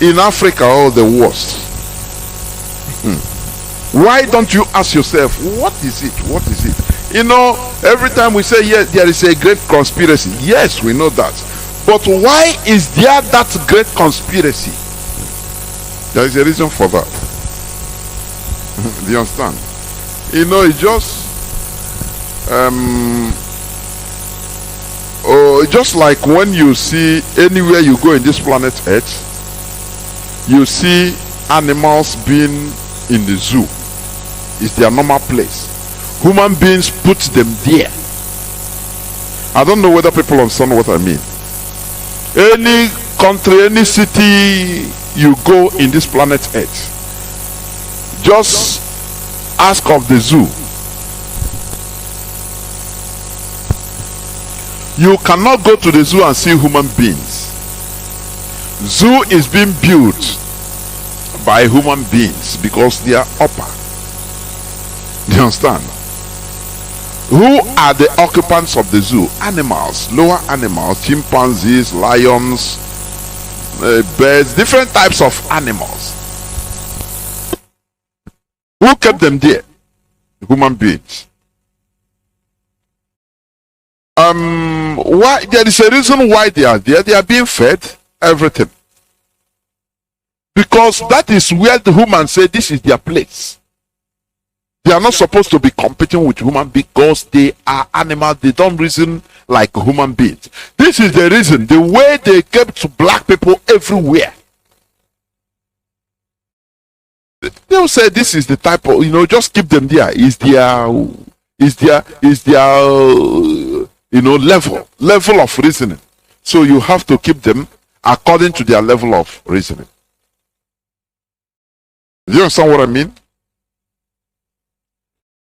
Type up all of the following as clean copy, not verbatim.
in Africa, all the worst. Why don't you ask yourself, what is it? What is it? You know, every time we say, yes, there is a great conspiracy. Yes, we know that. But why is there that great conspiracy? There is a reason for that. Do you understand? You know, it just like when you see anywhere you go in this planet Earth, you see animals being in the zoo. It's their normal place. Human beings put them there. I don't know whether people understand what I mean. Any country, any city you go in this planet Earth, just ask of the zoo. You cannot go to the zoo and see human beings. Zoo is being built by human beings because they are upper. Do you understand? Who are the occupants of the zoo? Animals, lower animals, chimpanzees, lions, birds, different types of animals. Who kept them there? Human beings. Why? There is a reason why they are there. They are being fed everything. Because that is where the humans say this is their place. They are not supposed to be competing with human because they are animals. They don't reason like human beings. This is the reason. The way they kept black people everywhere. They'll say this is the type of, just keep them there. Is their level of reasoning. So you have to keep them according to their level of reasoning. Do you understand what I mean?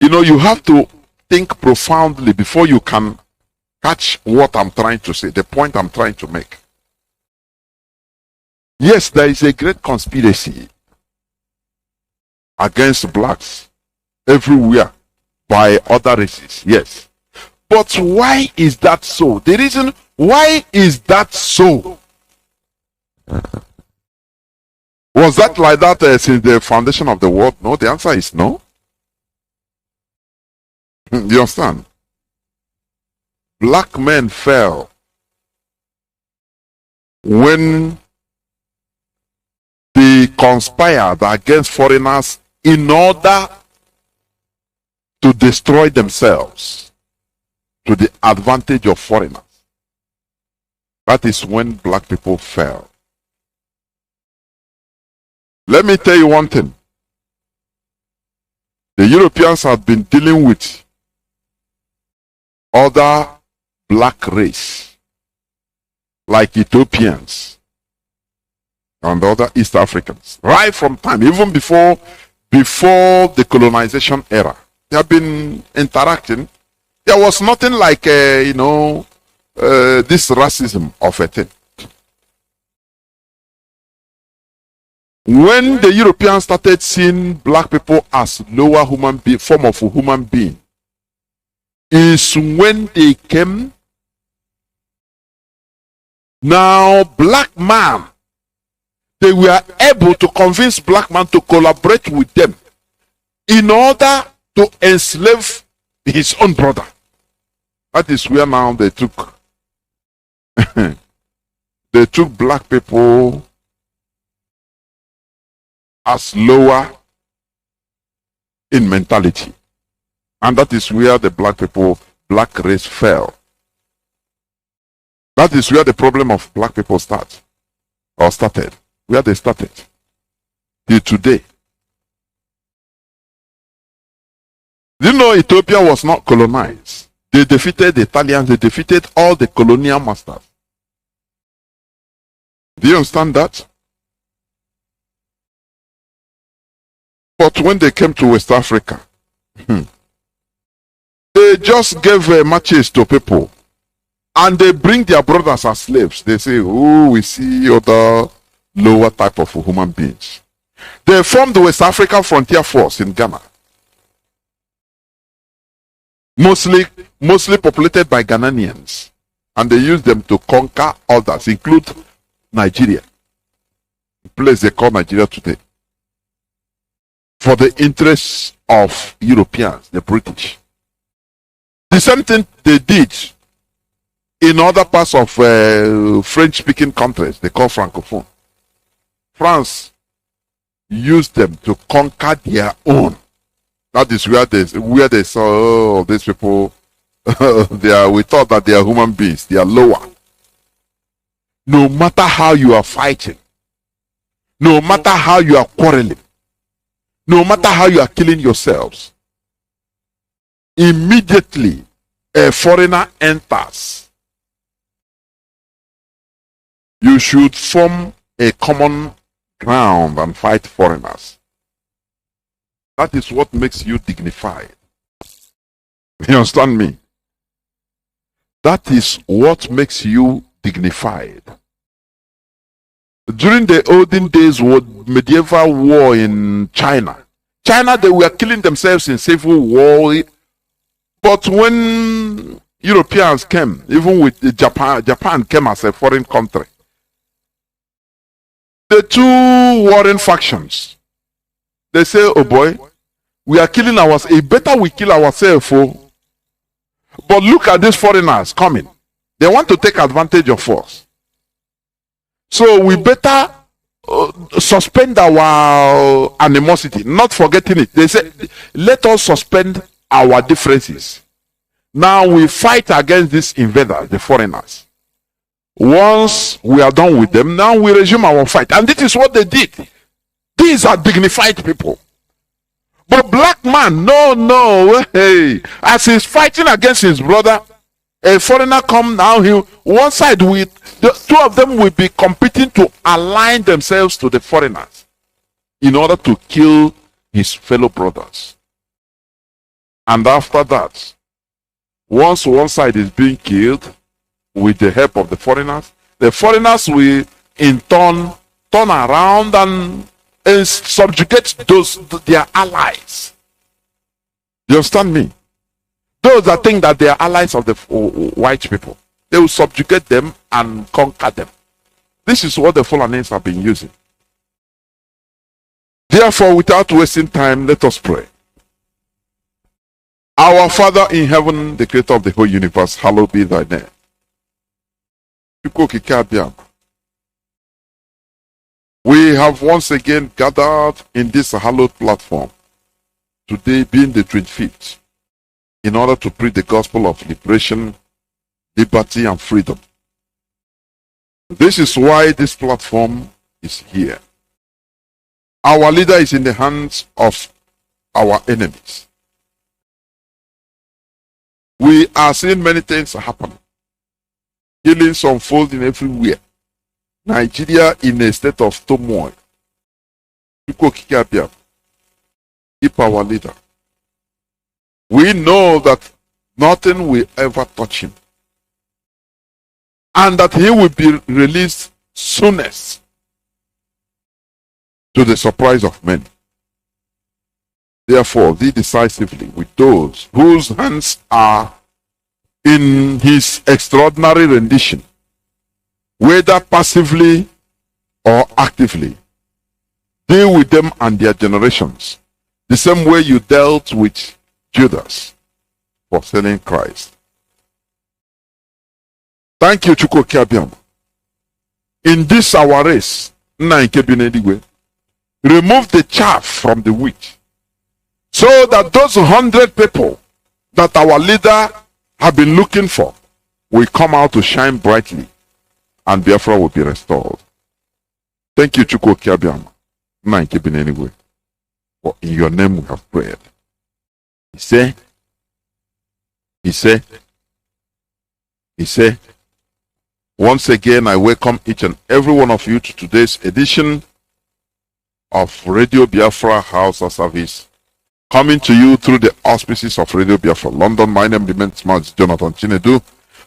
You have to think profoundly before you can catch what I'm trying to say, the point I'm trying to make. Yes, there is a great conspiracy against blacks everywhere by other races, yes. But why is that so? The reason why is that so? Was that like that since the foundation of the world? No, the answer is no. You understand? Black men fell when they conspired against foreigners in order to destroy themselves to the advantage of foreigners. That is when black people fell. Let me tell you one thing. The Europeans have been dealing with other black race like Ethiopians and other East Africans right from time, even before the colonization era. They have been interacting. There was nothing like this racism of a thing. When the Europeans started seeing black people as lower form of a human being, is when they came. Now, black man, they were able to convince black man to collaborate with them in order to enslave his own brother. That is where now they took they took black people as lower in mentality. And that is where the black race fell. That is where the problem of black people started. Where they started. Till today. You know, Ethiopia was not colonized. They defeated the Italians. They defeated all the colonial masters. Do you understand that? But when they came to West Africa, they just gave matches to people. And they bring their brothers as slaves. They say, oh, we see other lower type of human beings. They formed the West African Frontier Force in Ghana. Mostly populated by Ghanaians. And they used them to conquer others, include Nigeria. place they call Nigeria today. For the interests of Europeans, the British. The same thing they did in other parts of French-speaking countries, they call Francophone. France used them to conquer their own. That is where they saw, oh, these people, we thought that they are human beings, they are lower. No matter how you are fighting, no matter how you are quarreling, no matter how you are killing yourselves, immediately a foreigner enters, you should form a common ground and fight foreigners. That is what makes you dignified. You understand me? That is what makes you dignified. During the olden days, medieval war in China, they were killing themselves in civil war. But when Europeans came, even with Japan came as a foreign country, the two warring factions, they say, oh boy, we are killing ourselves. It better we kill ourselves. Oh. But look at these foreigners coming. They want to take advantage of us. So we better suspend our animosity, not forgetting it. They say, let us suspend our differences. Now we fight against these invaders, the foreigners. Once we are done with them, now we resume our fight. And this is what they did. These are dignified people. But black man, no, hey, as he's fighting against his brother, a foreigner come now, one side with the two of them will be competing to align themselves to the foreigners in order to kill his fellow brothers. And after that, once one side is being killed with the help of the foreigners will in turn around and subjugate their allies. You understand me? Those that think that they are allies of the white people, they will subjugate them and conquer them. This is what the Fulanis have been using. Therefore, without wasting time, let us pray. Our Father in heaven, the creator of the whole universe, hallowed be thy name. We have once again gathered in this hallowed platform, today being the 25th, in order to preach the gospel of liberation, liberty, and freedom. This is why this platform is here. Our leader is in the hands of our enemies. We are seeing many things happen. Killings unfolding everywhere. Nigeria in a state of turmoil. Keep our leader. We know that nothing will ever touch him. And that he will be released soonest, to the surprise of many. Therefore, deal decisively with those whose hands are in his extraordinary rendition, whether passively or actively. Deal with them and their generations the same way you dealt with Judas for selling Christ. Thank you, Chukwu Kiabiam. In this our race, remove the chaff from the wheat, so that those 100 people that our leader have been looking for will come out to shine brightly, and Biafra will be restored. Thank you, Chukwu Kiabiam. For in your name we have prayed. He said, once again, I welcome each and every one of you to today's edition of Radio Biafra HAUSA-SERVICE, coming to you through the auspices of Radio Biafra London. My name remains Mazi Johnathan Chinedu.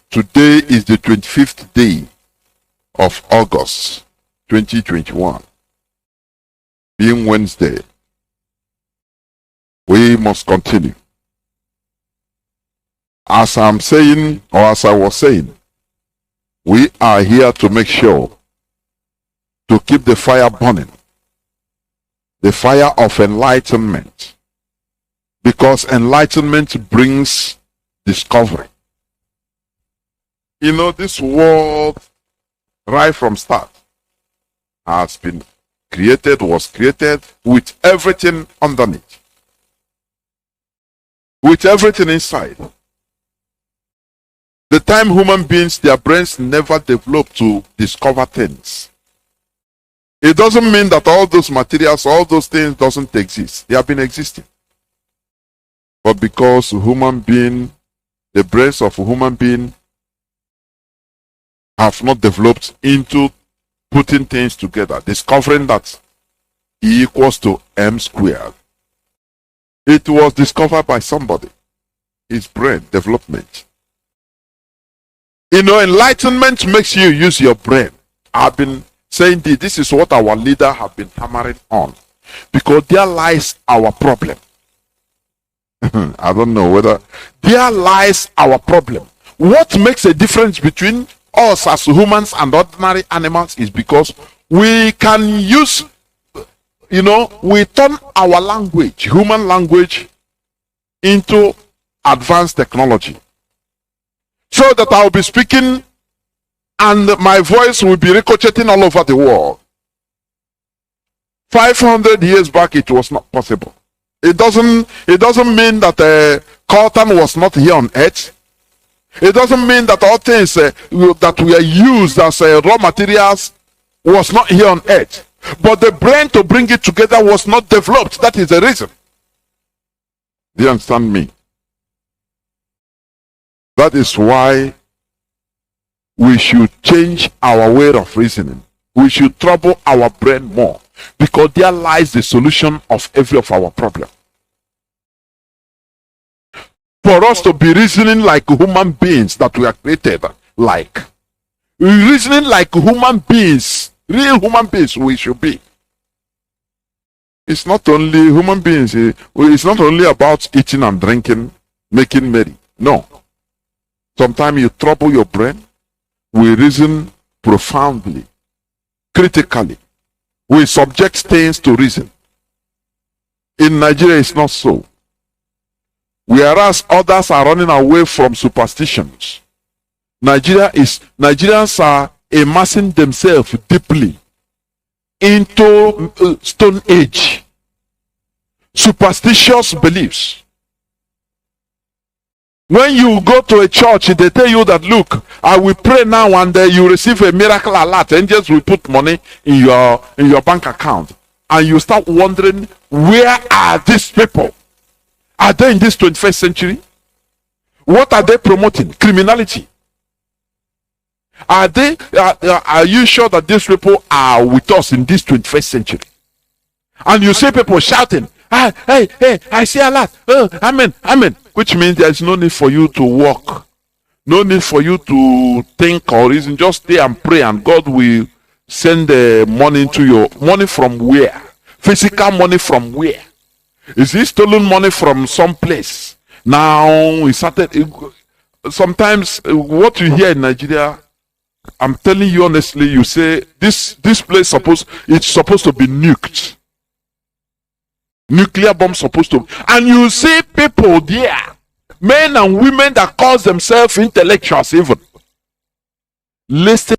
Today is the 25th day of August 2021, being Wednesday. We must continue. As I'm saying, or as I was saying, we are here to make sure, to keep the fire burning, the fire of enlightenment, because enlightenment brings discovery. You know, this world right from start has been created, was created with everything underneath, with everything inside. The time human beings, their brains never developed to discover things. It doesn't mean that all those materials, all those things doesn't exist. They have been existing. But because human being, the brains of human being have not developed into putting things together, discovering that E equals to M squared. It was discovered by somebody. His brain development. You know, enlightenment makes you use your brain. I've been saying this is what our leader have been hammering on, because there lies our problem. I don't know whether there lies our problem. What makes a difference between us as humans and ordinary animals is because we can use, you know, we turn our language, human language, into advanced technology. So that I'll be speaking and my voice will be ricocheting all over the world. 500 years back, it was not possible. It doesn't mean that cotton was not here on earth. It doesn't mean that all things that were used as raw materials was not here on earth. But the brain to bring it together was not developed. That is the reason. Do you understand me? That is why we should change our way of reasoning. We should trouble our brain more, because there lies the solution of every of our problem. For us to be reasoning like human beings that we are created like, reasoning like human beings, real human beings we should be. It's not only human beings, it's not only about eating and drinking, making merry. No. Sometimes you trouble your brain. We reason profoundly, critically. We subject things to reason. In Nigeria, it's not so. Whereas others are running away from superstitions, Nigerians are immersing themselves deeply into Stone Age, superstitious beliefs. When you go to a church, they tell you that, look, I will pray now and you receive a miracle alert. Angels will put money in your bank account. And you start wondering, where are these people? Are they in this 21st century? What are they promoting? Criminality. Are you sure that these people are with us in this 21st century? And you see people shouting, hey, I see a lot. Amen, amen. Which means there is no need for you to walk. No need for you to think or reason. Just stay and pray, and God will send the money to you. Money from where? Physical money from where? Is it stolen money from some place? Now, we started. Sometimes what you hear in Nigeria, I'm telling you honestly, you say, this place it's supposed to be nuked. Nuclear bomb supposed to, and you see people there, men and women that call themselves intellectuals even, listen.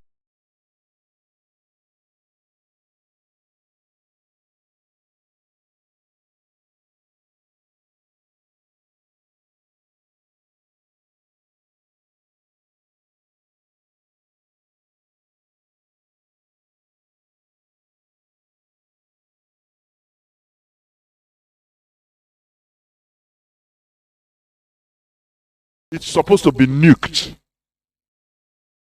It's supposed to be nuked.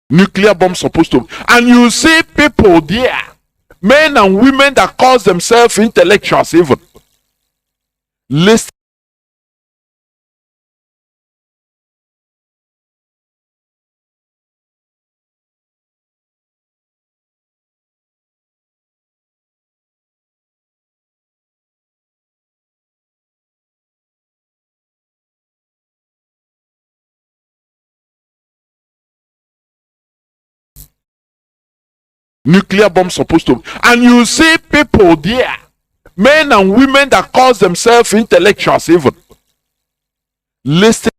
Nuclear bomb supposed to, and you see people there, men and women that call themselves intellectuals even, listen. Nuclear bomb supposed to, and you see people there, men and women that call themselves intellectuals, even listen.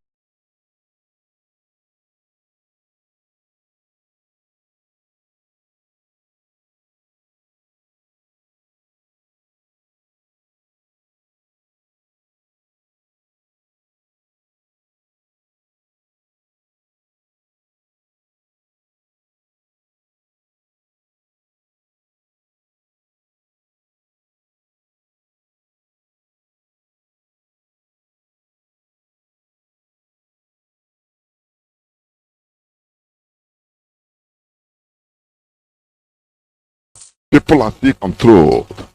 People are still controlled.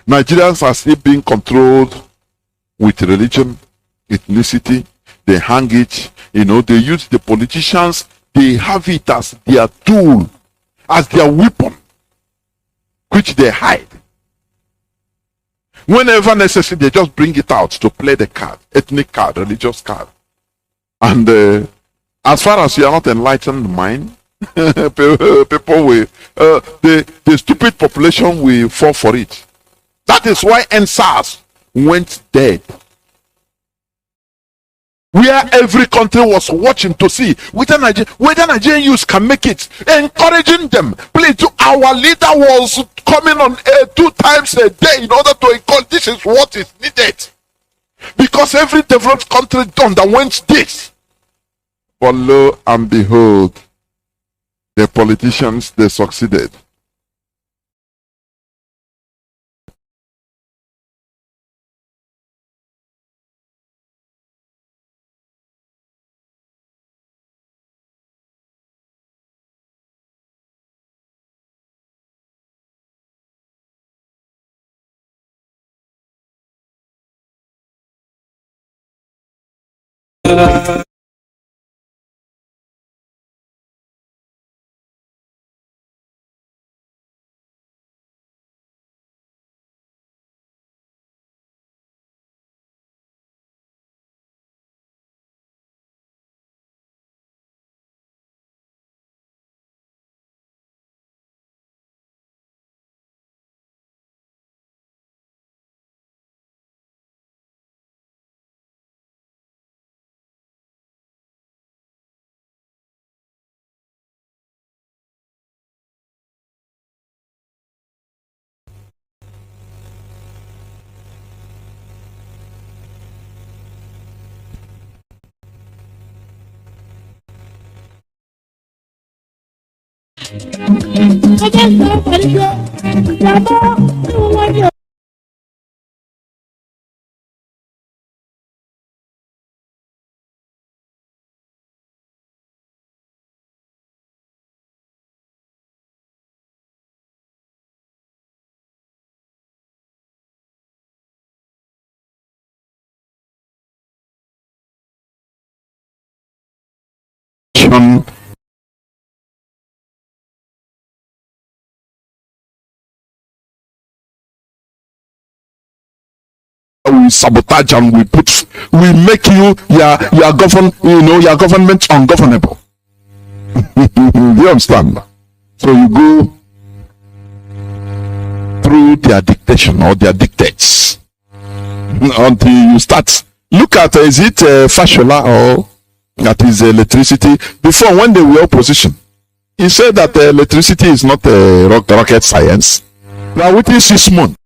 Nigerians are still being controlled with religion, ethnicity. They hang it, they use the politicians, they have it as their tool, as their weapon, which they hide. Whenever necessary, they just bring it out to play the card, ethnic card, religious card. And as far as you are not enlightened mind, people will, the stupid population will fall for it. That is why NSAS went dead. Where every country was watching to see whether Nigerian youth can make it, encouraging them. Please, our leader was coming on 2 times a day in order to encourage. This is what is needed, because every developed country underwent this. But lo and behold, the politicians, they succeeded. We sabotage and we make your government ungovernable. Do you understand? So you go through their dictation or their dictates until you start. Look at is it Fashola or that is electricity? Before, when they were opposition, he said that electricity is not rocket science. We are waiting 6 months.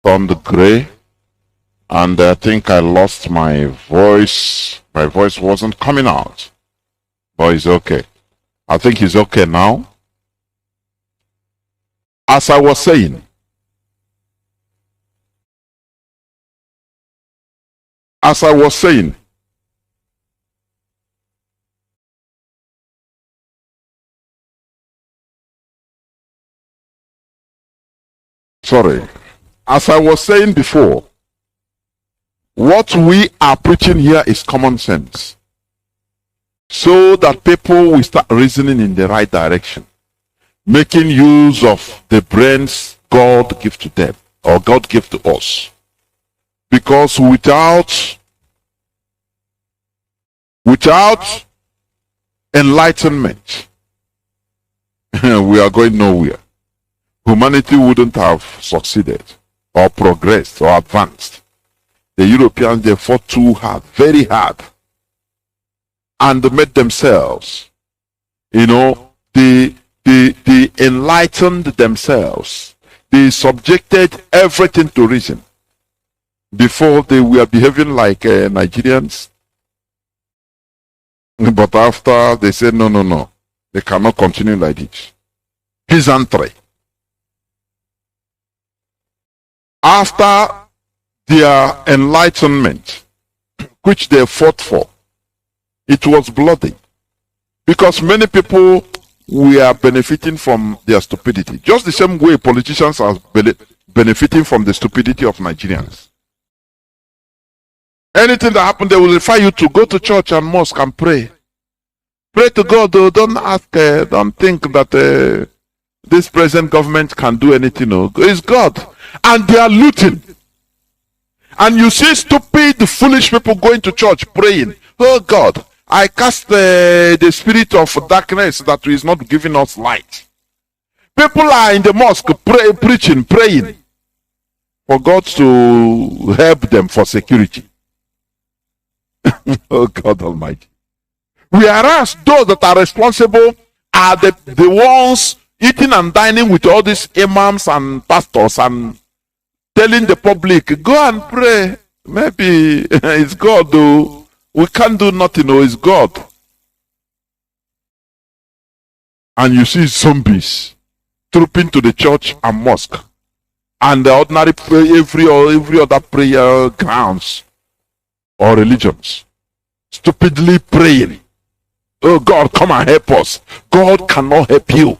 Turned gray, and I think I lost my voice. My voice wasn't coming out, but it's okay. I think it's okay now. As I was saying, sorry. As I was saying before, what we are preaching here is common sense, so that people will start reasoning in the right direction, making use of the brains God gives to them, or God gives to us. Because without enlightenment, we are going nowhere. Humanity wouldn't have succeeded or progressed or advanced. The Europeans, they fought too hard, very hard, and made themselves, they enlightened themselves. They subjected everything to reason. Before, they were behaving like Nigerians. But after, they said, no. They cannot continue like this. Peasantry. After their enlightenment, which they fought for, it was bloody. Because many people were benefiting from their stupidity. Just the same way politicians are benefiting from the stupidity of Nigerians. Anything that happens, they will refer you to go to church and mosque and pray. Pray to God, though. Don't ask, don't think that this present government can do anything. No. It's God. And they are looting. And you see stupid, foolish people going to church praying. Oh God, I cast the spirit of darkness that is not giving us light. People are in the mosque preaching, praying for God to help them for security. Oh God Almighty. Whereas those that are responsible are the ones eating and dining with all these imams and pastors and telling the public, go and pray. Maybe it's God, though. We can't do nothing, no, it's God. And you see zombies trooping to the church and mosque and the ordinary every other prayer grounds or religions, stupidly praying. Oh God, come and help us. God cannot help you.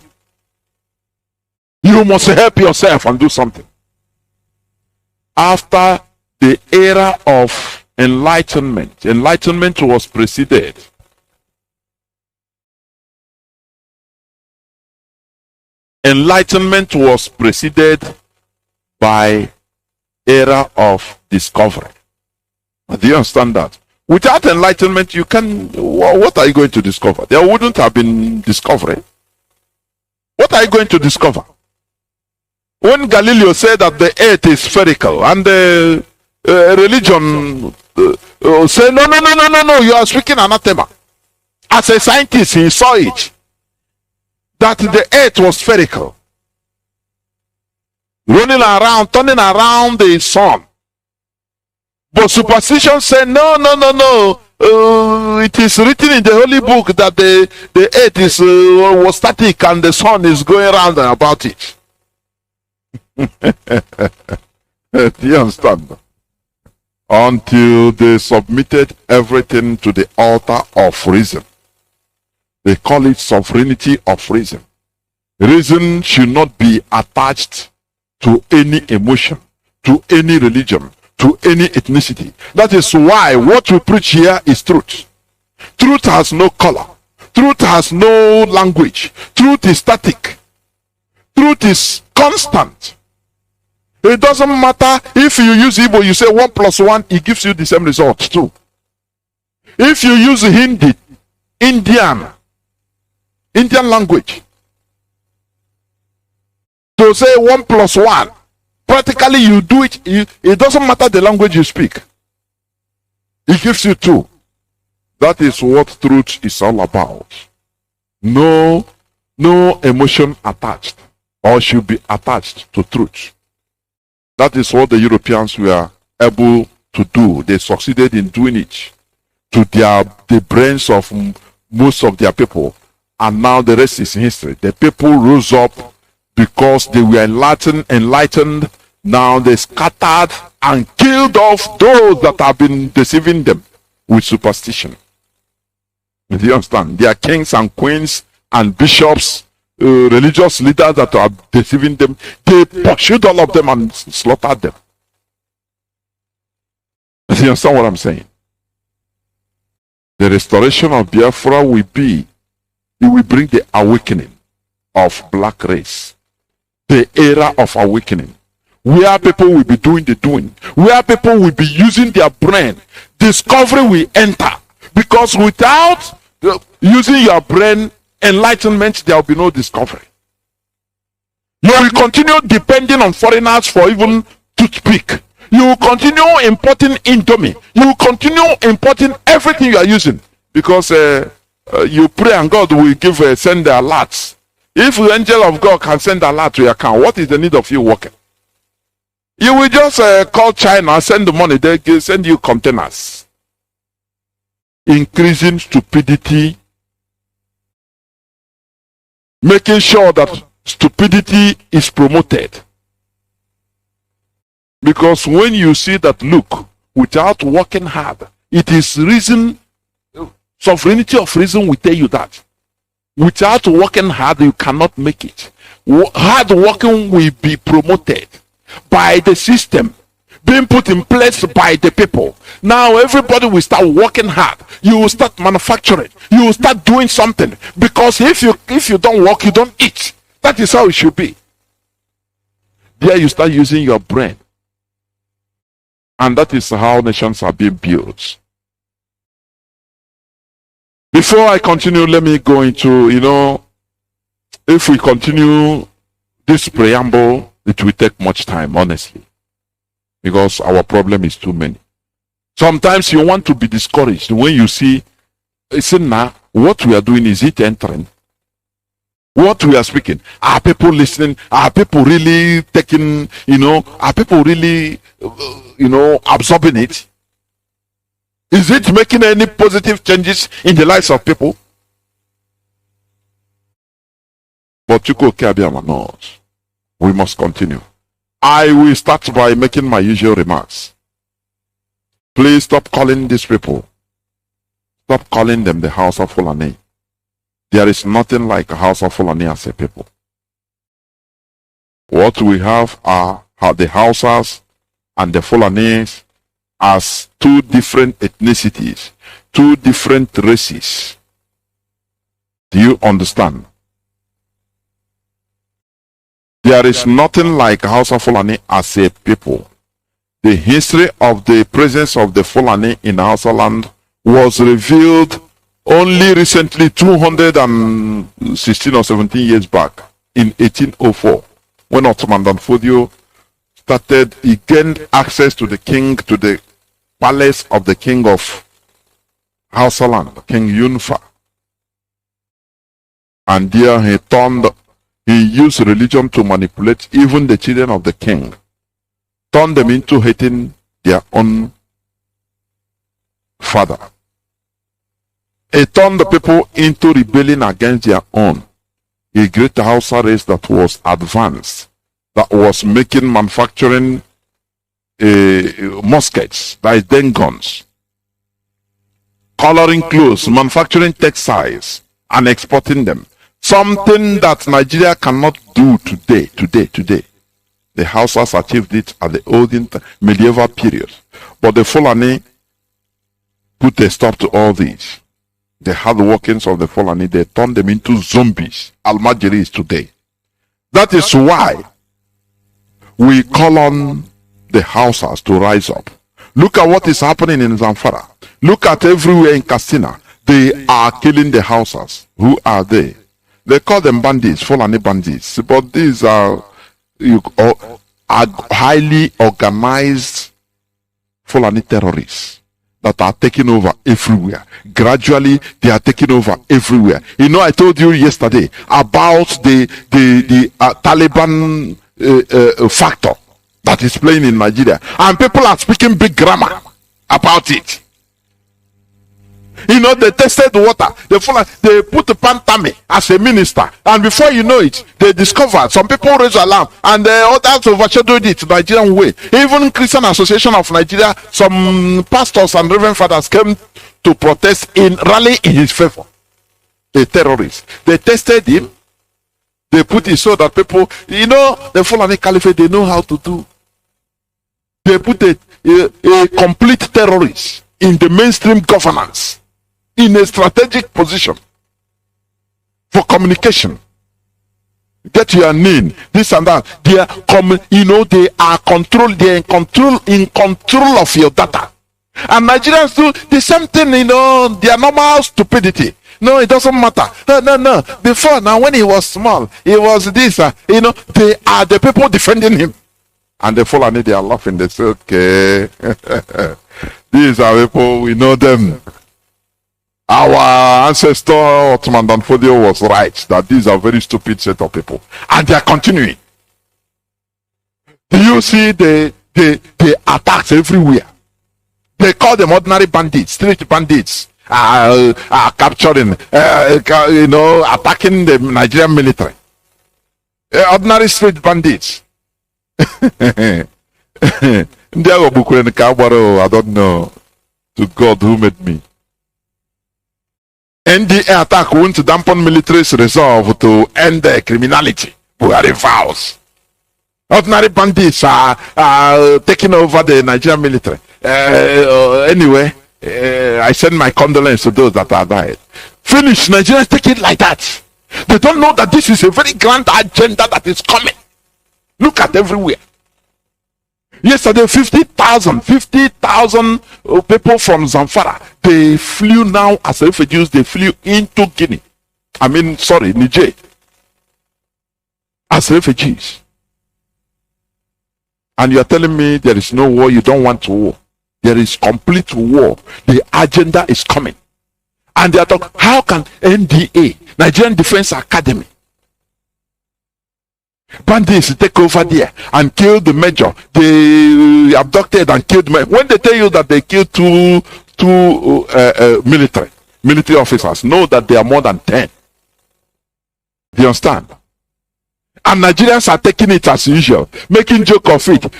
You must help yourself and do something. After the era of enlightenment was preceded by era of discovery. Do you understand that? Without enlightenment, you can. What are you going to discover? There wouldn't have been discovery. What are you going to discover? When Galileo said that the earth is spherical and the religion say no, you are speaking anathema. As a scientist, he saw it that the earth was spherical, turning around the sun. But superstition said no. It is written in the holy book that the earth is was static and the sun is going around and about it. Do you understand? Until they submitted everything to the altar of reason. They call it sovereignty of reason. Reason should not be attached to any emotion, to any religion, to any ethnicity. That is why what we preach here is truth. Truth has no color. Truth has no language. Truth is static. Truth is constant. It doesn't matter if you use Igbo, you say 1 + 1, it gives you the same result too. If you use Hindi, Indian language, to say 1 + 1, practically you do it, it doesn't matter the language you speak. It gives you 2. That is what truth is all about. No emotion attached or should be attached to truth. That is what the Europeans were able to do. They succeeded in doing it to the brains of most of their people. And now the rest is history. The people rose up because they were enlightened. Now they scattered and killed off those that have been deceiving them with superstition. Do you understand? They are kings and queens and bishops, religious leaders that are deceiving them. They pursued all of them and slaughtered them. Do you understand what I'm saying? The restoration of Biafra will bring the awakening of black race. The era of awakening. Where people will be doing the doing. Where people will be using their brain. Discovery will enter. Because without using your brain, enlightenment, there will be no discovery. You will continue depending on foreigners for even toothpick. You will continue importing Indomie. You will continue importing everything you are using because you pray and God will send the alerts. If the angel of God can send alert to your account, what is the need of you working? You will just call China, send the money, they send you containers. Increasing stupidity, making sure that stupidity is promoted. Because when you see that, look, without working hard, it is reason, sovereignty of reason will tell you that. Without working hard, you cannot make it. Hard working will be promoted by the system being put in place by the people. Now everybody will start working hard. You will start manufacturing. You will start doing something. Because if you don't work, you don't eat. That is how it should be. There you start using your brain. And that is how nations are being built. Before I continue, let me go into, if we continue this preamble, it will take much time, honestly. Because our problem is too many. Sometimes you want to be discouraged when you see, now, what we are doing, is it entering? What we are speaking, are people listening? Are people really taking, are people really, absorbing it? Is it making any positive changes in the lives of people? But we must continue. I will start by making my usual remarks. Please stop calling these people. Stop calling them the House of Fulani. There is nothing like a House of Fulani as a people. What we have are the Hausas and the Fulanis as two different ethnicities, two different races. Do you understand? There is nothing like House of Fulani as a people. The history of the presence of the Fulani in Hausa land was revealed only recently, 216 or 17 years back, in 1804, when Ottoman Danfodio started, he gained access to the king, to the palace of the king of Hausa land, King Yunfa. And there he used religion to manipulate even the children of the king, turned them into hating their own father. He turned the people into rebelling against their own. A great Hausa race that was advanced, that was making manufacturing muskets, that is then guns, coloring clothes, manufacturing textiles, and exporting them. Something that Nigeria cannot do today. The Hausas achieved it at the olden medieval period. But the Fulani put a stop to all these. The hard workings of the Fulani, they turned them into zombies. Almajiris today. That is why we call on the Hausas to rise up. Look at what is happening in Zamfara. Look at everywhere in Katsina. They are killing the Hausas. Who are they? They call them bandits, Fulani bandits. But these are highly organized Fulani terrorists that are taking over everywhere. Gradually, they are taking over everywhere. I told you yesterday about the Taliban factor that is playing in Nigeria. And people are speaking big grammar about it. They tested the water. They put the Pantami as a minister. And before you know it, they discovered some people raised alarm. And others overshadowed it the Nigerian way. Even Christian Association of Nigeria, some pastors and reverend fathers came to protest rally in his favor. A terrorist. They tested him. They put it so that people, the Fulani Caliphate, they know how to do. They put a complete terrorist in the mainstream governance, in a strategic position for communication. Get your name, this and that. They are in control of your data. And Nigerians do the same thing, their normal stupidity. No, it doesn't matter. No. Before, now, when he was small, he was this. They are the people defending him. And the Fulani, they are laughing. They say, okay, these are people, we know them. Our ancestor, Ottoman Danfodio, was right that these are very stupid set of people. And they are continuing. Do you see the attacks everywhere? They call them ordinary bandits, street bandits, capturing, attacking the Nigerian military. Ordinary street bandits. I don't know. To God who made me. NDA attack won't dampen military's resolve to end the criminality. Buhari vows. Ordinary bandits are taking over the Nigerian military. Anyway, I send my condolences to those that are died. Finish. Nigerians take it like that. They don't know that this is a very grand agenda that is coming. Look at everywhere. Yesterday, 50,000 people from Zamfara, they flew now as refugees, they flew into Guinea. Niger. As refugees. And you are telling me there is no war, you don't want war. There is complete war. The agenda is coming. And they are talking, how can NDA, Nigerian Defense Academy, bandits take over there and kill the major? They abducted and killed men. When they tell you that they killed two military officers, know that they are more than 10. Do you understand? And Nigerians are taking it as usual, making joke of it.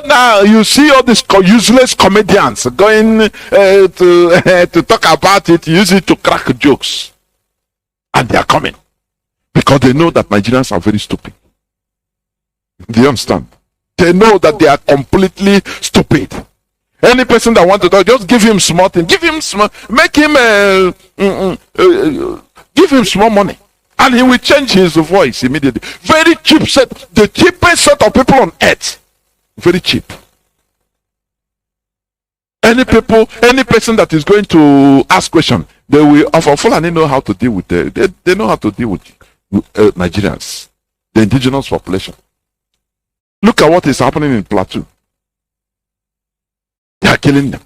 Now you see all these useless comedians going to talk about it, use it to crack jokes. And they are coming. Because they know that Nigerians are very stupid. Do you understand? They know that they are completely stupid. Any person that wants to talk, just give him small thing. Give him small, make him, give him small money. And he will change his voice immediately. Very cheap set, the cheapest set of people on earth. Very cheap. Any person that is going to ask question, they will offer. Fulani know how to deal with they know how to deal with Nigerians, the indigenous population. Look at what is happening in Plateau. They are killing them.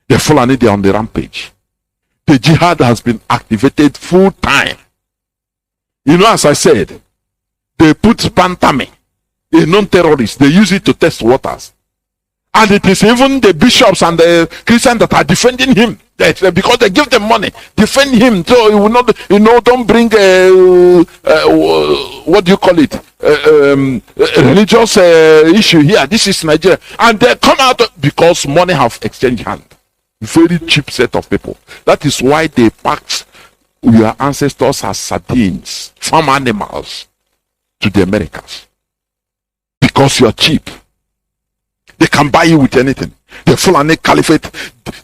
The Fulani, they are on the rampage. The jihad has been activated full time. As I said, they put Pantame, a non-terrorist, they use it to test waters. And it is even the bishops and the Christians that are defending him. Because they give them money, defend him. So he will not, don't bring what do you call it? Religious issue here. This is Nigeria. And they come out because money have exchanged hand. Very cheap set of people. That is why they packed your ancestors as sardines, farm animals, to the Americans. Because you are cheap. They can buy you with anything. The Fulani Caliphate,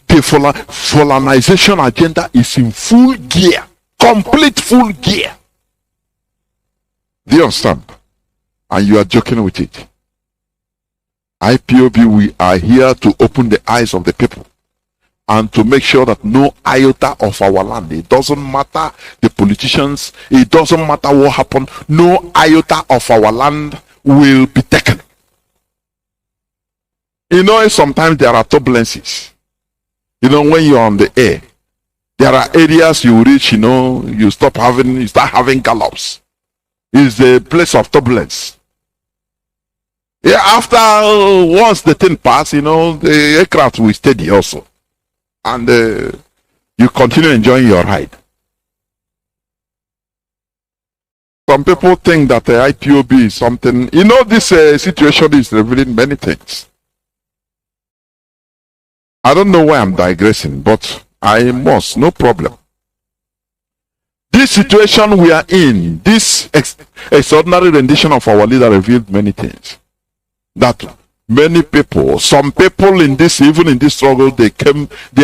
the Fulanization agenda is in full gear. Complete full gear. Do you understand? And you are joking with it. IPOB, we are here to open the eyes of the people. And to make sure that no iota of our land, it doesn't matter the politicians, it doesn't matter what happened, no iota of our land will be taken. Sometimes there are turbulences. When you're on the air, there are areas you reach, you start having gallops. It's the place of turbulence. Yeah, after once the thing pass, the aircraft will steady also. And you continue enjoying your ride. Some people think that the IPOB is something. This situation is revealing many things. I don't know why I'm digressing, but I must, no problem. This situation we are in, this extraordinary rendition of our leader revealed many things. That many people, some people in this, even in this struggle, they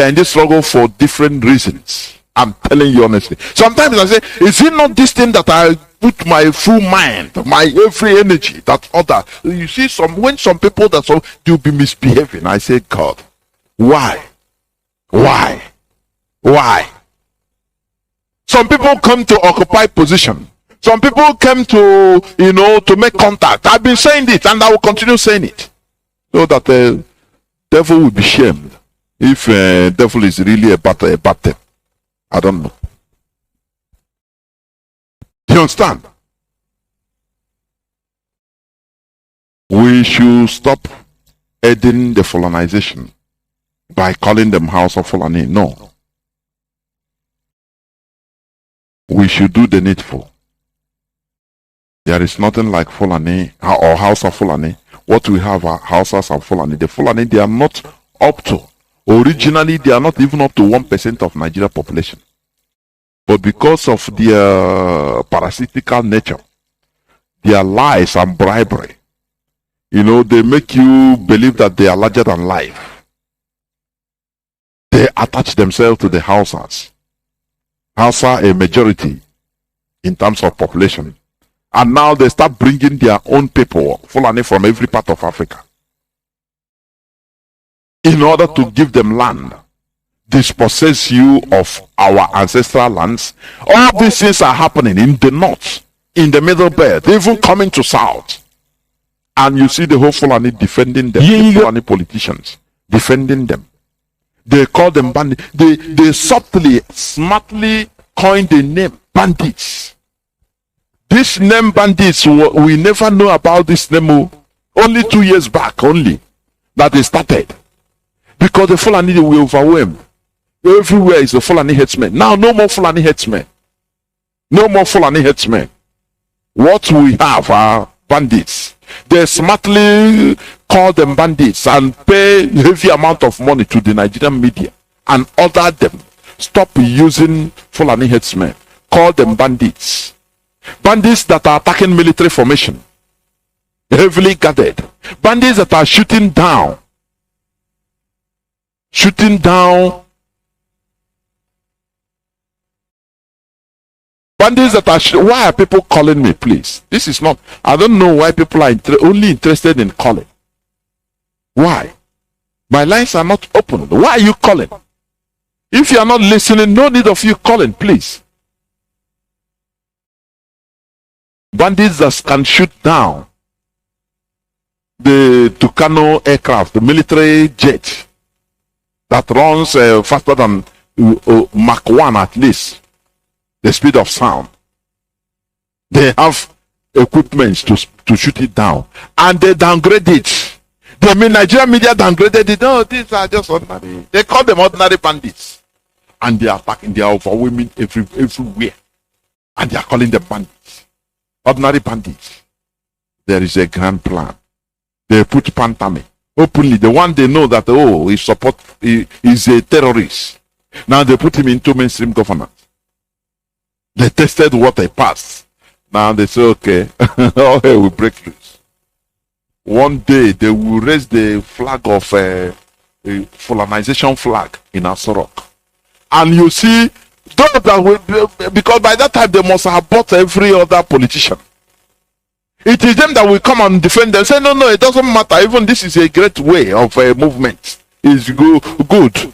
are in this struggle for different reasons. I'm telling you honestly. Sometimes I say, is it not this thing that I put my full mind, my every energy, that other? You see, when some people they'll be misbehaving, I say, God, why? Some people come to occupy position. Some people came to, to make contact. I've been saying it and I will continue saying it. So that the devil will be shamed if devil is really a bad thing. I don't know. Do you understand? We should stop aiding the Fulanization by calling them House of Fulani. No. We should do the needful. There is nothing like Fulani or House of Fulani. What we have are houses of Fulani. The Fulani, they are not up to. Originally, they are not even up to 1% of Nigeria population. But because of their parasitical nature, their lies and bribery, they make you believe that they are larger than life. They attach themselves to the Hausas. Hausa a majority in terms of population. And now they start bringing their own people, Fulani, from every part of Africa, in order to give them land, dispossess you of our ancestral lands. All these things are happening in the north, in the middle belt, even coming to south. And you see the whole Fulani defending them, the Fulani politicians defending them. They call them bandits. They subtly, smartly coined the name bandits. This name bandits, we never know about this name. Only 2 years back only that they started. Because the Fulani, they were overwhelmed. Everywhere is the Fulani headsmen. Now no more Fulani headsmen. No more Fulani headsmen. What we have are bandits. They smartly call them bandits and pay heavy amount of money to the Nigerian media and order them stop using Fulani headsmen. Call them bandits. Bandits that are attacking military formation, heavily guarded. Bandits that are shooting down. Bandits that are. Why are people calling me, please? This is not. I don't know why people are only interested in calling. Why? My lines are not open. Why are you calling? If you are not listening, no need of you calling, please. Bandits that can shoot down the Kanu aircraft, the military jet that runs faster than Mach 1 at least, the speed of sound. They have equipment to shoot it down, and they downgrade it. Nigerian media downgraded it. No, these are just ordinary. They call them ordinary bandits, and they are attacking. They are overwhelming everywhere, and they are calling them bandits. Ordinary bandits. There is a grand plan. They put Pantame openly. The one they know that he is a terrorist. Now they put him into mainstream governance. They tested what they passed. Now they say, okay, all hell will break loose. One day they will raise the flag of a Fulanization flag in Asorok. And you see, because by that time they must have bought every other politician. It is them that will come and defend them. Say, no, it doesn't matter. Even this is a great way of a movement. It's good.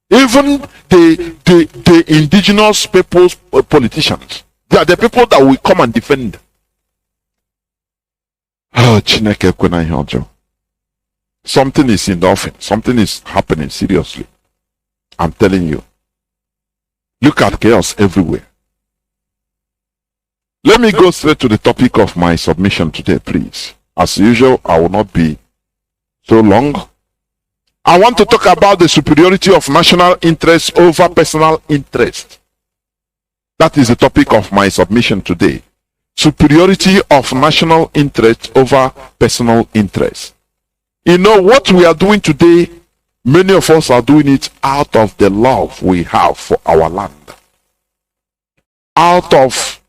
Even the indigenous people's politicians, they are the people that will come and defend. Oh, Chineke Kwena Ihonjo. Something is in the offing. Something is happening seriously. I'm telling you. Look at chaos everywhere. Let me go straight to the topic of my submission today, please. As usual, I will not be so long. I want to talk about the superiority of national interest over personal interest. That is the topic of my submission today. Superiority of national interest over personal interest. You know what we are doing today? Many of us are doing it out of the love we have for our land. Out of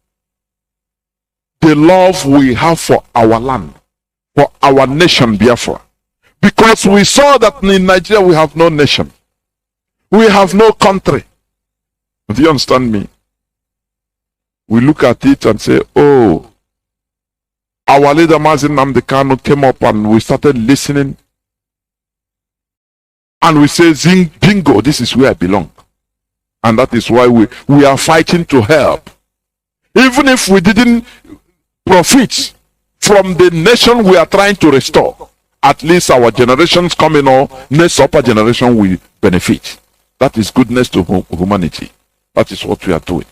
the love we have for our land, for our nation, Biafra. Because we saw that in Nigeria we have no nation. We have no country. Do you understand me? We look at it and say, oh, our leader Mazi Nnamdi Kanu came up and we started listening. And we say, bingo, this is where I belong. And that is why we are fighting to help. Even if we didn't profit from the nation we are trying to restore, at least our generations coming or next upper generation will benefit. That is goodness to humanity. That is what we are doing.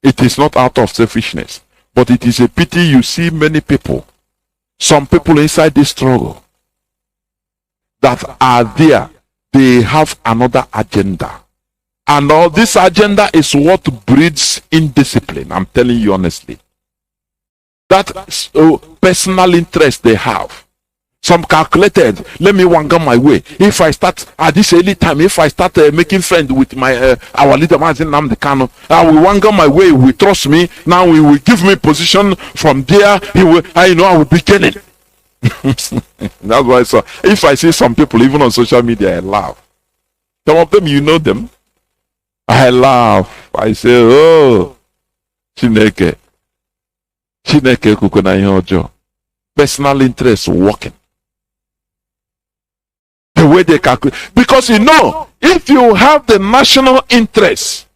It is not out of selfishness, but it is a pity you see many people, some people inside this struggle that are there, they have another agenda. And all this agenda is what breeds indiscipline. I'm telling you honestly. That personal interest they have. Some calculated, let me wanga my way. If I start at this early time, if I start making friends with my our leader Mazi Nnamdi Kanu, I will wanga my way. He will trust me. Now he will give me position. From there, I will be gaining. That's why. So if I see some people even on social media, I laugh. Some of them, you know them. I laugh. I say, oh, Chineke kukuna ihe ọjọọ. Personal interest working. The way they calculate. Because if you have the national interest,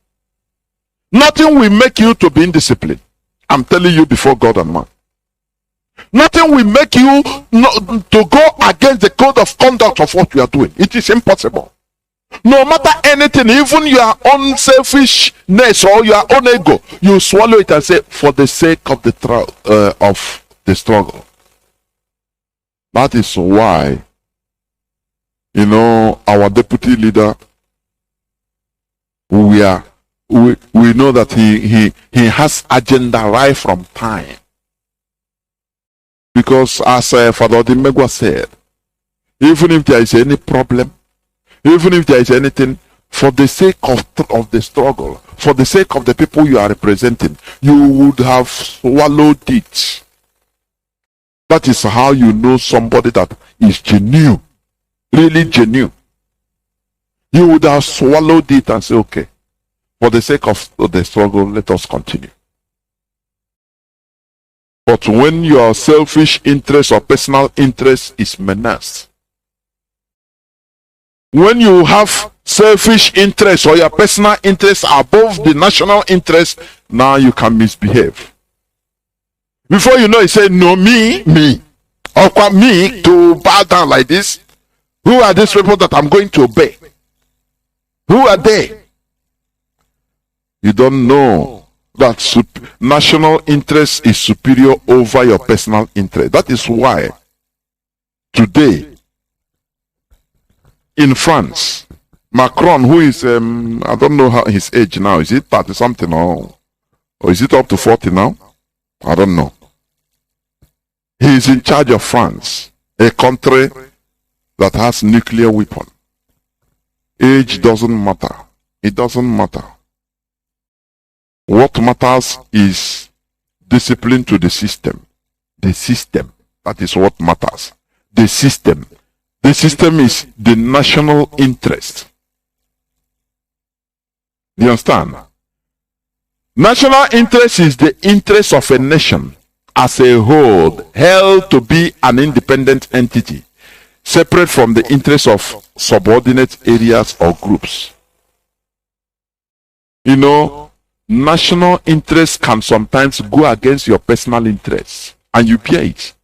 nothing will make you to be indisciplined. I'm telling you before God and man. Nothing will make you to go against the code of conduct of what you are doing. It is impossible. No matter anything, even your own selfishness or your own ego, you swallow it and say, for the sake of the struggle. That is why, our deputy leader, we know that he has agenda right from time. Because as Father Odimegwa said, even if there is any problem, even if there is anything, for the sake of the struggle, for the sake of the people you are representing, you would have swallowed it. That is how you know somebody that is genuine, really genuine. You would have swallowed it and say, okay, for the sake of the struggle, let us continue. But when your selfish interest or personal interest is menaced, when you have selfish interest or your personal interest above the national interest, now you can misbehave. Before you know, you say, no, me, or me to bow down like this. Who are these people that I'm going to obey? Who are they? You don't know that national interest is superior over your personal interest. That is why today in France, Macron, who is, I don't know his age now, is it 30 something or is it up to 40 now? I don't know. He is in charge of France, a country that has nuclear weapon. Age doesn't matter. It doesn't matter. What matters is discipline to the system. The system. That is what matters. The system. The system is the national interest. Do you understand? National interest is the interest of a nation as a whole, held to be an independent entity, separate from the interests of subordinate areas or groups. National interest can sometimes go against your personal interests, and you bear it.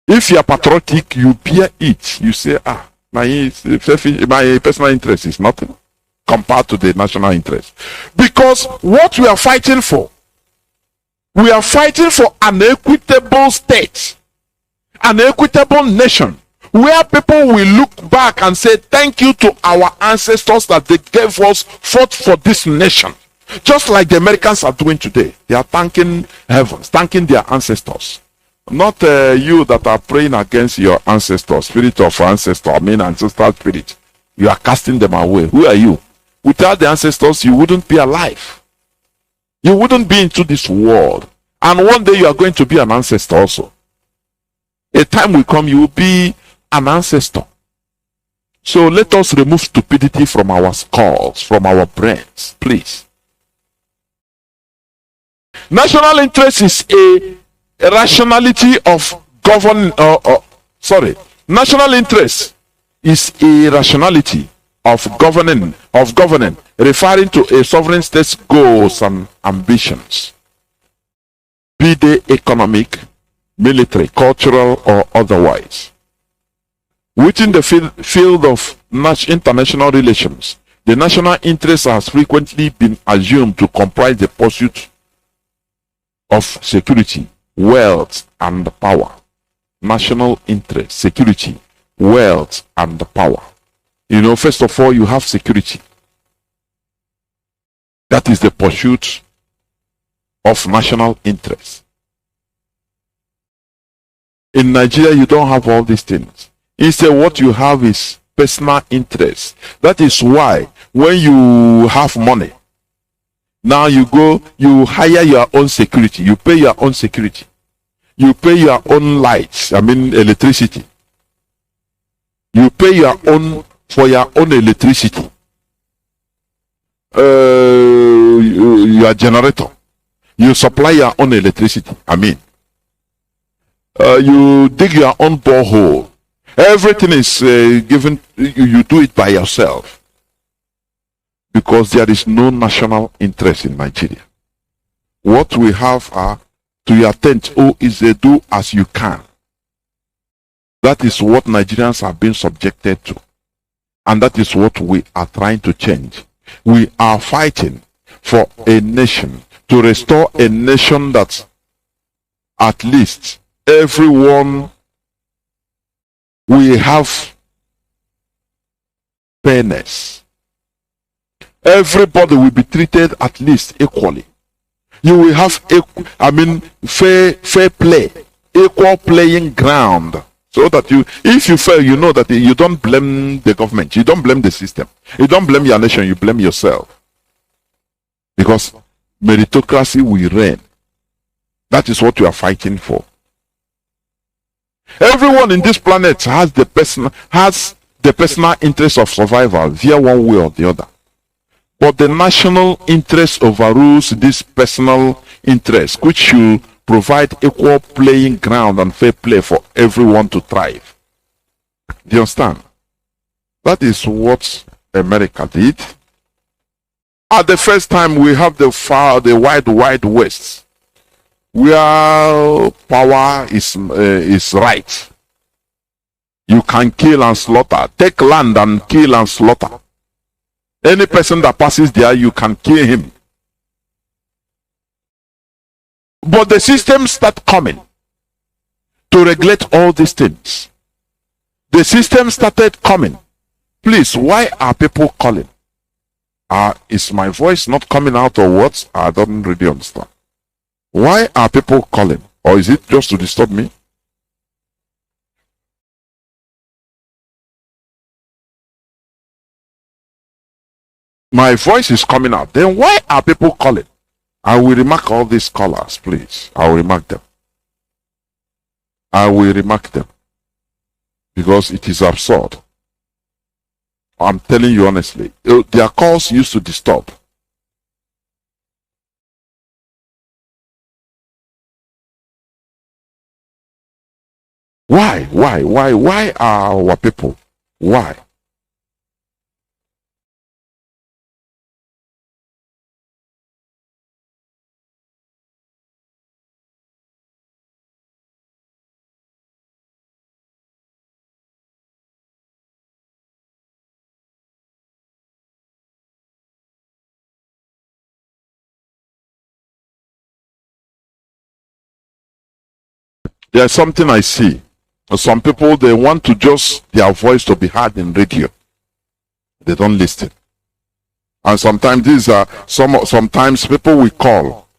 If you are patriotic, you bear it. You say, my personal interest is nothing compared to the national interest. Because what we are fighting for, we are fighting for an equitable state, an equitable nation, where people will look back and say, thank you to our ancestors that they gave us, fought for this nation. Just like the Americans are doing today. They are thanking heavens, thanking their ancestors. Not you that are praying against your ancestors, spirit of ancestor, ancestral spirit. You are casting them away. Who are you? Without the ancestors, you wouldn't be alive. You wouldn't be into this world. And one day you are going to be an ancestor also. A time will come, you will be an ancestor. So let us remove stupidity from our skulls, from our brains, please. National interest is a rationality of governing. National interest is a rationality of governing, referring to a sovereign state's goals and ambitions, be they economic, military, cultural, or otherwise. Within the field of international relations, the national interest has frequently been assumed to comprise the pursuit of security, wealth, and power. National interest, security, wealth, and power. You know, first of all, you have security. That is the pursuit of national interest. In Nigeria, you don't have all these things. Instead, what you have is personal interest. That is why when you have money, now you go, you hire your own security, you pay your own security, you pay your own lights, electricity. You pay your own for your own electricity. Your generator. You supply your own electricity. You dig your own borehole. Everything is given, you do it by yourself. Because there is no national interest in Nigeria. What we have are, to your tent, is they do as you can. That is what Nigerians have been subjected to. And that is what we are trying to change. We are fighting for a nation, to restore a nation that at least everyone will have fairness. Everybody will be treated at least equally. You will have fair play, equal playing ground. So that if you fail, you know that you don't blame the government, you don't blame the system, you don't blame your nation, you blame yourself. Because meritocracy will reign. That is what you are fighting for. Everyone in this planet has the personal interest of survival via one way or the other. But the national interest overrules this personal interest, which should provide equal playing ground and fair play for everyone to thrive. Do you understand? That is what America did. At the first time, we have the wide west, where power is right. You can kill and slaughter. Take land and kill and slaughter. Any person that passes there, you can kill him. But the systems start coming to regulate all these things. The system started coming. Please, why are people calling? Is my voice not coming out or what? I don't really understand. Why are people calling? Or is it just to disturb me? My voice is coming out. Then why are people calling? I will remark all these callers, please. I will remark them. I will remark them. Because it is absurd. I'm telling you honestly. Their calls used to disturb. Why? Why are our people? Why? There's something I see. Some people, they want to just their voice to be heard in radio. They don't listen. And sometimes these are sometimes people will call.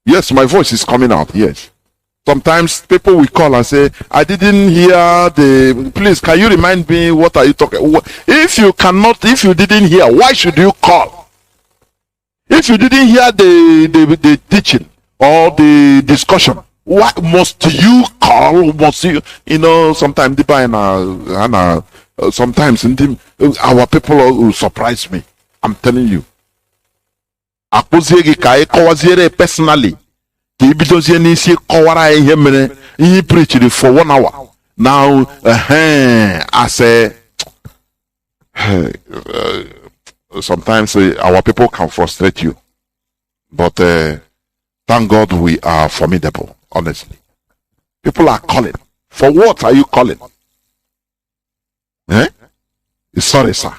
Yes, my voice is coming out. Yes. Sometimes people will call and say, I didn't hear please, can you remind me what are you talking? If you didn't hear, why should you call? If you didn't hear the teaching or the discussion, why must you call? Must you? Sometimes sometimes our people will surprise me. I'm telling you. Personally, he preached for 1 hour. Now, I say, sometimes our people can frustrate you, but thank God we are formidable. Honestly, people are calling. For what are you calling? Sorry, sir.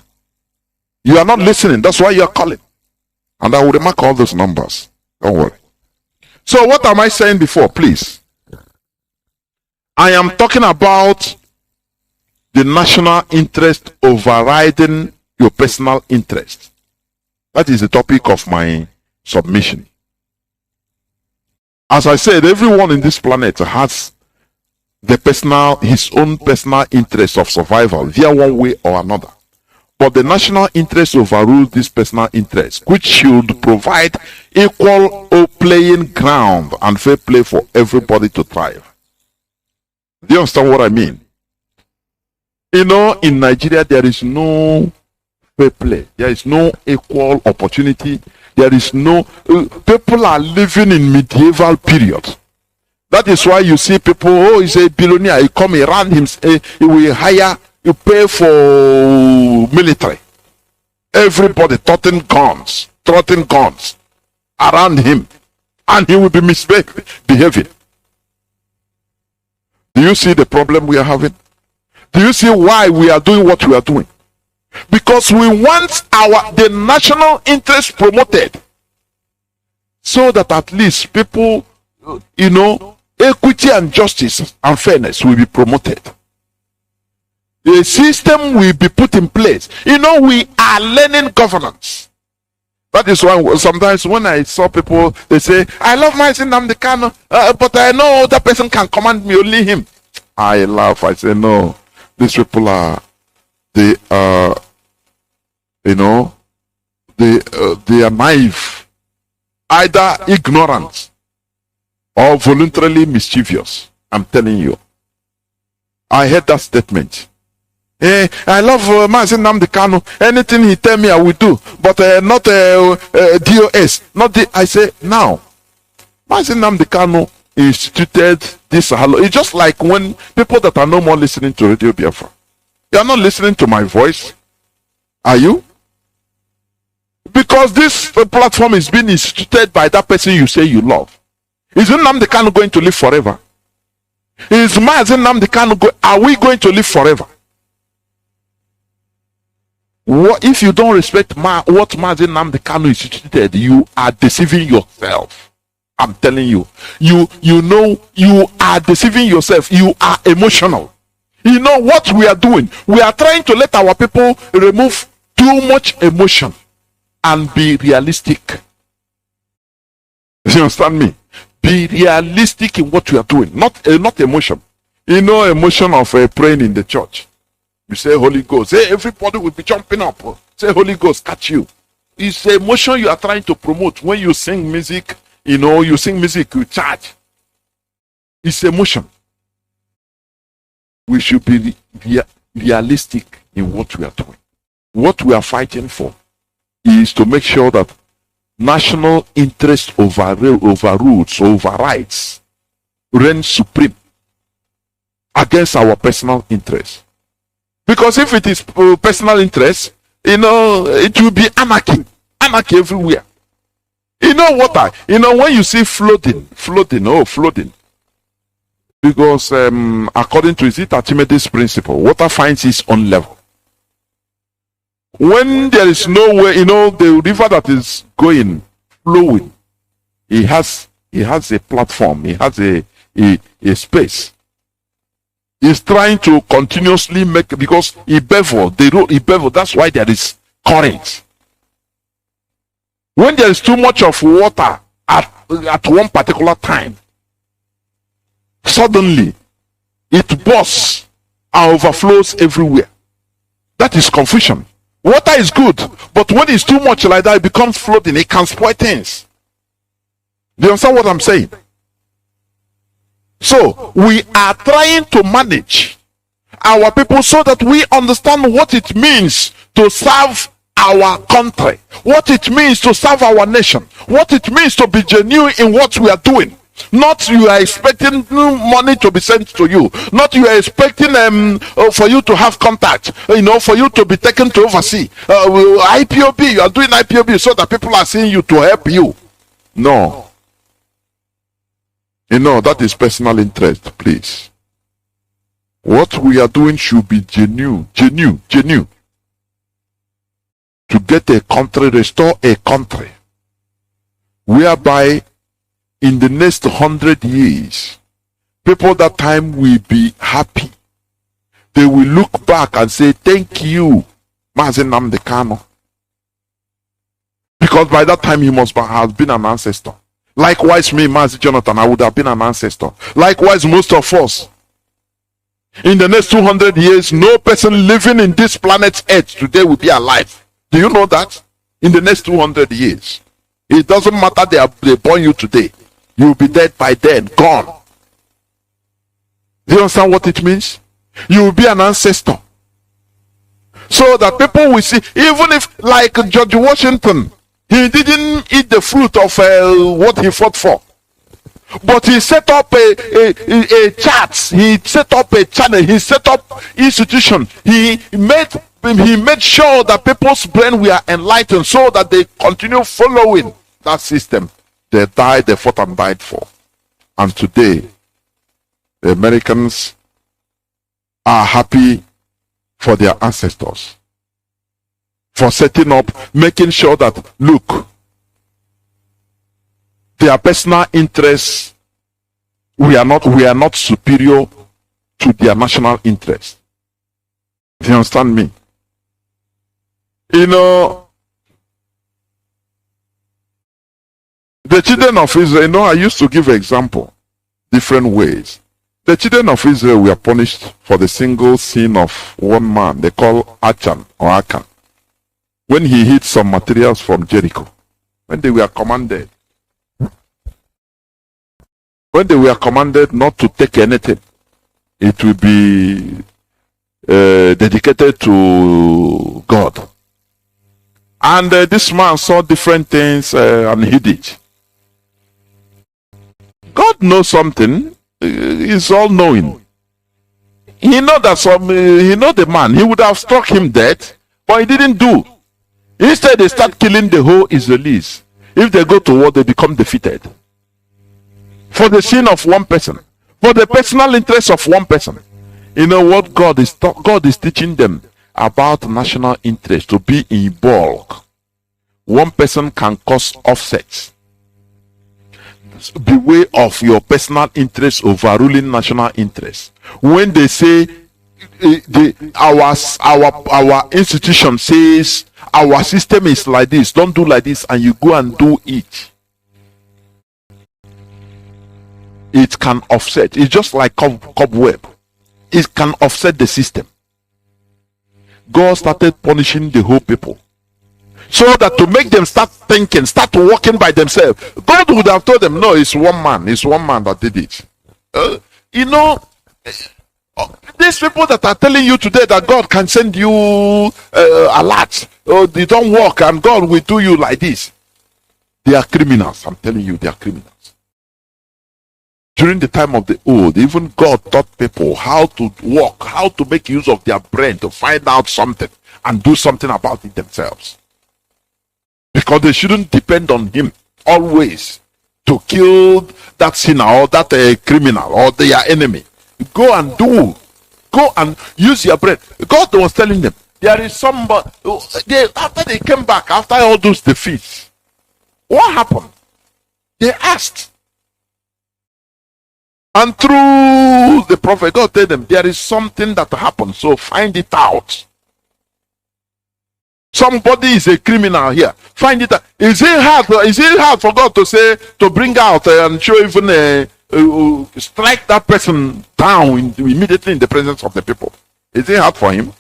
You are not listening. That's why you are calling. And I will remark all those numbers. Don't worry. So what am I saying before? Please. I am talking about the national interest overriding your personal interest. That is the topic of my submission. As I said, everyone in this planet has his own personal interest of survival via one way or another. But the national interest overrules this personal interest, which should provide equal playing ground and fair play for everybody to thrive. Do you understand what I mean? You know, in Nigeria, there is no fair play. There is no equal opportunity. There is no... people are living in medieval period. That is why you see people, oh, he's a billionaire. He come around him, he will hire... You pay for military. Everybody trotting guns around him, and he will be misbehaving. Do you see the problem we are having? Do you see why we are doing what we are doing? Because we want the national interest promoted, so that at least people, equity and justice and fairness will be promoted. The system will be put in place. We are learning governance. That is why sometimes when I saw people, they say, I love Mazi Nnamdi Kanu, but I know that person can command me, only him. I laugh. I say, no, these people they are naive, either ignorant or voluntarily mischievous. I'm telling you. I heard that statement. I love Mazi Nnamdi Kanu. Anything he tell me, I will do. But not DOS. I say, now, Mazi Nnamdi Kanu instituted this. It's just like when people that are no more listening to Radio Biafra. You are not listening to my voice. Are you? Because this platform is being instituted by that person you say you love. Is Nnamdi Kanu going to live forever? Is Mazi Nnamdi Kanu are we going to live forever? If you don't respect what Mazi Nnamdi Kanu instituted, you are deceiving yourself. I'm telling you. You are deceiving yourself. You are emotional. You know what we are doing? We are trying to let our people remove too much emotion and be realistic. You understand me? Be realistic in what you are doing, not emotion. Emotion of praying in the church. You say Holy Ghost. Hey, everybody will be jumping up. Say Holy Ghost, catch you. It's the emotion you are trying to promote. When you sing music, you sing music, you charge. It's emotion. We should be realistic in what we are doing. What we are fighting for is to make sure that national interest overrides, reigns supreme against our personal interest. Because if it is personal interest, it will be anarchy everywhere. When you see flooding. Because according to Archimedes' principle, water finds its own level. When there is no way, the river that is flowing, it has a platform, it has a space. Is trying to continuously make, because the road, that's why there is current. When there is too much of water at one particular time, suddenly it bursts and overflows everywhere. That is confusion. Water is good, but when it's too much like that, it becomes flooding. It can spoil things. Do you understand what I'm saying? So we are trying to manage our people so that we understand what it means to serve our country, what it means to serve our nation, what it means to be genuine in what we are doing. Not you are expecting money to be sent to you. Not you are expecting for you to have contact. For you to be taken to oversee. IPOB, you are doing IPOB so that people are seeing you to help you. No. That is personal interest, please. What we are doing should be genuine. To get a country, restore a country, whereby in the next 100 years, people that time will be happy. They will look back and say, thank you, Mazi Nnamdi Kanu. Because by that time he must have been an ancestor. Likewise me, Mazi Johnathan, I would have been an ancestor. Likewise most of us. In the next 200 years, no person living in this planet Earth today will be alive. Do you know that? In the next 200 years. It doesn't matter they born you today. You will be dead by then, gone. Do you understand what it means? You will be an ancestor. So that people will see, even if, like George Washington, he didn't eat the fruit of what he fought for. But he set up a chart, he set up a channel, he set up institution. He made sure that people's brain were enlightened so that they continue following that system. They died, they fought and died for. And today, the Americans are happy for their ancestors. For setting up, making sure that, look, their personal interests, we are not superior to their national interest. Do you understand me? The children of Israel, I used to give example, different ways. The children of Israel were punished for the single sin of one man, they call Achan or Akan, when he hid some materials from Jericho. When they were commanded not to take anything, it will be dedicated to God. And this man saw different things and hid it. God knows something. He's all knowing. He know that he know the man. He would have struck him dead, but he didn't do. Instead, they start killing the whole Israelis. If they go to war, they become defeated. For the sin of one person, for the personal interest of one person. You know what God is teaching them about national interest, to be in bulk. One person can cause offsets. Beware of your personal interest overruling national interest. When they say our institution says our system is like this, don't do like this, and you go and do it, it can offset. It's just like cobweb. It can offset the system. God started punishing the whole people, so that to make them start thinking, start walking by themselves. God would have told them, no, it's one man that did it. These people that are telling you today that God can send you a lot, they don't work and God will do you like this, they are criminals. I'm telling you, they are criminals. During the time of the old, even God taught people how to walk, how to make use of their brain to find out something and do something about it themselves. Because they shouldn't depend on him always to kill that sinner or that criminal or their enemy. Go and use your brain. God was telling them, there is somebody, after they came back, after all those defeats, what happened? They asked. And through the prophet, God told them, there is something that happened, so find it out. Somebody is a criminal here. Find it out. Is it hard for God to say, to bring out and show even strike that person down immediately in the presence of the people? Is it hard for him?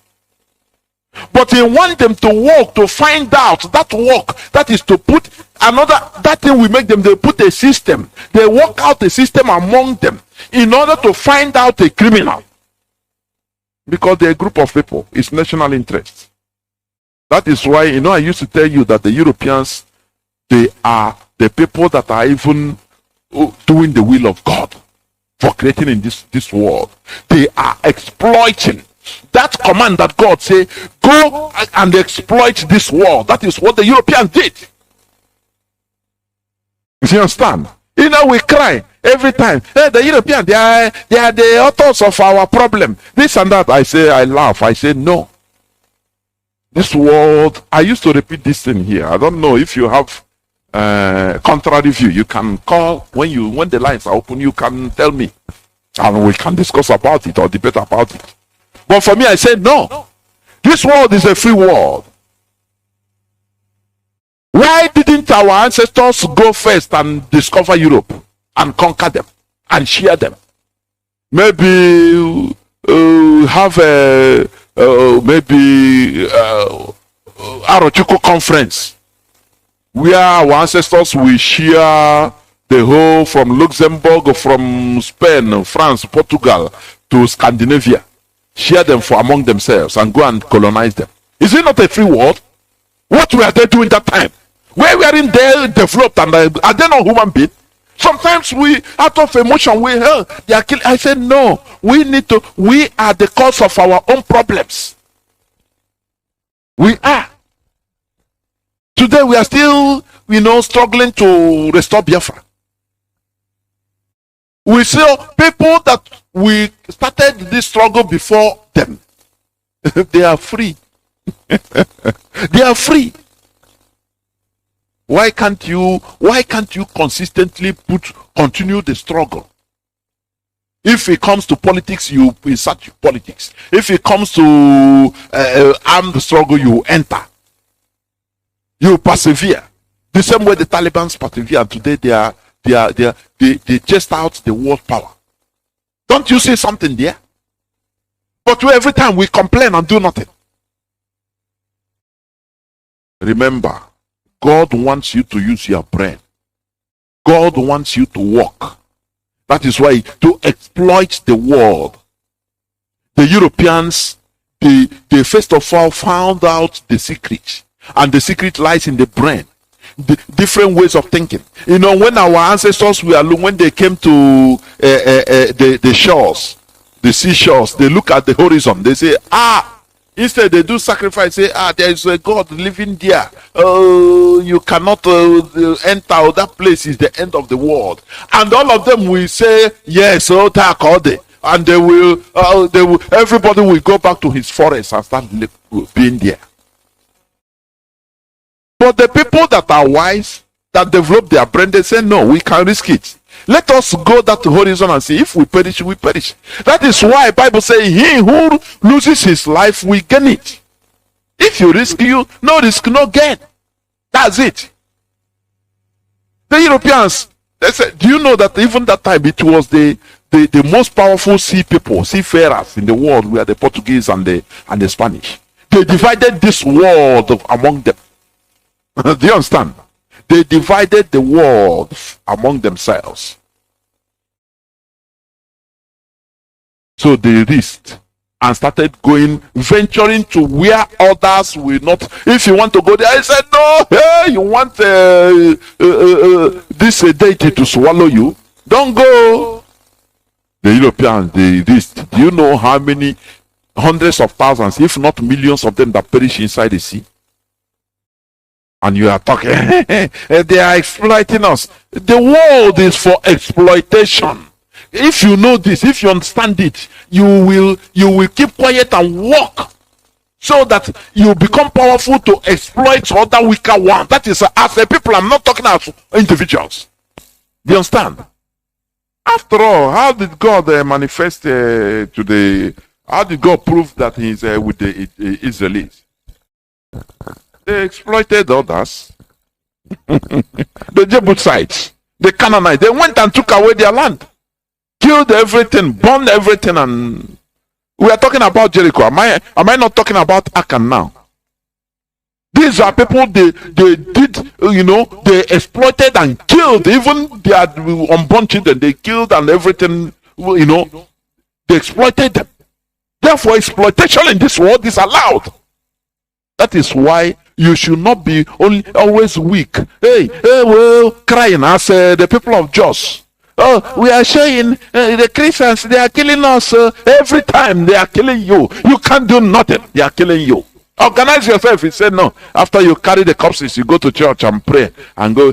But he wants them to work, to find out that work. That is to put that thing will make them, they put a system. They work out a system among them in order to find out a criminal. Because they're a group of people. It's national interest. That is why, I used to tell you that the Europeans, they are the people that are even doing the will of God for creating in this world. They are exploiting that command that God say, go and exploit this world. That is what the Europeans did. You understand? You know, we cry every time. Hey, the Europeans, they are the authors of our problem. This and that. I say, I laugh. I say, no. This world, I used to repeat this thing here. I don't know if you have contrary view. You can call when the lines are open. You can tell me, and we can discuss about it or debate about it. But for me, I say no. This world is a free world. Why didn't our ancestors go first and discover Europe and conquer them and share them? Maybe have a Arochukwu conference where our ancestors will share the whole from Luxembourg, from Spain, France, Portugal to Scandinavia. Share them for among themselves and go and colonize them. Is it not a free world? What were they doing that time? Where we are in there developed and are they not human beings? Sometimes we, out of emotion, they are killing. I said no. We are the cause of our own problems. We are. Today we are still, struggling to restore Biafra. We see people that we started this struggle before them. They are free. They are free. Why can't you consistently continue the struggle? If it comes to politics, you search politics. If it comes to armed struggle, you enter. You persevere. The same way the Taliban persevere, and today they chased out the world power. Don't you see something there? But every time we complain and do nothing. Remember, God wants you to use your brain. God wants you to work. That is why, to exploit the world. The Europeans, they first of all found out the secret. And the secret lies in the brain. The different ways of thinking. When our ancestors when they came to the shores, the seashores, they look at the horizon. They say, instead they do sacrifice. Say, there is a God living there. You cannot enter. That place is the end of the world. And all of them will say, yes, and they will. Everybody will go back to his forest and start being there. But the people that are wise, that develop their brain, they say, no, we can risk it. Let us go that horizon and see. If we perish, we perish. That is why the Bible says, he who loses his life will gain it. If you risk, no risk, no gain. That's it. The Europeans, they said, do you know that even that time it was the most powerful seafarers in the world were the Portuguese and the Spanish. They divided this world among them. Do you understand? They divided the world among themselves. So they risked and started venturing to where others will not. If you want to go there, I said, no, hey, you want this deity to swallow you? Don't go. The Europeans, they risked. Do you know how many hundreds of thousands, if not millions of them that perish inside the sea? And you are talking, they are exploiting us. The world is for exploitation. If you know this, if you understand it, you will keep quiet and walk, so that you become powerful to exploit other weaker ones. That is, as a people, I'm not talking as individuals. Do you understand? After all, how did God manifest how did God prove that he's with the Israelites? They exploited others. The Jebusites, the Canaanites, they went and took away their land, killed everything, burned everything, and we are talking about Jericho. Am I not talking about Achan now? These are people they did, they exploited and killed, even their unborn children, they killed and everything, they exploited them. Therefore, exploitation in this world is allowed. That is why you should not be always weak. Well, crying as the people of Jos. Oh, we are showing the Christians, they are killing us every time. They are killing you. You can't do nothing. They are killing you. Organize yourself. He said no. After you carry the corpses, you go to church and pray and go.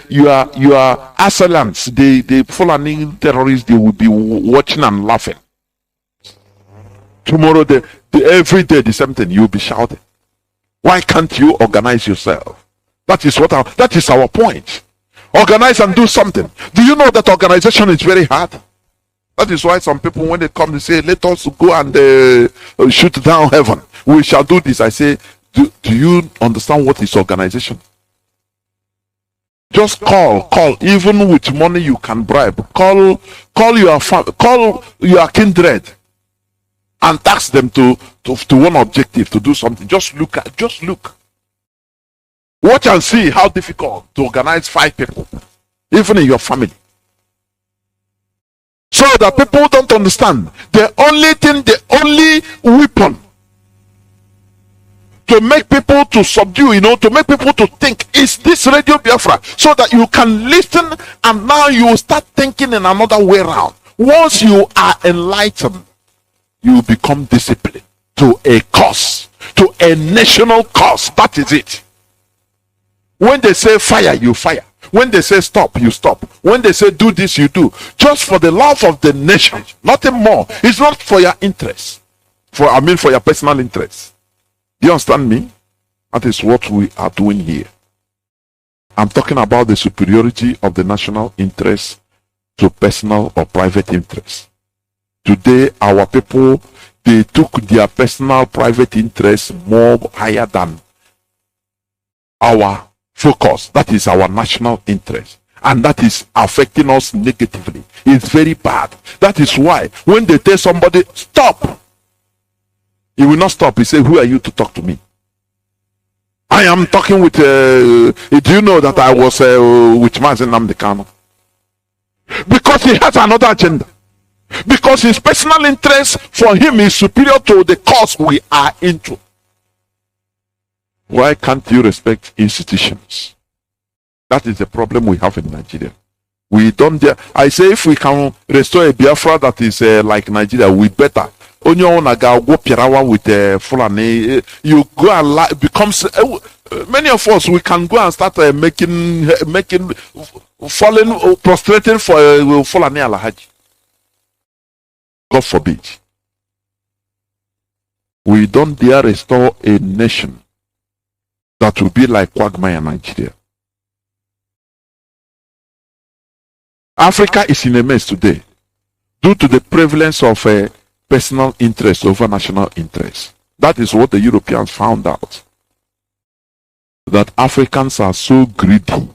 You are assailants. The Fulani terrorists, they will be watching and laughing. Tomorrow, every day the same thing. You will be shouting. Why can't you organize yourself? That is our point. Organize and do something. Do you know that organization is very hard? That is why some people, when they come, they say, let us go and shoot down heaven. We shall do this. I say, do you understand what is organization? Just call. Even with money you can bribe. Call your kindred and task them to one objective, to do something. Just look. Watch and see how difficult to organize 5 people, even in your family. So that people don't understand. The only weapon to make people to subdue, to make people to think is this Radio Biafra, so that you can listen and now you will start thinking in another way around. Once you are enlightened, you become disciplined to a cause, to a national cause. That is it. When they say fire, you fire. When they say stop, you stop. When they say do this, you do. Just for the love of the nation. Nothing more. It's not for your interest. For your personal interest. Do you understand me? That is what we are doing here. I'm talking about the superiority of the national interest to personal or private interest. Today, our people, they took their personal private interest more higher than our focus. That is our national interest, and that is affecting us negatively. It's very bad. That is why when they tell somebody stop, he will not stop. He say, who are you to talk to me? I am talking with do you know that I was with Mazi Nnamdi Kanu? Because he has another agenda, because his personal interest for him is superior to the cause we are into. Why can't you respect institutions? That is the problem we have in Nigeria. We don't dare. I say if we can restore a Biafra that is like Nigeria, we better. With Fulani, you go and becomes many of us. We can go and start falling, prostrating for Fulani Alhaji. God forbid. We don't dare restore a nation that will be like Quagmire Nigeria. Africa is in a mess today due to the prevalence of personal interest over national interest. That is what the Europeans found out. That Africans are so greedy.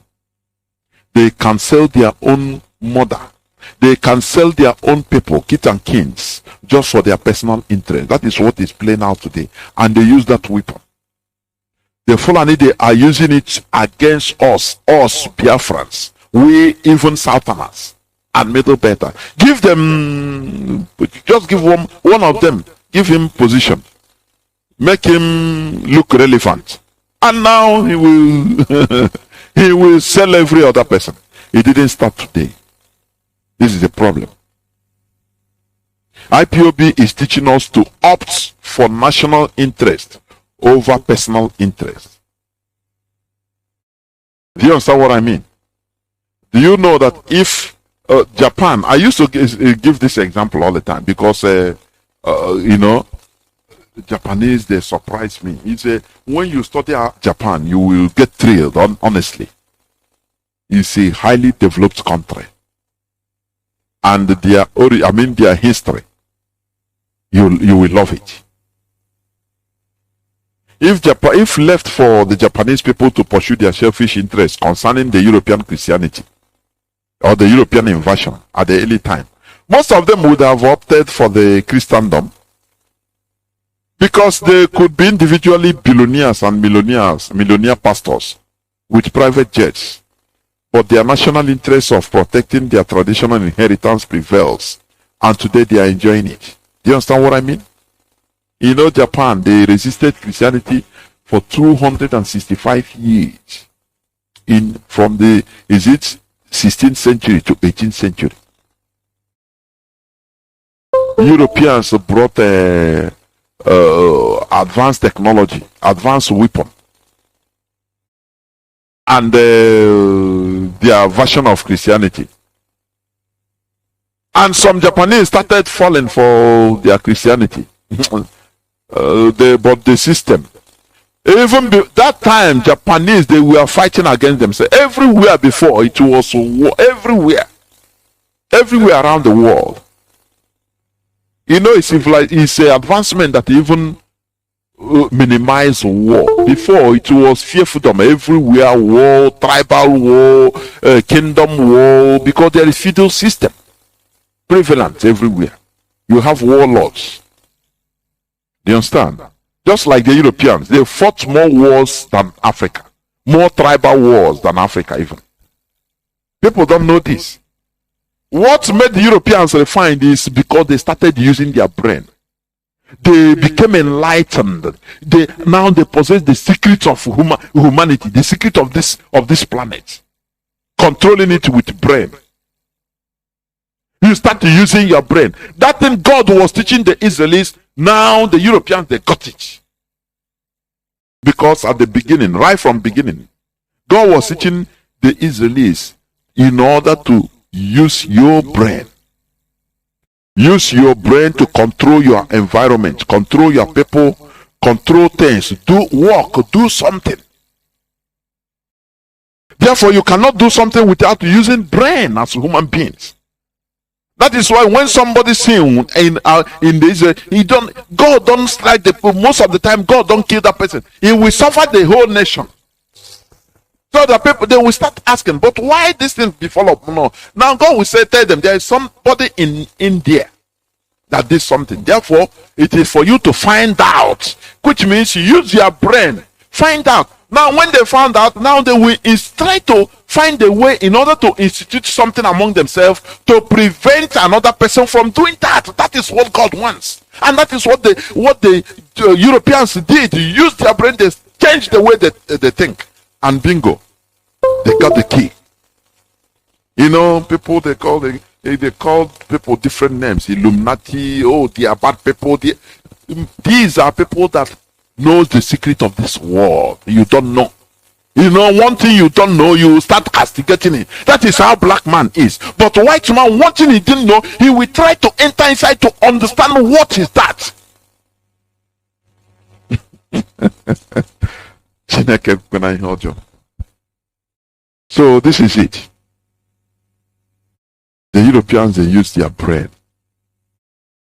They can sell their own mother. They can sell their own people, kith and kins, just for their personal interest. That is what is playing out today. And they use that weapon. The Fulani, they are using it against us Biafrans, we even Southerners and Middle Beta. Give them, just give one of them, give him position, make him look relevant, and now he will he will sell every other person. It didn't start today. This is the problem. IPOB is teaching us to opt for national interest over personal interest. Do you understand what I mean? Do you know that if Japan, I used to give this example all the time because Japanese, they surprise me. It's when you study Japan, you will get thrilled. Honestly, it's a highly developed country, and their history, you will love it. If left for the Japanese people to pursue their selfish interests concerning the European Christianity or the European invasion at the early time, most of them would have opted for the Christendom, because they could be individually billionaires and millionaire pastors with private jets, but their national interest of protecting their traditional inheritance prevails, and today they are enjoying it. Do you understand what I mean? You know, Japan, they resisted Christianity for 265 years from the 16th century to 18th century. Europeans brought advanced technology, advanced weapon, and their version of Christianity. And some Japanese started falling for their Christianity. But the system. Even that time, Japanese, they were fighting against themselves. Everywhere before, it was war. Everywhere around the world. You know, it's an advancement that even minimize war. Before, it was fearful everywhere, war, tribal war, kingdom war, because there is feudal system prevalent everywhere. You have warlords. Do you understand? Just like the Europeans, they fought more wars than Africa, more tribal wars than Africa even. People don't know this. What made the Europeans refined is because they started using their brain. They became enlightened. Now they possess the secrets of humanity, the secret of this planet, controlling it with brain. You start using your brain. That thing God was teaching the Israelis, now the Europeans, they got it. Because at the beginning, right from beginning, God was teaching the Israelis in order to use your brain. Use your brain to control your environment, control your people, control things, do work, do something. Therefore, you cannot do something without using brain as human beings. That is why when somebody sins in this, God don't strike the people. Most of the time, God don't kill that person. He will suffer the whole nation. So the people, they will start asking, but why this thing befall up? No. Now God will tell them, there is somebody in India that did something. Therefore, it is for you to find out, which means you use your brain. Find out. Now, when they found out, now they will try to find a way in order to institute something among themselves to prevent another person from doing that. That is what God wants. And that is what the Europeans did. Use their brain, they changed the way they think. And bingo, they got the key. You know, people, they call people different names. Illuminati, oh, they are bad people. These are people that knows the secret of this world. You don't know. You know, one thing you don't know, you start castigating it. That is how black man is. But white man, one thing he didn't know, he will try to enter inside to understand what is that. So this is it. The Europeans, they use their brain.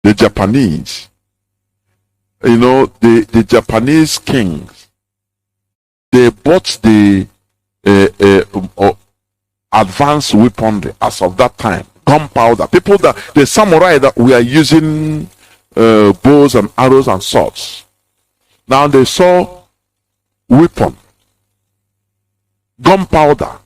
The Japanese, you know, the Japanese kings, they bought the advanced weaponry as of that time, gunpowder. The samurai that we are using bows and arrows and swords. Now they saw weapon, gunpowder,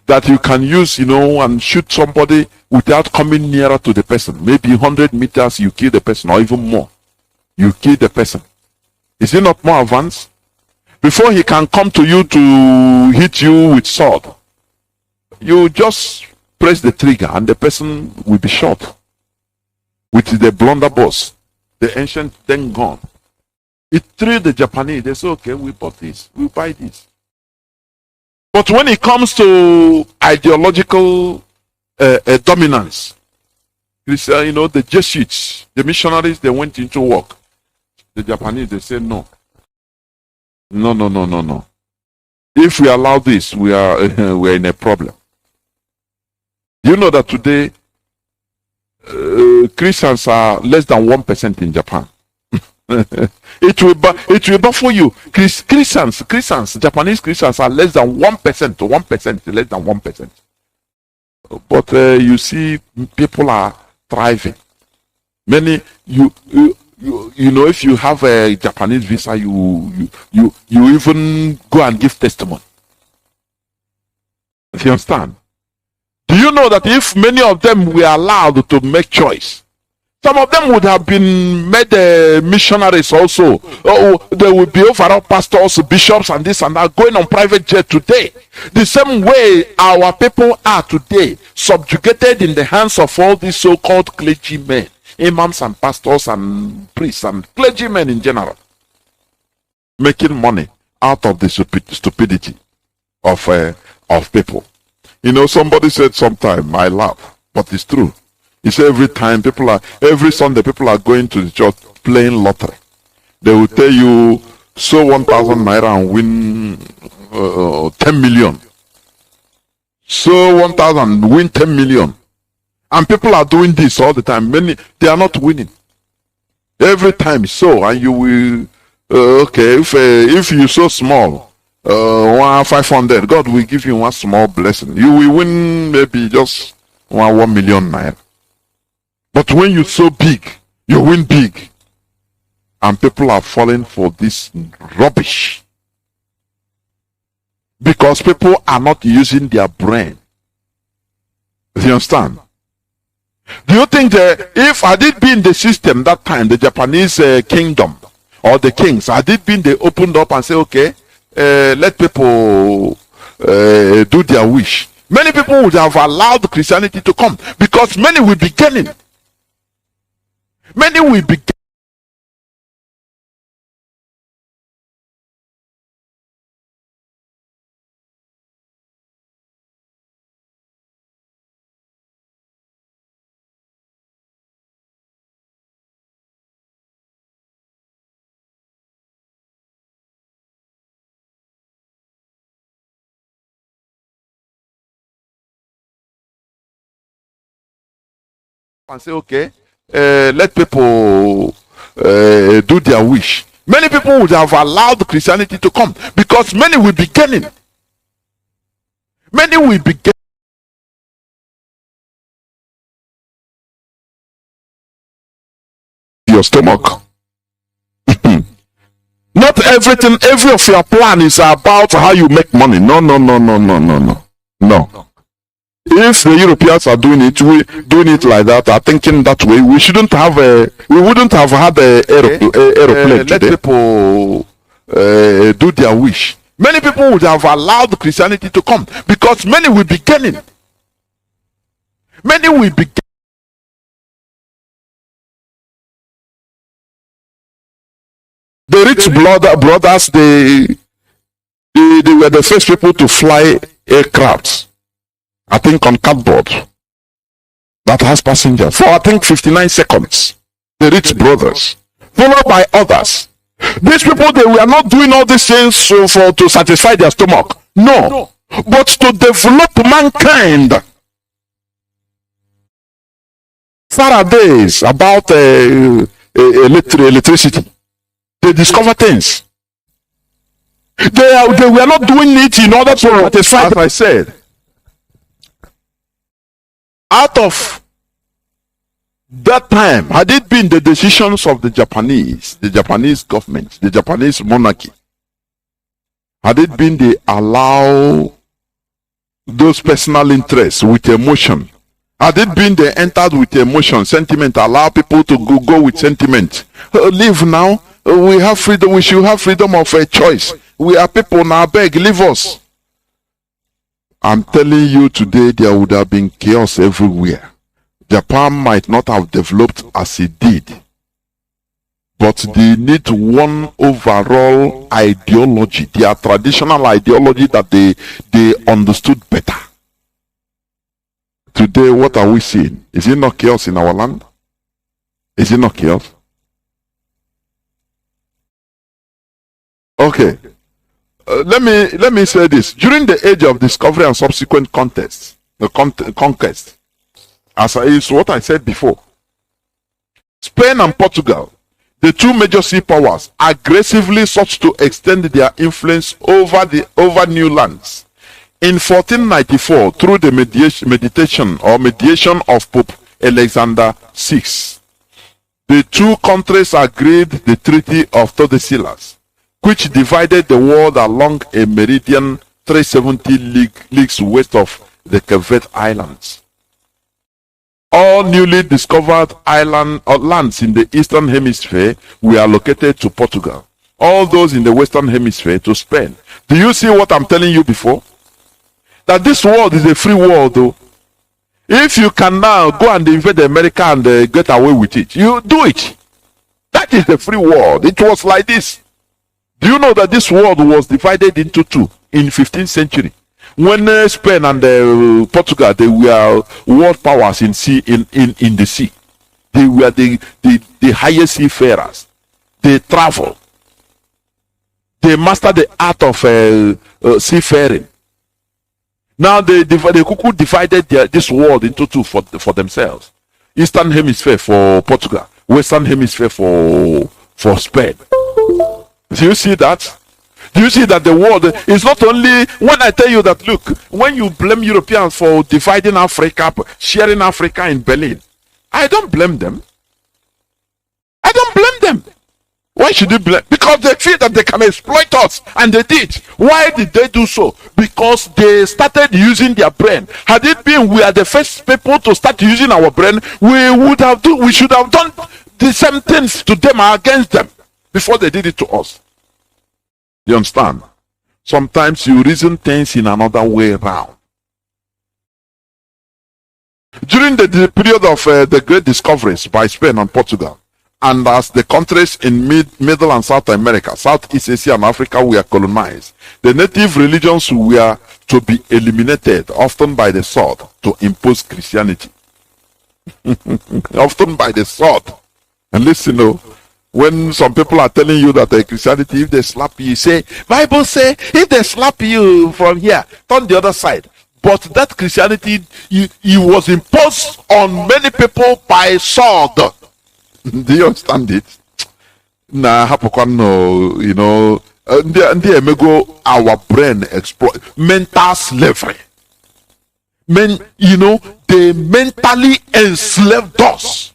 that you can use, you know, and shoot somebody without coming nearer to the person. Maybe 100 meters, you kill the person, or even more. You kill the person. Is it not more advanced? Before he can come to you to hit you with sword, you just press the trigger and the person will be shot with the blunderbuss, the ancient thing gone. It thrilled the Japanese. They say, okay, we bought this, we buy this. But when it comes to ideological dominance, you know, the Jesuits, the missionaries, they went into work. The Japanese, they say no. No. If we allow this, we are in a problem. You know that today Christians are less than 1% in Japan. It will baffle you. Christians, Japanese Christians are less than 1%, 1%, less than 1%. But you see, people are thriving. Many you know, if you have a Japanese visa, you even go and give testimony. Do you understand? Do you know that if many of them were allowed to make choice, Some of them would have been made missionaries also. There will be overall pastors, bishops, and this and that going on private jet today. The same way our people are today, subjugated in the hands of all these so-called clergymen, imams and pastors and priests and clergymen in general, making money out of the stupidity of people. You know, somebody said sometime, I laugh, but it's true. He said every Sunday people are going to the church playing lottery. They will tell you, sow 1,000 naira and win 10 million. Sow 1,000, win 10 million. And people are doing this all the time. Many, they are not winning. Every time so, and you will, okay, if you sow small, 500, God will give you one small blessing. You will win maybe just 1 million naira. But when you sow big, you win big. And people are falling for this rubbish. Because people are not using their brain. Do you understand? Do you think that if had it been the system that time, the Japanese kingdom or the kings, had it been they opened up and say, okay, let people do their wish, many people would have allowed Christianity to come, because many will be gaining. Many will be and say, okay, let people do their wish. Many people would have allowed Christianity to come, because many will be gaining. Many will be gaining. Your stomach. Not everything, every of your plan is about how you make money. No. If the Europeans are doing it like that, are thinking that way, we wouldn't have had a aeroplane today. Let people do their wish. Many people would have allowed Christianity to come, because many will be gaining. Many will be gaining. The rich brothers, they were the first people to fly aircrafts. I think on cardboard that has passengers for I think 59 seconds. The rich brothers, followed by others. These people, they were not doing all these things to satisfy their stomach. No, but to develop mankind. Faraday's about electricity. They discover things. They were not doing it in order to satisfy. As I said, out of that time, had it been the decisions of the Japanese government, the Japanese monarchy, had it been they allow those personal interests with emotion, had it been they entered with emotion, sentiment, allow people to go with sentiment, live now, we have freedom, we should have freedom of a choice, we are people now, beg, leave us. I'm telling you today, there would have been chaos everywhere. Japan might not have developed as it did, but they need one overall ideology, their traditional ideology that they understood better. Today, what are we seeing? Is it not chaos in our land? Is it not chaos? Okay. Let me say this. During the age of discovery and subsequent conquest, as is what I said before, Spain and Portugal, the two major sea powers, aggressively sought to extend their influence over new lands. In 1494, through the mediation of Pope Alexander VI, the two countries agreed the Treaty of Tordesillas, which divided the world along a meridian 370 leagues west of the Cape Verde Islands. All newly discovered island or lands in the Eastern Hemisphere were allocated to Portugal. All those in the Western Hemisphere to Spain. Do you see what I'm telling you before? That this world is a free world, though. If you can now go and invade America and get away with it, you do it. That is the free world. It was like this. Do you know that this world was divided into two in 15th century? When Spain and Portugal, they were world powers in the sea. They were the highest seafarers. They travel. They mastered the art of seafaring. Now they divided this world into two for themselves. Eastern Hemisphere for Portugal, Western Hemisphere for Spain. Do you see that? Do you see that the world is not only, when I tell you that, look, when you blame Europeans for dividing Africa, sharing Africa in Berlin, I don't blame them. I don't blame them. Why should you blame? Because they feel that they can exploit us, and they did. Why did they do so? Because they started using their brain. Had it been we are the first people to start using our brain, we should have done the same things to them or against them before they did it to us. You understand? Sometimes you reason things in another way around. During the period of the great discoveries by Spain and Portugal, and as the countries in Middle and South America, Southeast Asia and Africa were colonized, the native religions were to be eliminated, often by the sword, to impose Christianity. Often by the sword. And listen, when some people are telling you that Christianity, if they slap you, say, Bible say, if they slap you from here, turn the other side. But that Christianity, it was imposed on many people by sword. Do you understand it? Nah, you know, our brain exploit mental slavery. They mentally enslaved us.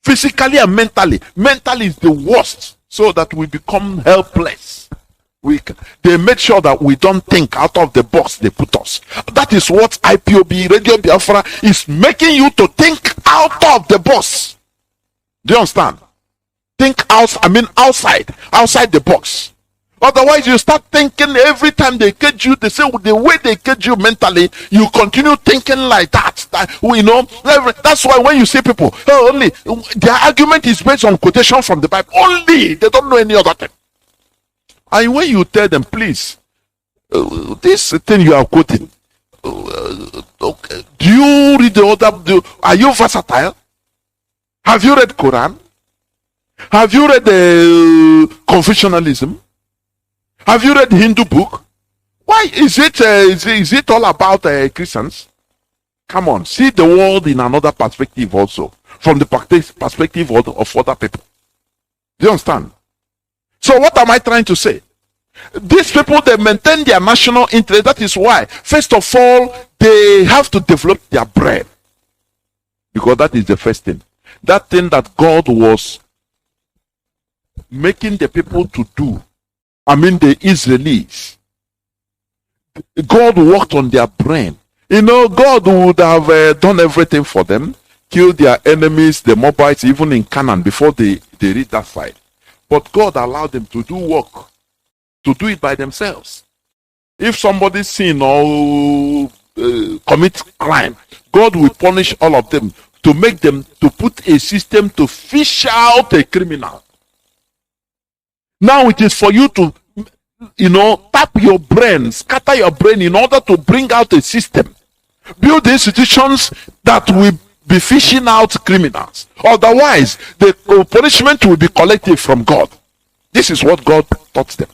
Physically and mentally. Mentally is the worst, so that we become helpless. They made sure that we don't think out of the box they put us. That is what IPOB, Radio Biafra, is making you to think out of the box. Do you understand? Think outside the box. Otherwise, you start thinking every time they cage you, they say the way they cage you mentally, you continue thinking like that. That's why when you see people, only their argument is based on quotation from the Bible. Only they don't know any other thing. And when you tell them, please, this thing you are quoting, okay, do you read the other? Are you versatile? Have you read Quran? Have you read Confucianism? Have you read Hindu book? Why is it all about Christians? Come on, see the world in another perspective also, from the perspective of other people. Do you understand? So what am I trying to say? These people, they maintain their national interest. That is why, first of all, they have to develop their brain, because that is the first thing. That thing that God was making the people to do, the Israelis, God worked on their brain. God would have done everything for them, killed their enemies, the Moabites, even in Canaan, before they reached that side. But God allowed them to do work, to do it by themselves. If somebody sin or commit crime, God will punish all of them, to make them, to put a system to fish out a criminal. Now it is for you to, tap your brain, scatter your brain in order to bring out a system. Build institutions that will be fishing out criminals. Otherwise, the punishment will be collective from God. This is what God taught them.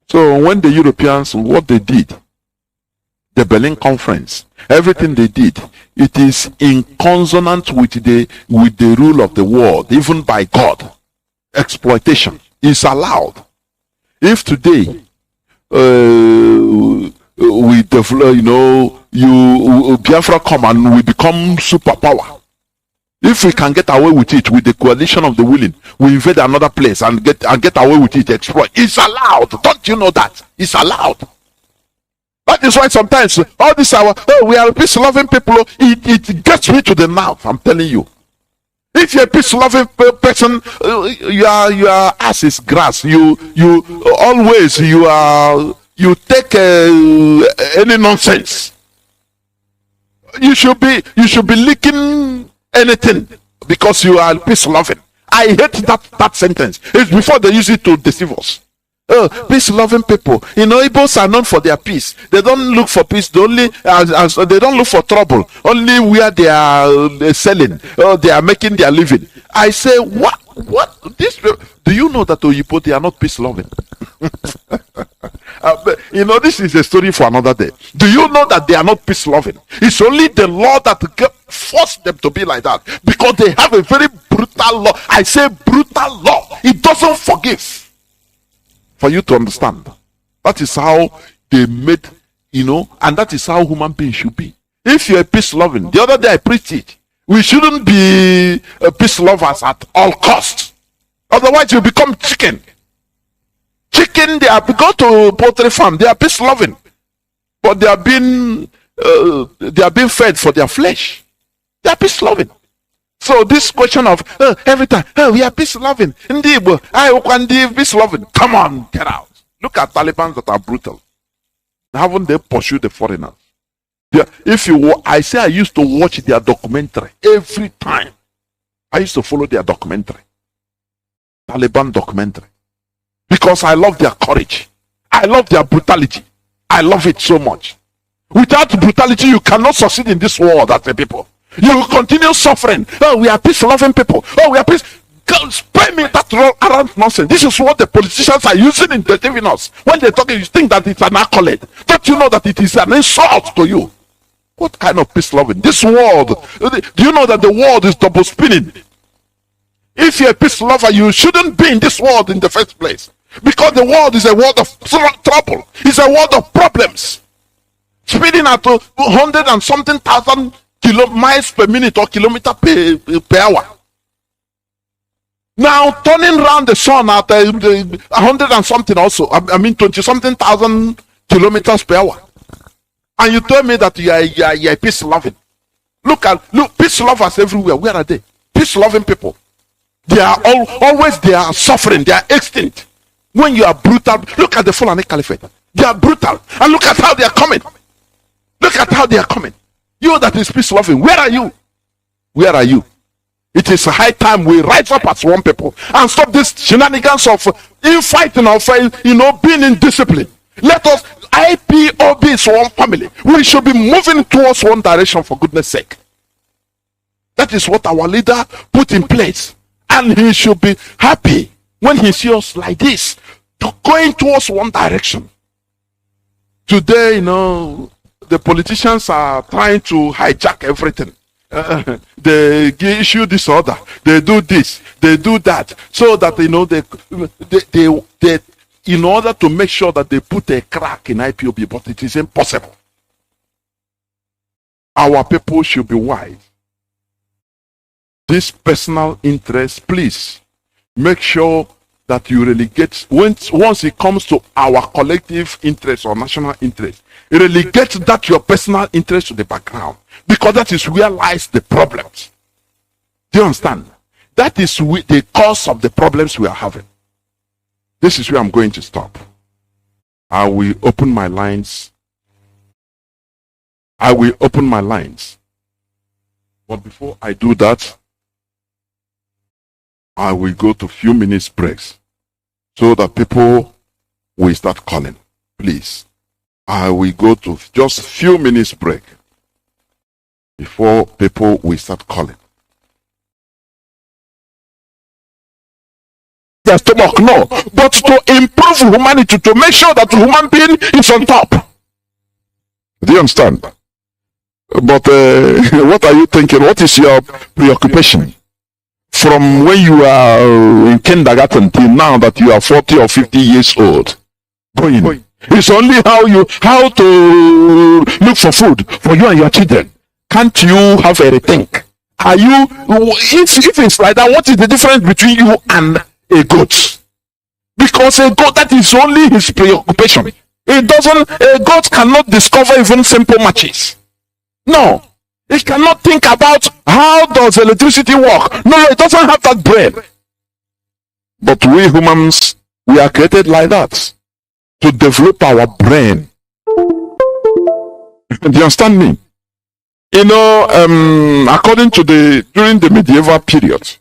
So when the Europeans, what they did, the Berlin Conference, everything they did, it is in consonant with the rule of the world, even by God. Exploitation is allowed. If today we develop, Biafra come and we become superpower. If we can get away with it with the coalition of the willing, we invade another place and get away with it, exploit. It's allowed. Don't you know that? It's allowed. That is why sometimes all this we are peace-loving people. It gets me to the mouth. I'm telling you. If you're a peace-loving person, your ass is grass. You always you take any nonsense. You should be licking anything because you are peace-loving. I hate that sentence. It's before they use it to deceive us. Peace-loving people. Igbos are known for their peace. They don't look for peace. They don't look for trouble. Only where they are selling. They are making their living. I say, what? Do you know that Oyibo, they are not peace-loving? This is a story for another day. Do you know that they are not peace-loving? It's only the law that forced them to be like that, because they have a very brutal law. I say brutal law. It doesn't forgive. For you to understand, that is how they made, and that is how human beings should be. If you're a peace loving, the other day I preached it. We shouldn't be peace lovers at all costs. Otherwise, you become chicken. Chicken, go to poultry farm. They are peace loving, but they are being fed for their flesh. They are peace loving. So this question of every time, we are peace loving. Indeed, peace loving. Come on, get out. Look at Taliban that are brutal. Haven't they pursued the foreigners? I used to watch their documentary every time. I used to follow their documentary, Taliban documentary, because I love their courage. I love their brutality. I love it so much. Without brutality, you cannot succeed in this world as a people. You will continue suffering. We are peace-loving people. We are peace. Spare me that around nonsense. This is what the politicians are using in deceiving us. When they're talking, you think that it's an accolade. Don't you know that it is an insult to you? What kind of peace-loving? This world. Do you know that the world is double spinning? If you're a peace lover, you shouldn't be in this world in the first place. Because the world is a world of trouble. It's a world of problems. Spinning at 100 and something thousand miles per minute or kilometer per hour. Now turning around the sun at 100 and something also. 20 something thousand kilometers per hour. And you tell me that you are peace loving. Look, peace lovers everywhere. Where are they? Peace loving people. They are always they are suffering. They are extinct. When you are brutal, look at the Fulani Caliphate. They are brutal. And look at how they are coming. Look at how they are coming. You that is peace loving, where are you? Where are you? It is a high time we rise up as one people and stop this shenanigans of infighting, of being in discipline. Let us IPOB is one family. We should be moving towards one direction, for goodness sake. That is what our leader put in place, and he should be happy when he sees us like this, going towards one direction. Today, the politicians are trying to hijack everything. They issue this order. They do this. They do that. So that they in order to make sure that they put a crack in IPOB, but it is impossible. Our people should be wise. This personal interest, please make sure that you relegate, once it comes to our collective interest or national interest, relegate that your personal interest to the background, because that is where lies the problems. Do you understand? That is the cause of the problems we are having. This is where I'm going to stop. I will open my lines. But before I do that, I will go to few minutes breaks so that people will start calling. Please. I will go to just few minutes break before people will start calling. Their stomach, no, but to improve humanity, to make sure that the human being is on top. Do you understand? But what are you thinking? What is your preoccupation? From when you are in kindergarten till now that you are 40 or 50 years old. Going. It's only how to look for food for you and your children. Can't you have a rethink? Are you, if it's like that, what is the difference between you and a goat? Because a goat, that is only his preoccupation. It doesn't, a goat cannot discover even simple matches. No. It cannot think about how does electricity work. No, it doesn't have that brain. But we humans, we are created like that, to develop our brain. Do you understand me? You know, according to during the medieval period,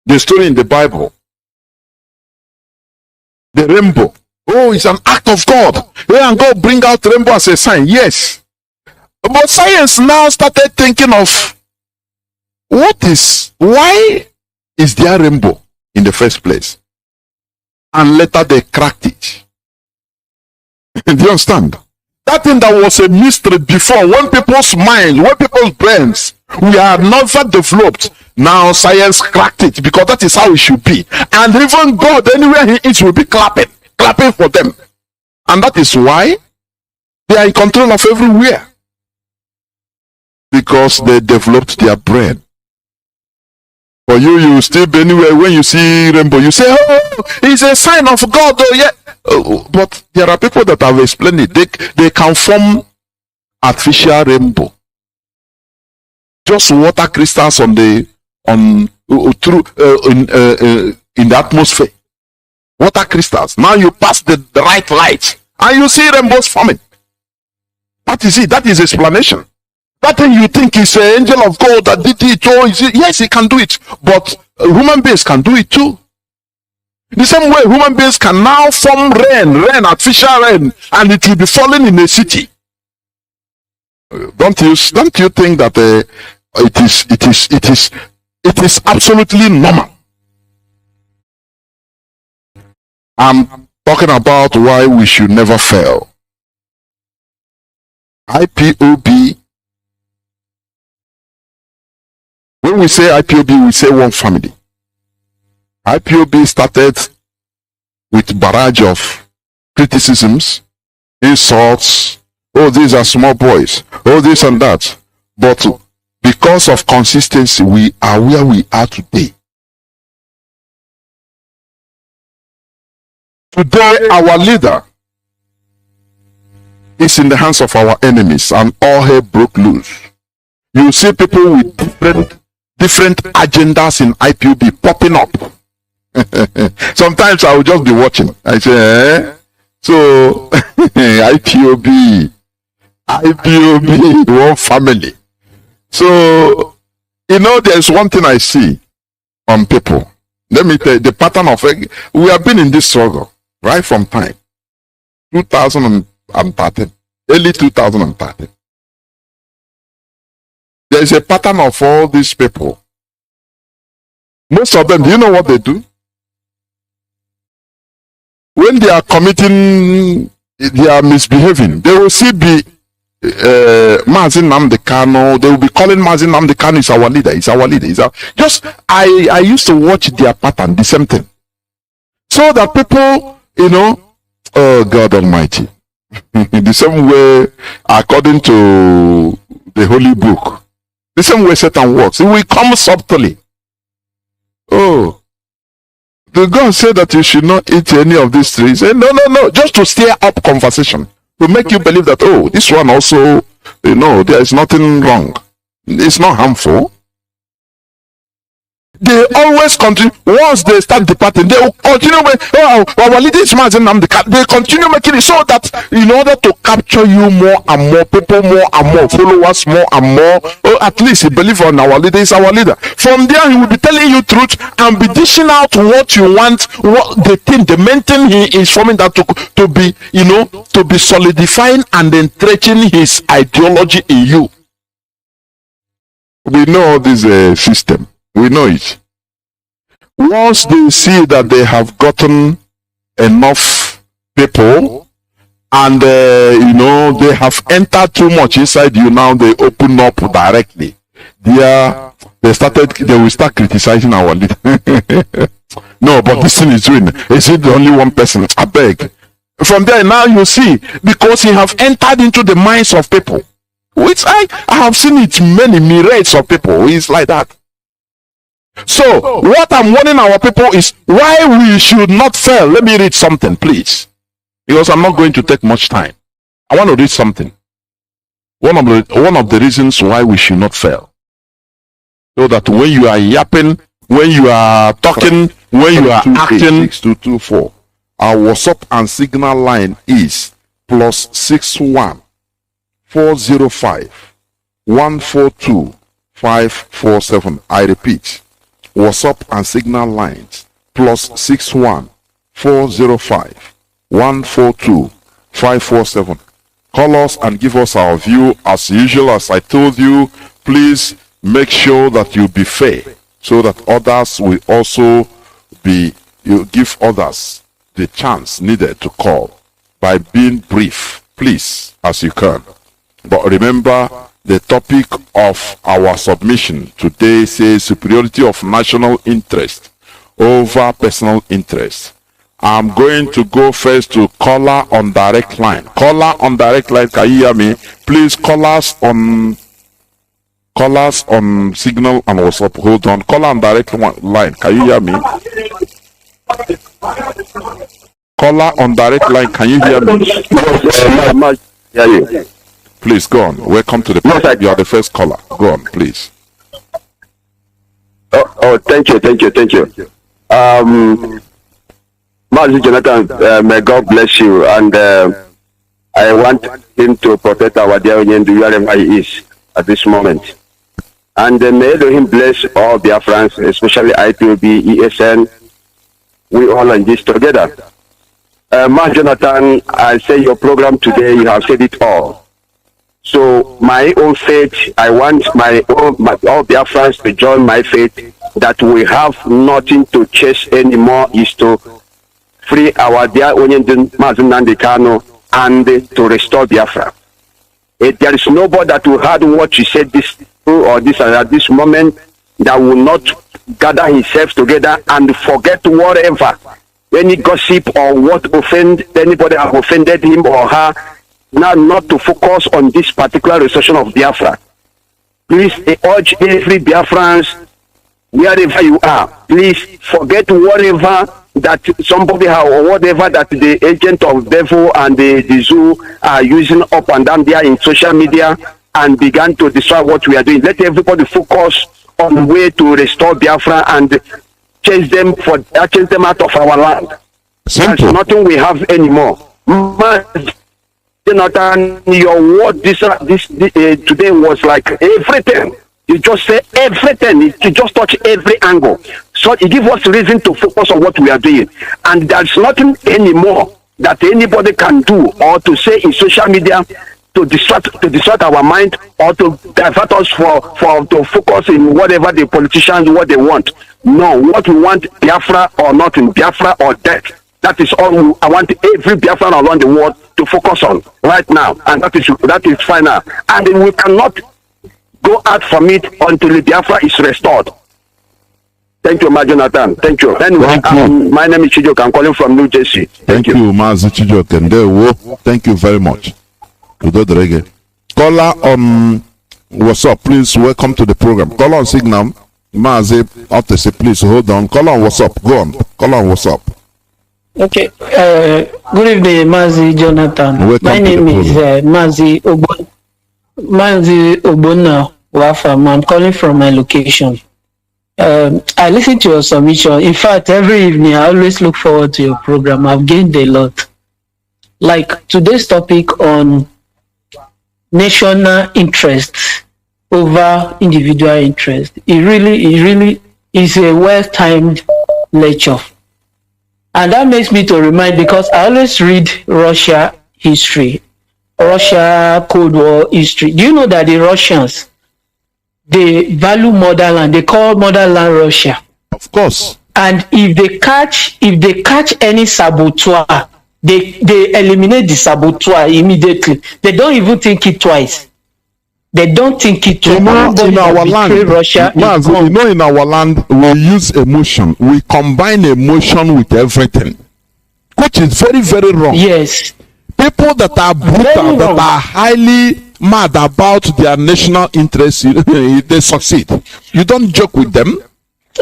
the story in the Bible, the rainbow, oh, it's an act of God. Yeah, and God bring out rainbow as a sign. Yes. But science now started thinking of why is there rainbow in the first place? And later they cracked it. Do you understand? That thing that was a mystery before, when people's minds, when people's brains, we are never developed. Now science cracked it, because that is how it should be. And even God, anywhere he is, will be clapping for them. And that is why they are in control of everywhere. Because they developed their brain. For you still be anywhere. When you see rainbow, you say, oh, it's a sign of God. Oh, yeah. But there are people that have explained it. They can form artificial rainbow. Just water crystals in the atmosphere. Water crystals. Now you pass the right light and you see rainbows forming. That is it. That is explanation. That thing you think is an angel of God that did it. Oh, yes, he can do it. But human beings can do it too. The same way human beings can now form rain, artificial rain, and it will be falling in a city. Don't you think that it is absolutely normal? I'm talking about why we should never fail. IPOB. When we say IPOB, we say one family. IPOB started with barrage of criticisms, insults. Oh, these are small boys. Oh, this and that. But because of consistency, we are where we are today. Today, our leader is in the hands of our enemies, and all hell broke loose. You see people with different agendas in IPOB popping up. Sometimes I will just be watching. I say, so IPOB, one family. So, you know, there's one thing I see on people. Let me tell you, the pattern of, we have been in this struggle right from time 2013, early 2013. There is a pattern of all these people. Most of them, do you know what they do? When they are committing, they are misbehaving, they will see Mazi Nnamdi Kanu. They will be calling Mazi Nnamdi Kanu is our leader. He's our leader. I used to watch their pattern, the same thing. So that people, you know, oh God Almighty, the same way, according to the Holy Book, the same way Satan works, it will come subtly. Oh, the God said that you should not eat any of these trees. No, just to stir up conversation, to make you believe that, oh, this one also, you know, there is nothing wrong. It's not harmful. They always continue. Once they start departing, they will continue with, oh, our leader is Mazi Nnamdi. They continue making it so that in order to capture you more and more, people more and more, followers more and more, or at least he believes on our leader is our leader. From there, he will be telling you truth and be dishing out what you want, what the main thing he is forming that to be, you know, to be solidifying and entrenching his ideology in you. We know this system. We know it. Once they see that they have gotten enough people and you know, they have entered too much inside you, now they open up directly. They will start criticizing our leader. No, but this thing is doing. Is it the only one person? I beg. From there now you see, because he have entered into the minds of people, which I have seen it many myriads of people. It's like that. So, what I'm warning our people is why we should not fail. Let me read something, please. because I'm not going to take much time. I want to read something. One of the reasons why we should not fail. So that when you are yapping, when you are talking, when you are acting. 6224. Our WhatsApp and Signal line is +61 405 142 547. I repeat, WhatsApp and Signal lines +61 405 142 547. Call us and give us our view. As usual, as I told you, please make sure that you be fair, so that others will also be, you give others the chance needed to call by being brief, please, as you can. But remember, the topic of our submission today says superiority of national interest over personal interest. I'm going to go first to caller on direct line. Caller on direct line, can you hear me? Please call us on Signal and WhatsApp. Hold on. Caller on direct line, can you hear me? Caller on direct line, can you hear me? Please go on. Welcome to the program. You are the first caller. Go on, please. Thank you. Mazi Johnathan, may God bless you, and I want him to protect our dear Union wherever he is at this moment. And may him bless all Biafrans, especially IPOB, ESN. We all in this together. Mazi Johnathan, I say your program today, you have said it all. So my own faith, I want all Biafrans to join my faith that we have nothing to chase anymore, is to free our dear Nnamdi Kanu and to restore Biafra. There is nobody that will heard what you said this or this and at this moment that will not gather himself together and forget whatever, any gossip or what offend anybody have offended him or her, now not to focus on this particular restoration of Biafra. Please urge every Biafrans, wherever you are, please forget whatever that somebody have or whatever that the agent of devil and the zoo are using up and down there in social media and began to destroy what we are doing. Let everybody focus on the way to restore Biafra and chase them out of our land. There's nothing we have anymore. Jonathan, your word this today was like everything. You just say everything. You just touch every angle. So it gives us reason to focus on what we are doing. And there's nothing anymore that anybody can do or to say in social media to distract our mind or to divert us to focus in whatever the politicians what they want. No, what we want, Biafra or not in Biafra or death. That is all I want every Biafran around the world to focus on right now. And that is final. And we cannot go out from it until Biafra is restored. Thank you, Mazi Johnathan. Thank you. Anyway, my name is Chijok. I'm calling from New Jersey. Thank you, Mazi Johnathan. Thank you very much. Caller on WhatsApp, please. Welcome to the program. Caller on Signal, Mazi, after say, please hold on. Caller on WhatsApp. Go on. Caller on WhatsApp. Okay. Good evening, Mazi Johnathan. Welcome. My name is Mazi Obona Wafam. I'm calling from my location. I listen to your submission. In fact, every evening I always look forward to your program. I've gained a lot. Like today's topic on national interest over individual interest. It really is a well-timed lecture. And that makes me to remind, because I always read Russia history, Russia Cold War history. Do you know that the Russians, they value motherland, they call motherland Russia? Of course. And if they catch any saboteur, they eliminate the saboteur immediately. They don't even think it twice. They don't think it twice. In our land, Russia, in our land, we use emotion. We combine emotion with everything, which is very, very wrong. Yes. People that are brutal, that are highly mad about their national interests, they succeed. You don't joke with them.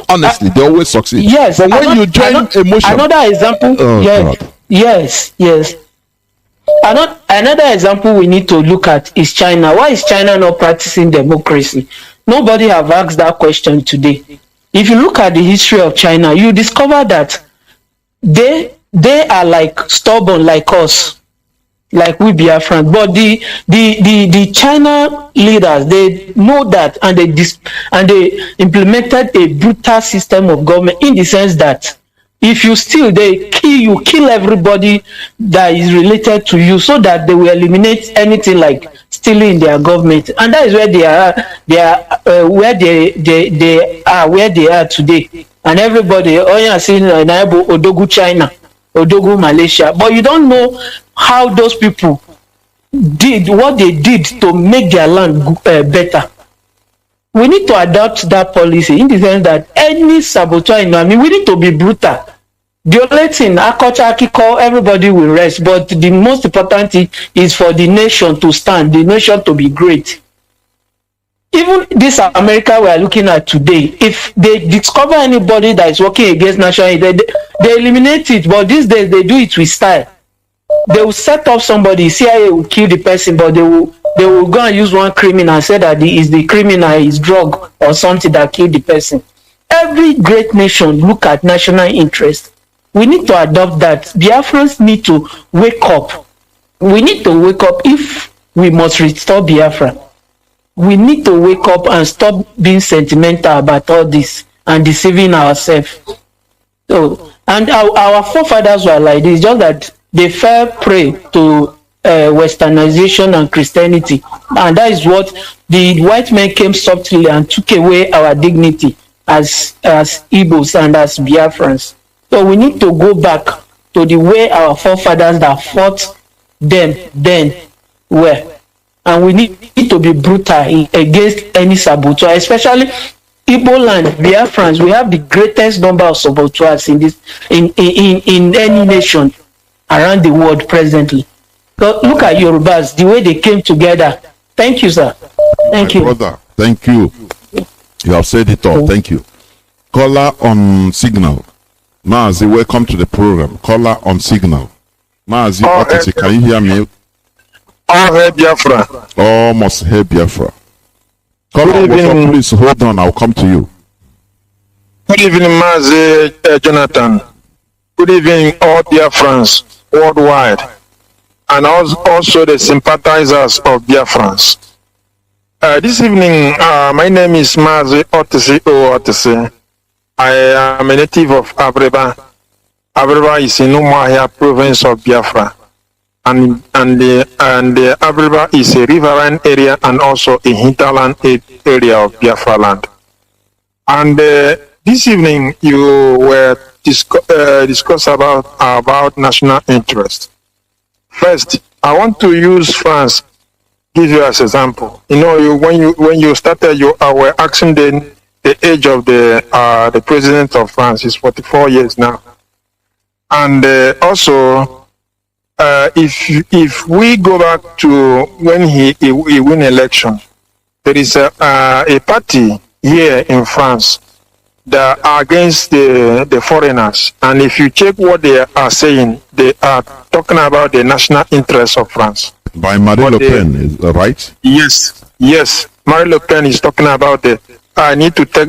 Honestly, they always succeed. Yes. But when you join emotion. Another example. Oh, yes. God. Yes. Another example we need to look at is China. Why is China not practicing democracy? Nobody have asked that question today. If you look at the history of China, you discover that they are like stubborn like us, like we Biafrans. But the China leaders, they know that, and they implemented a brutal system of government, in the sense that if you steal, they kill everybody that is related to you, so that they will eliminate anything like stealing in their government. And that is where they are today. And everybody, oh yeah, seeing Odogu China, Odogu Malaysia, but you don't know how those people did what they did to make their land better. We need to adopt that policy, in the sense that any saboteur in Nnamdi, we need to be brutal. The only thing, everybody will rest, but the most important thing is for the nation to stand, the nation to be great. Even this America we are looking at today, if they discover anybody that is working against national interest, they eliminate it. But these days they do it with style. They will set up somebody, CIA will kill the person, but they will go and use one criminal and say that is the criminal, is drug or something that killed the person. Every great nation look at national interest. We need to adopt that. Biafrans need to wake up. We need to wake up if we must restore Biafra. We need to wake up and stop being sentimental about all this and deceiving ourselves. So, and our forefathers were like this, just that they fell prey to westernization and Christianity, and that is what the white men came subtly and took away our dignity as Igbos and as Biafrans. So we need to go back to the way our forefathers that fought them then were, and we need to be brutal against any saboteur, especially Igbo land, Biafrans. We have the greatest number of saboteurs in any nation around the world presently. So look at Yorubas, the way they came together. Thank you, sir. Thank you, brother. Thank you. You have said it all. Thank you. Caller on signal. Mazi, welcome to the program. Caller on signal. Mazi, can you hear me? All hail Biafra. Almost hail Biafra. Caller, please hold on. I'll come to you. Good evening, Mazi Johnathan. Good evening, all Biafrans worldwide, and also the sympathizers of Biafrans. This evening, my name is Mazi Johnathan. I am a native of Abreba. Abreba is in Umuahia province of Biafra, and the Abreba is a riverine area and also a hinterland area of Biafra land. And this evening, you were discuss about national interest. First, I want to use France. Give you as example. You know, when you started, you were asking the age of the president of France is 44 years now, and also if we go back to when he win election, there is a party here in France that are against the foreigners, and if you check what they are saying, they are talking about the national interest of France. By Marine Le Pen, is that right? Yes. Marine Le Pen is talking about I need to tell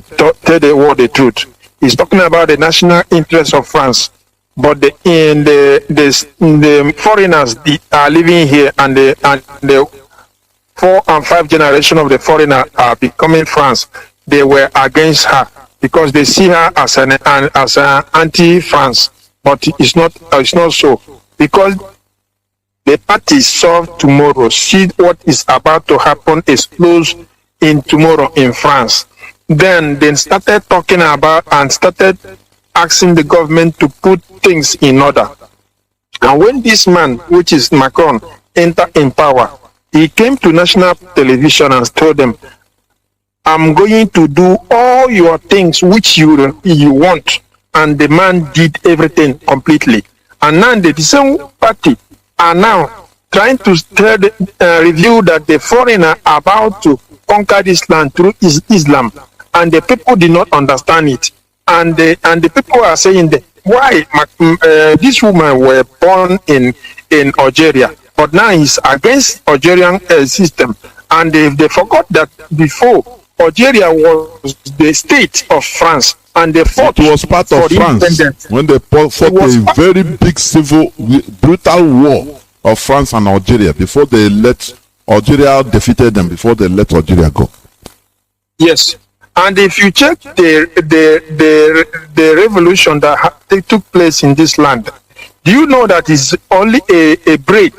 the world the truth. He's talking about the national interest of France, but the foreigners are living here, and the 4 and 5 generation of the foreigner are becoming France. They were against her because they see her as an anti-France, but it's not so, because the party solve tomorrow. See what is about to happen explodes in tomorrow in France. Then they started talking about and started asking the government to put things in order. And when this man, which is Macron, entered in power, he came to national television and told them, I'm going to do all your things which you want. And the man did everything completely. And now the same party are now trying to review that the foreigner are about to conquer this land through Islam, and the people did not understand it. And the people are saying that why this woman were born in Algeria, but now he's against Algerian system. And they forgot that before Algeria was the state of France, and they fought. It was part of France when they fought a very big civil, brutal war of France and Algeria before they let Algeria defeated them, before they let Algeria go. Yes, and if you check the revolution that took place in this land, do you know that it's only a braid,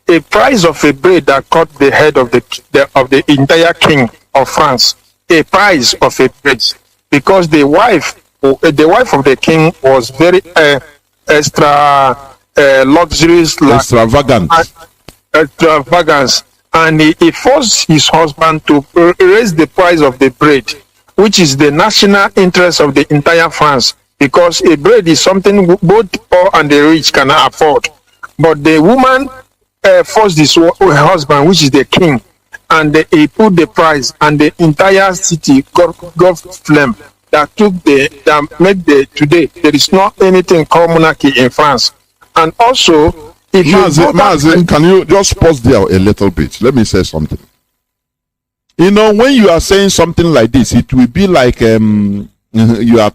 a price of a braid that cut the head of the entire king of France, a price of a braid, because the wife of the king was very luxurious, extravagance, and he forced his husband to raise the price of the bread, which is the national interest of the entire France, because a bread is something both poor and the rich cannot afford. But the woman forced his husband, which is the king, and he put the price, and the entire city got flame. That made today there is not anything called monarchy in France. And also, if Mazi, can you just pause there a little bit? Let me say something. You know, when you are saying something like this, it will be like you are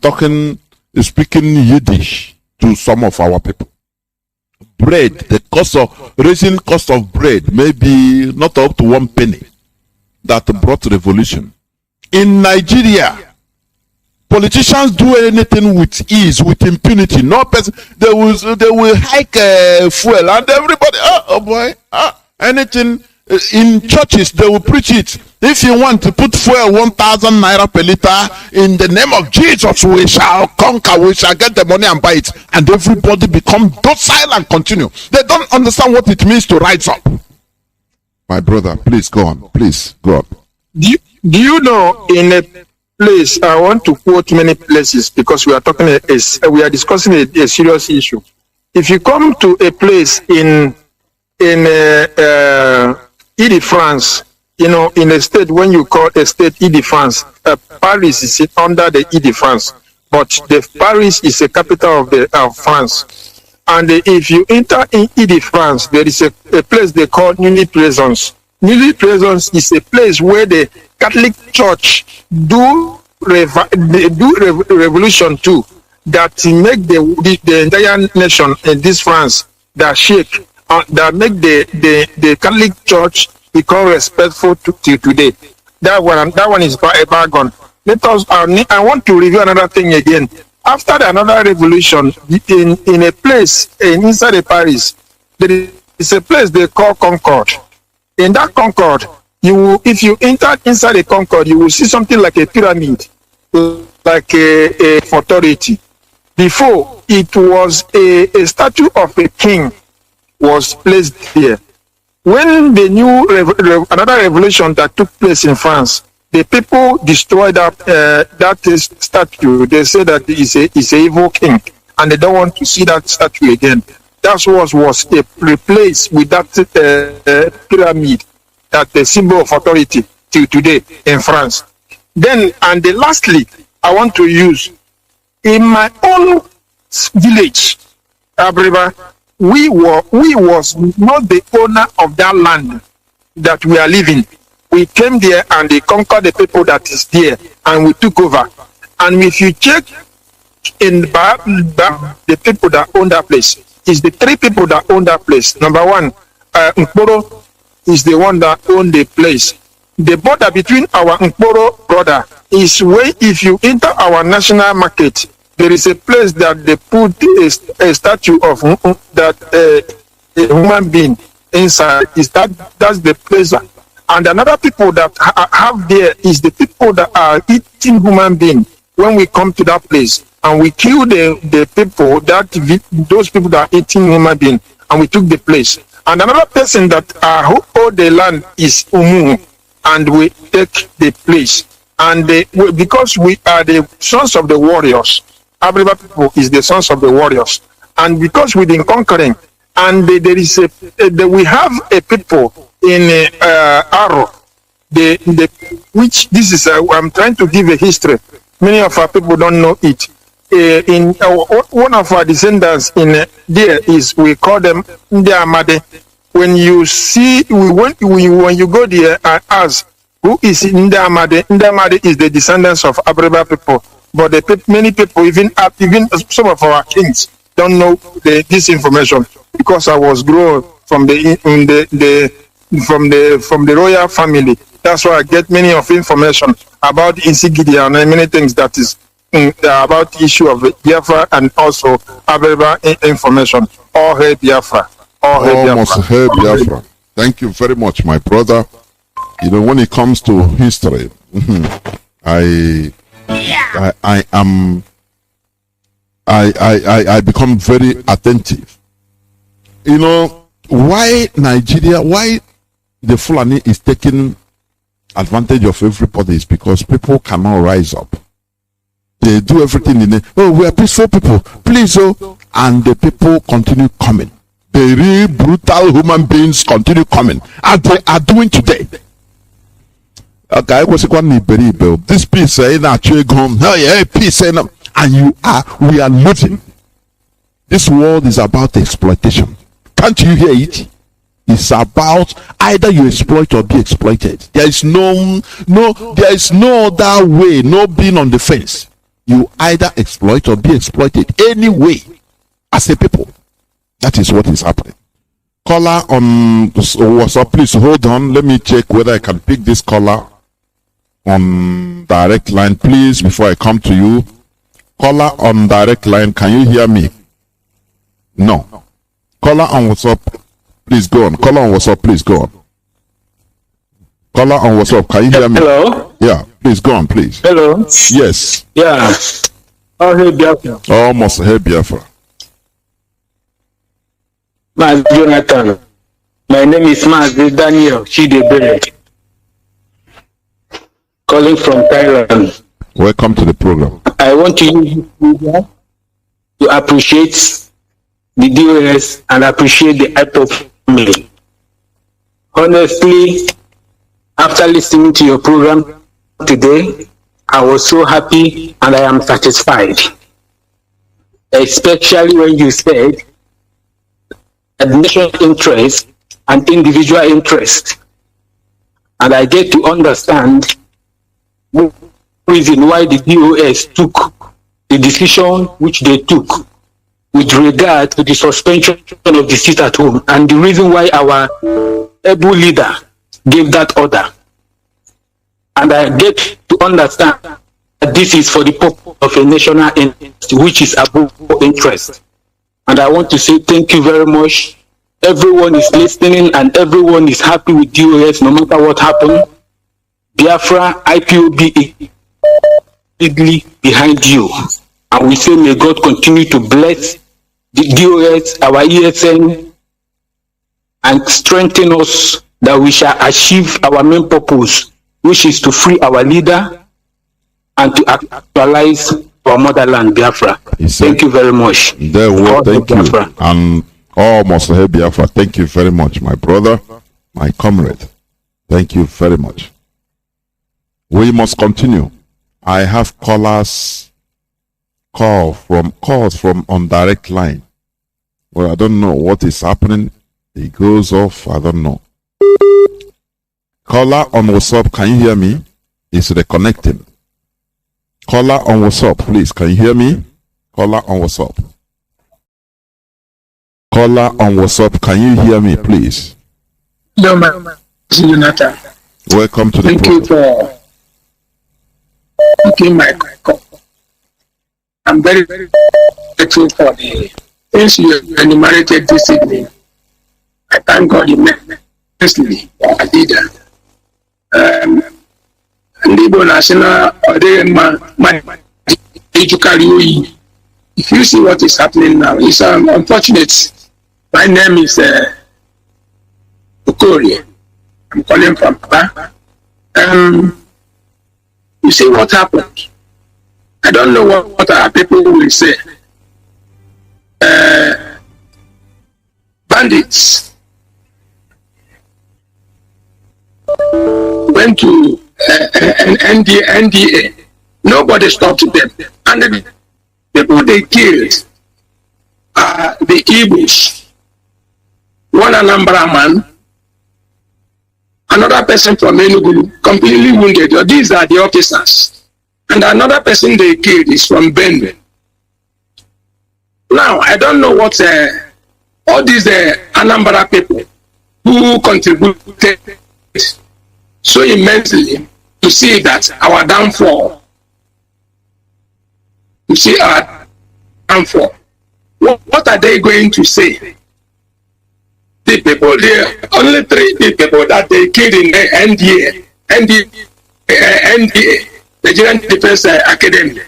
speaking Yiddish to some of our people. Bread, the raising cost of bread, maybe not up to 1 penny, that brought revolution. In Nigeria, politicians do anything with ease, with impunity. No person, they will hike fuel, and everybody, anything in churches they will preach it. If you want to put fuel 1,000 naira per liter, in the name of Jesus, we shall conquer. We shall get the money and buy it, and everybody become docile and continue. They don't understand what it means to rise up. My brother, please go on. Please go on. Do you know, in a place, I want to quote many places because we are discussing a serious issue. If you come to a place in Ile-de-France, you know, in a state when you call a state Ile-de-France, Paris is under the Ile-de-France, but the Paris is the capital of France. And if you enter in Ile-de-France, there is a place they call Nuit-Plaisance. Nuit-Plaisance is a place where the Catholic Church do revolution too, that make the entire nation in this France that shake, that make the Catholic Church become respectful till today. That one is a bargain. Let us. I want to review another thing again. After another revolution, in a place inside the Paris, there is a place they call Concorde. In that Concorde, if you enter inside the Concorde, you will see something like a pyramid, like a authority. Before, it was a statue of a king was placed there. When the new another revolution that took place in France, the people destroyed that statue. They say that it's an evil king, and they don't want to see that statue again. That was replaced with that pyramid, that the symbol of authority till today in France. Then, and lastly, I want to use, in my own village, Abriba, we was not the owner of that land that we are living. We came there and they conquered the people that is there, and we took over. And if you check in the people that own that place, it's the 3 people that own that place. Number 1, Nkporo is the one that owned the place. The border between our Nkporo brother is where, if you enter our national market, there is a place that they put a statue of a human being inside. That's the place. And another people that have there is the people that are eating human being. When we come to that place and we kill the people those people that are eating human being, and we took the place. And another person that who own the land is Umu, and we take the place. And because we are the sons of the warriors, Abriba people is the sons of the warriors, and because we've been conquering, and there is we have a people in Aro, which this is I'm trying to give a history. Many of our people don't know it. One of our descendants in there is, we call them Ndi Amade. when you see, when you go there and ask, who is Nnamdi? Nnamdi is the descendants of Abreba people, but many people, even some of our kings, don't know this information, because I was grown from the royal family. That's why I get many of information about Insigidi and many things that is about the issue of Biafra, and also Abreba information. All hail Biafra. All hail Biafra. Almost hail Biafra. Thank you very much, my brother. You know, when it comes to history, I become very attentive. You know, why Nigeria, why the Fulani is taking advantage of everybody is because people cannot rise up. They do everything in the, oh, we are peaceful people, please, oh, and the people continue coming. The real brutal human beings continue coming, as they are doing today. Okay, this piece saying that you go, hey, peace, and we are looting. This world is about exploitation. Can't you hear it? It's about either you exploit or be exploited. There is no other way, no being on the fence. You either exploit or be exploited anyway as a people. That is what is happening. Caller on WhatsApp, please hold on. Let me check whether I can pick this caller on direct line, please, before I come to you. Caller on direct line, can you hear me? No. Caller on WhatsApp, please go on. Caller on WhatsApp, please go on. Caller on WhatsApp, can you hear me? Hello? Yeah, please go on, please. Hello? Yes. Yeah. Oh, hey, Biafra. Almost hey, Biafra. Mazi Johnathan. My name is Mazi Daniel ChineduBiafra. Calling from Thailand. Welcome to the program. I want to use this media to appreciate the DOS and appreciate the Ipob family. Honestly, after listening to your program today, I was so happy and I am satisfied. Especially when you said that national interest and individual interest. And I get to understand the reason why the DOS took the decision which they took with regard to the suspension of the sit at home, and the reason why our able leader gave that order. And I get to understand that this is for the purpose of a national interest, which is above interest. And I want to say thank you very much. Everyone is listening and everyone is happy with DOS no matter what happened. Biafra, IPOB is behind you. And we say may God continue to bless the DOS, our ESN, and strengthen us that we shall achieve our main purpose, which is to free our leader and to actualize our motherland, Biafra. Thank you very much. Thank you. And almost hey, Biafra. Thank you very much, my brother, my comrade. Thank you very much. We must continue. I have calls from on direct line. Well, I don't know what is happening. It goes off. I don't know. Caller on WhatsApp, can you hear me? It's reconnecting. Caller on WhatsApp, please. Can you hear me? Caller on WhatsApp. Caller on WhatsApp, can you hear me, please? No, Mazi Johnathan. Welcome to the Thank you for taking my call. I'm very, very grateful for the things you enumerated this evening. I thank God immensely for our leader. Ndibo National, if you see what is happening now, it's unfortunate. My name is Okori. I'm calling from Papa. You see what happened? I don't know what our people will say. Bandits went to an NDA. Nobody stopped them. And the people they killed are the Igbos. one Anambra man, another person from Enugu, completely wounded. These are the officers. And another person they killed is from Benue. Now, I don't know what all these Anambra people who contributed so immensely to see that our downfall, to see our downfall. What are they going to say? The people there, only three people that they killed in the NDA, Nigerian Defense Academy,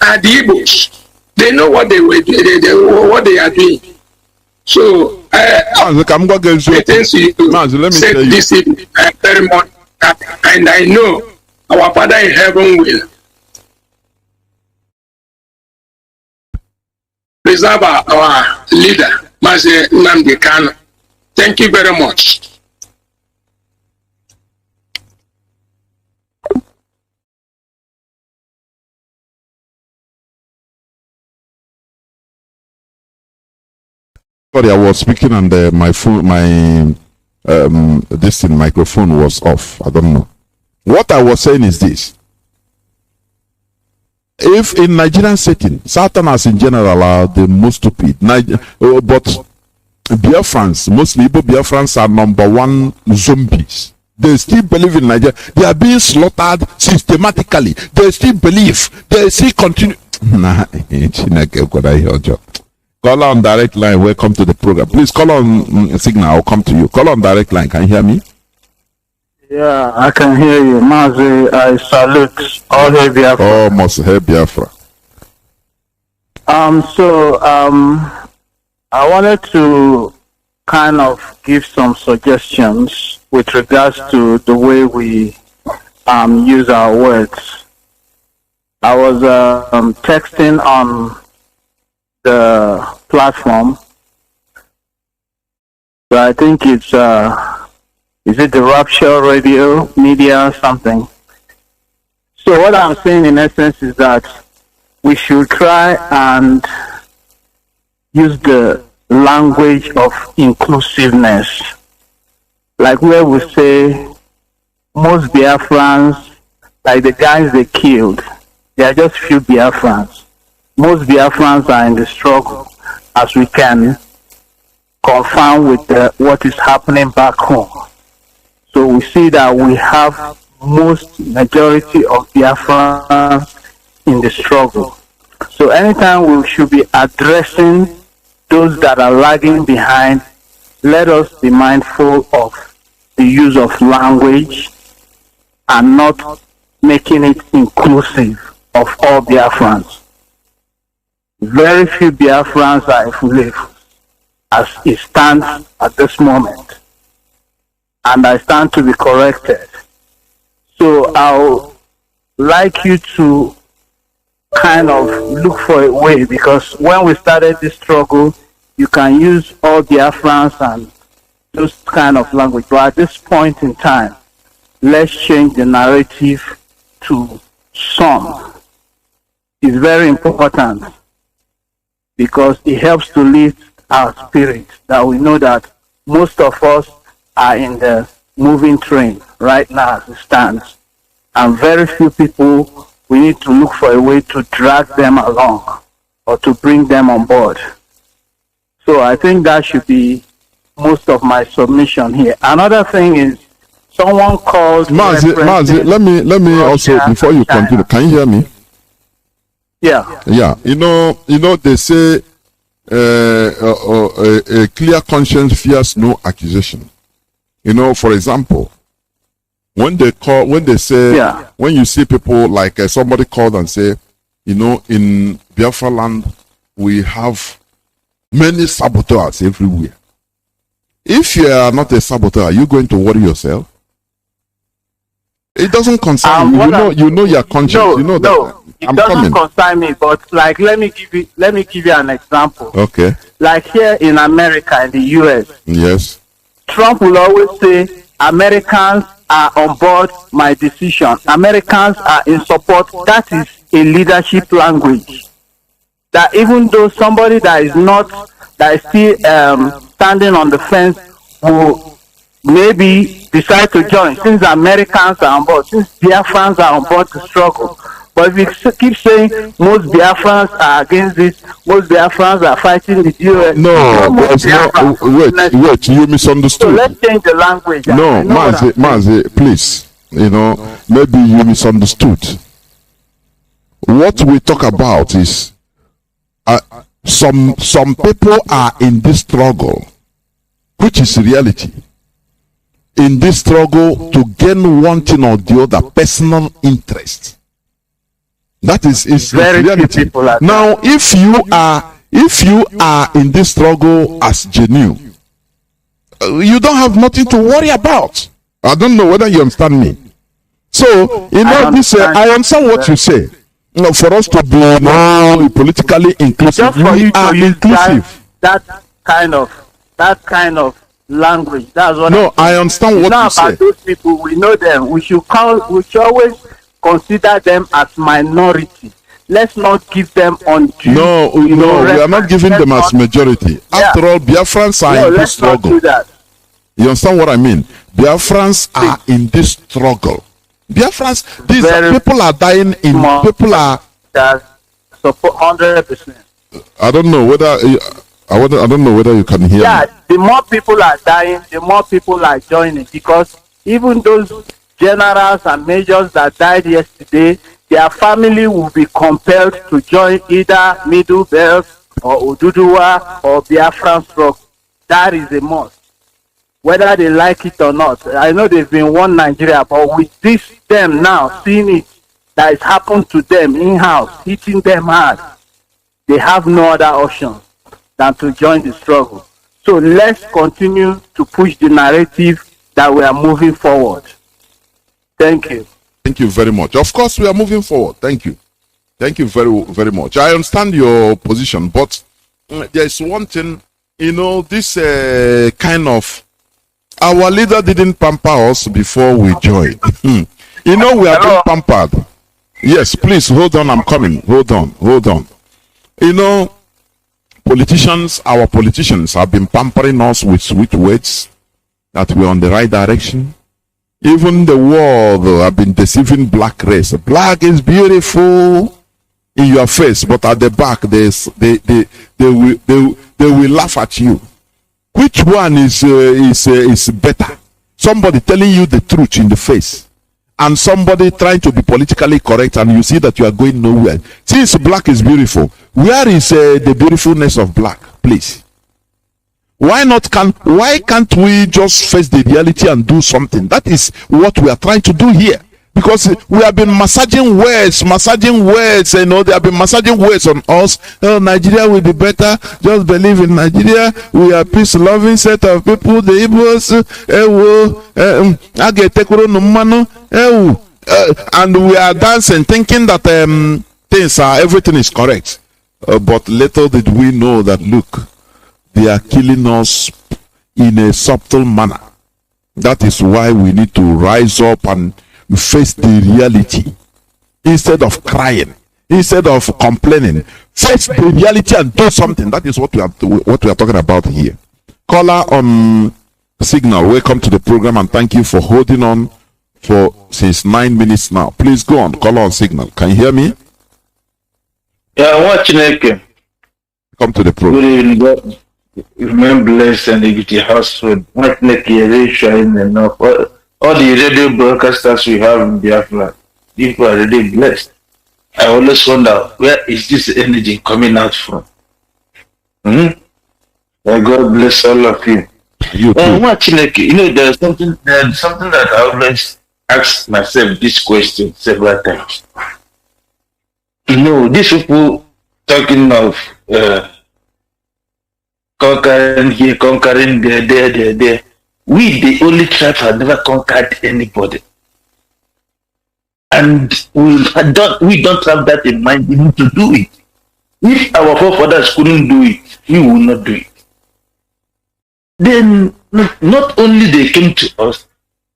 are the Igbos. They know what they were doing, what they are doing. So, I thank you say this evening very much, and I know our Father in heaven will preserve our leader, Mazi Nnamdi Kanu. Thank you very much. Sorry, I was speaking and my phone, this thing, microphone was off. I don't know. What I was saying is this: if in Nigerian setting, Southerners in general are the most stupid, but Biafrans, mostly Ipob Biafrans, are number one zombies. They still believe in Nigeria. They are being slaughtered systematically. They still believe. They still continue. Call on direct line. Welcome to the program. Please call on signal. I'll come to you. Call on direct line. Can you hear me? Yeah, I can hear you. Mazi, I salute all hail Biafra. Oh, must hail Biafra. I wanted to kind of give some suggestions with regards to the way we use our words. I was texting on the platform, so I think it's is it the Rapture Radio Media or something? So what I'm saying in essence is that we should try and use the language of inclusiveness, like where we say most Biafrans, like the guys they killed, they are just few Biafrans. Most Biafrans are in the struggle, as we can confirm with what is happening back home. So we see that we have most majority of Biafrans in the struggle. So anytime we should be addressing those that are lagging behind, let us be mindful of the use of language and not making it inclusive of all Biafrans. Very few Biafrans are Ifulefu as it stands at this moment, and I stand to be corrected. So I'll like you to kind of look for a way, because when we started this struggle, you can use all Biafrans and those kind of language, but at this point in time, let's change the narrative to some. It's very important, because it helps to lift our spirit, that we know that most of us are in the moving train right now as it stands, and very few people, we need to look for a way to drag them along or to bring them on board. So I think that should be most of my submission here. Another thing is, someone called Mazi, let me also, before you continue, can you hear me? Yeah. Yeah. You know, they say a clear conscience fears no accusation. You know, for example, when they say, yeah, when you see people like somebody called and say, you know, in Biafra land, we have many saboteurs everywhere. If you are not a saboteur, are you going to worry yourself? It doesn't concern you. You know your conscience. No, you know that. No, it doesn't concern me. But like, let me give you an example. Okay. Like here in America, in the US. Yes. Trump will always say, Americans are on board my decision. Americans are in support. That is a leadership language. That even though somebody that is still standing on the fence will maybe decide to join, since Americans are on board, since Biafrans are on board to struggle. But if you keep saying most Biafrans are against this, most Biafrans are fighting the US. Wait, you misunderstood. So let's change the language. No, Mazi, please. Maybe you misunderstood. What we talk about is some people are in this struggle, which is reality. In this struggle to gain one thing or the other, personal interest. That is reality. Now, if you are in this struggle as genuine, you don't have nothing to worry about. I don't know whether you understand me. So, I understand what you say. For us to be more politically inclusive, we are inclusive. That kind of language. That's what. No, I understand what you say. About those people, we know them. We should always consider them as minority. Let's not give them undue. No, we are not giving them as majority. After all, Biafrans are in this struggle. You understand what I mean? Biafrans are in this struggle. Biafrans, people are dying people are. Support 100%. I don't know whether I don't know whether you can hear me. The more people are dying, the more people are joining, because even those generals and majors that died yesterday, their family will be compelled to join either Middle Belt or Oduduwa or Biafran struggle. That is a must, whether they like it or not. I know they've been one Nigeria, but with them now seeing it that has happened to them in-house, hitting them hard, they have no other option than to join the struggle. So let's continue to push the narrative that we are moving forward. Thank you. Thank you very much. Of course, we are moving forward. Thank you. Thank you very, very much. I understand your position, but there is one thing, this kind of, our leader didn't pamper us before we joined. We are being pampered. Yes, please, hold on, I'm coming. Hold on. Our politicians have been pampering us with sweet words that we're on the right direction. Even the world have been deceiving black race. Black is beautiful in your face, but at the back they will laugh at you. Which one is better? Somebody telling you the truth in the face, and somebody trying to be politically correct, and you see that you are going nowhere. Since black is beautiful, where is the beautifulness of black, please? Why can't we just face the reality and do something? That is what we are trying to do here. Because we have been massaging words, they have been massaging words on us. Oh, Nigeria will be better. Just believe in Nigeria. We are peace-loving set of people. The Igbos, and we are dancing, thinking that everything is correct. But little did we know that, look, they are killing us in a subtle manner. That is why we need to rise up and face the reality. Instead of crying, instead of complaining, face the reality and do something. That is what we are talking about here. Caller on Signal, welcome to the program, and thank you for holding on since 9 minutes now. Please go on. Caller on Signal. Can you hear me? Yeah, I'm watching it. Come to the program. Good evening, God. Remain blessed and the household. What make you shine enough? All the radio broadcasters we have in Biafra, people are really blessed. I always wonder, where is this energy coming out from? May God bless all of you. You too. There's something that I always ask myself this question several times. These people talking of conquering here, conquering there. We, the only tribe, have never conquered anybody. And we don't have that in mind even to do it. If our forefathers couldn't do it, we will not do it. Then, not only they came to us,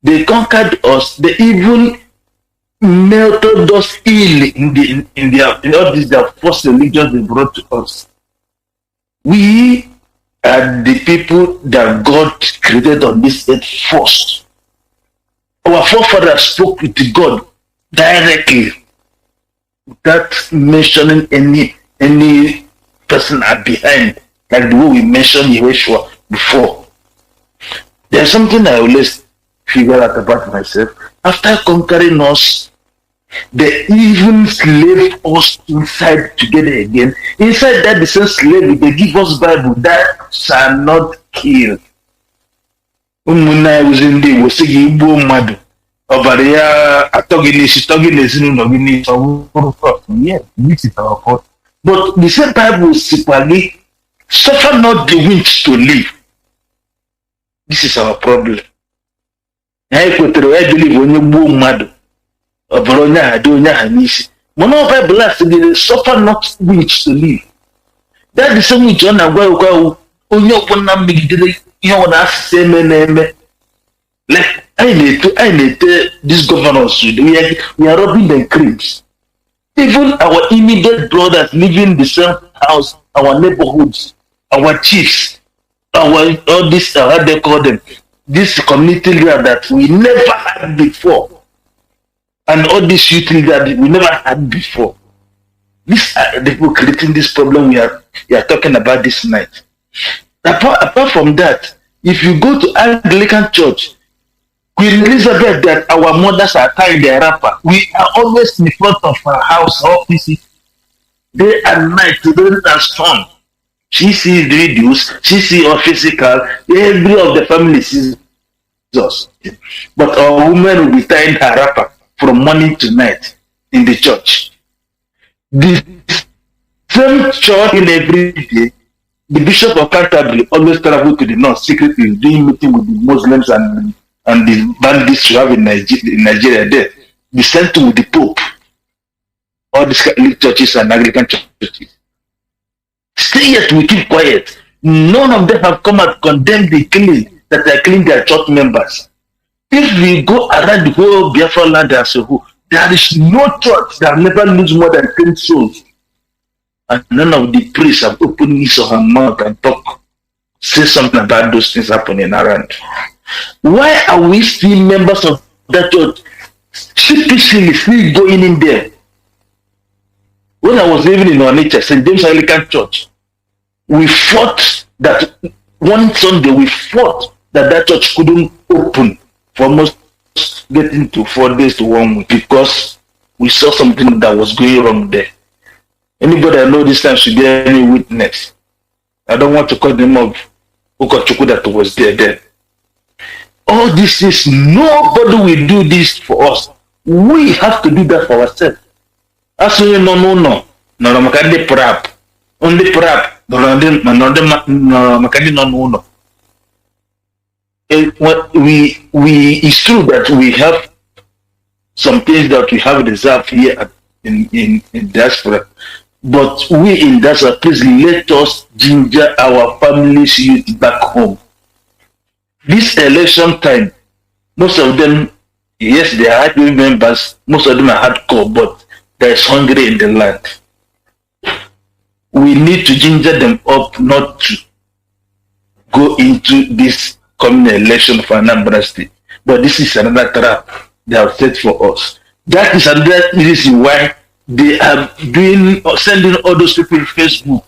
they conquered us, they even melted us ill in all these their first religions they brought to us. We are the people that God created on this earth first. Our forefathers spoke with God directly without mentioning any person behind, like the way we mentioned Yeshua before. There's something I always figure out about myself. After conquering us, they even slaved us inside together again. Inside that the same slavery, they give us Bible that shall not kill. Umuna was in the was saying madu. Over there, talking yeah, this is our fault. But the same Bible simply suffer not the winch to live. This is our problem. I believe when you boom madu. Obronya adonya hanisi. Mono Bible says suffer not winch to live. That is something John and go onyo pona migidere you wanna say me. Like I need these governors. We are robbing them creams. Even our immediate brothers living in the same house, our neighborhoods, our chiefs, all this how they call them, this community leader that we never had before, and all these youth leaders we never had before. These are the people creating this problem we are talking about this night. Apart from that, if you go to Anglican Church, Queen Elizabeth, that our mothers are tying their wrapper. We are always in front of our house offices, day and night, today and strong. She sees the videos, she sees our physical, every of the family sees us. But our women will be tying her wrapper from morning to night in the church. The same church in every day, the Bishop of Canterbury always travel to the north secretly, doing meeting with the Muslims and the bandits you have in Nigeria there, be sent to the Pope, all these Catholic churches and Anglican churches. Stay yet, we keep quiet. None of them have come and condemned the killing that are killing their church members. If we go around the whole Biafra land as a whole, there is no church that never lose more than 10 souls. And none of the priests have opened his or her mouth and say something about those things happening around. Why are we still members of that church? Still going in there. When I was living in Onitsha, St. James Anglican Church, we fought that one Sunday that church couldn't open for almost getting to 4 days to 1 week because we saw something that was going wrong there. Anybody I know this time should be any witness. I don't want to call them up Ukochukwu that was there. All this is, nobody will do this for us. We have to do that for ourselves. Actually, no. Makandi prap. Only prap. Makandi no. It's true that we have some things that we have reserved here in diaspora. But we in diaspora, please let us ginger our families' youth back home. This election time, most of them, yes, they are happy members, most of them are hardcore, but there is hungry in the land. We need to ginger them up not to go into this coming election for Anambra State. But this is another trap they have set for us. That is another reason why they are sending all those people on Facebook,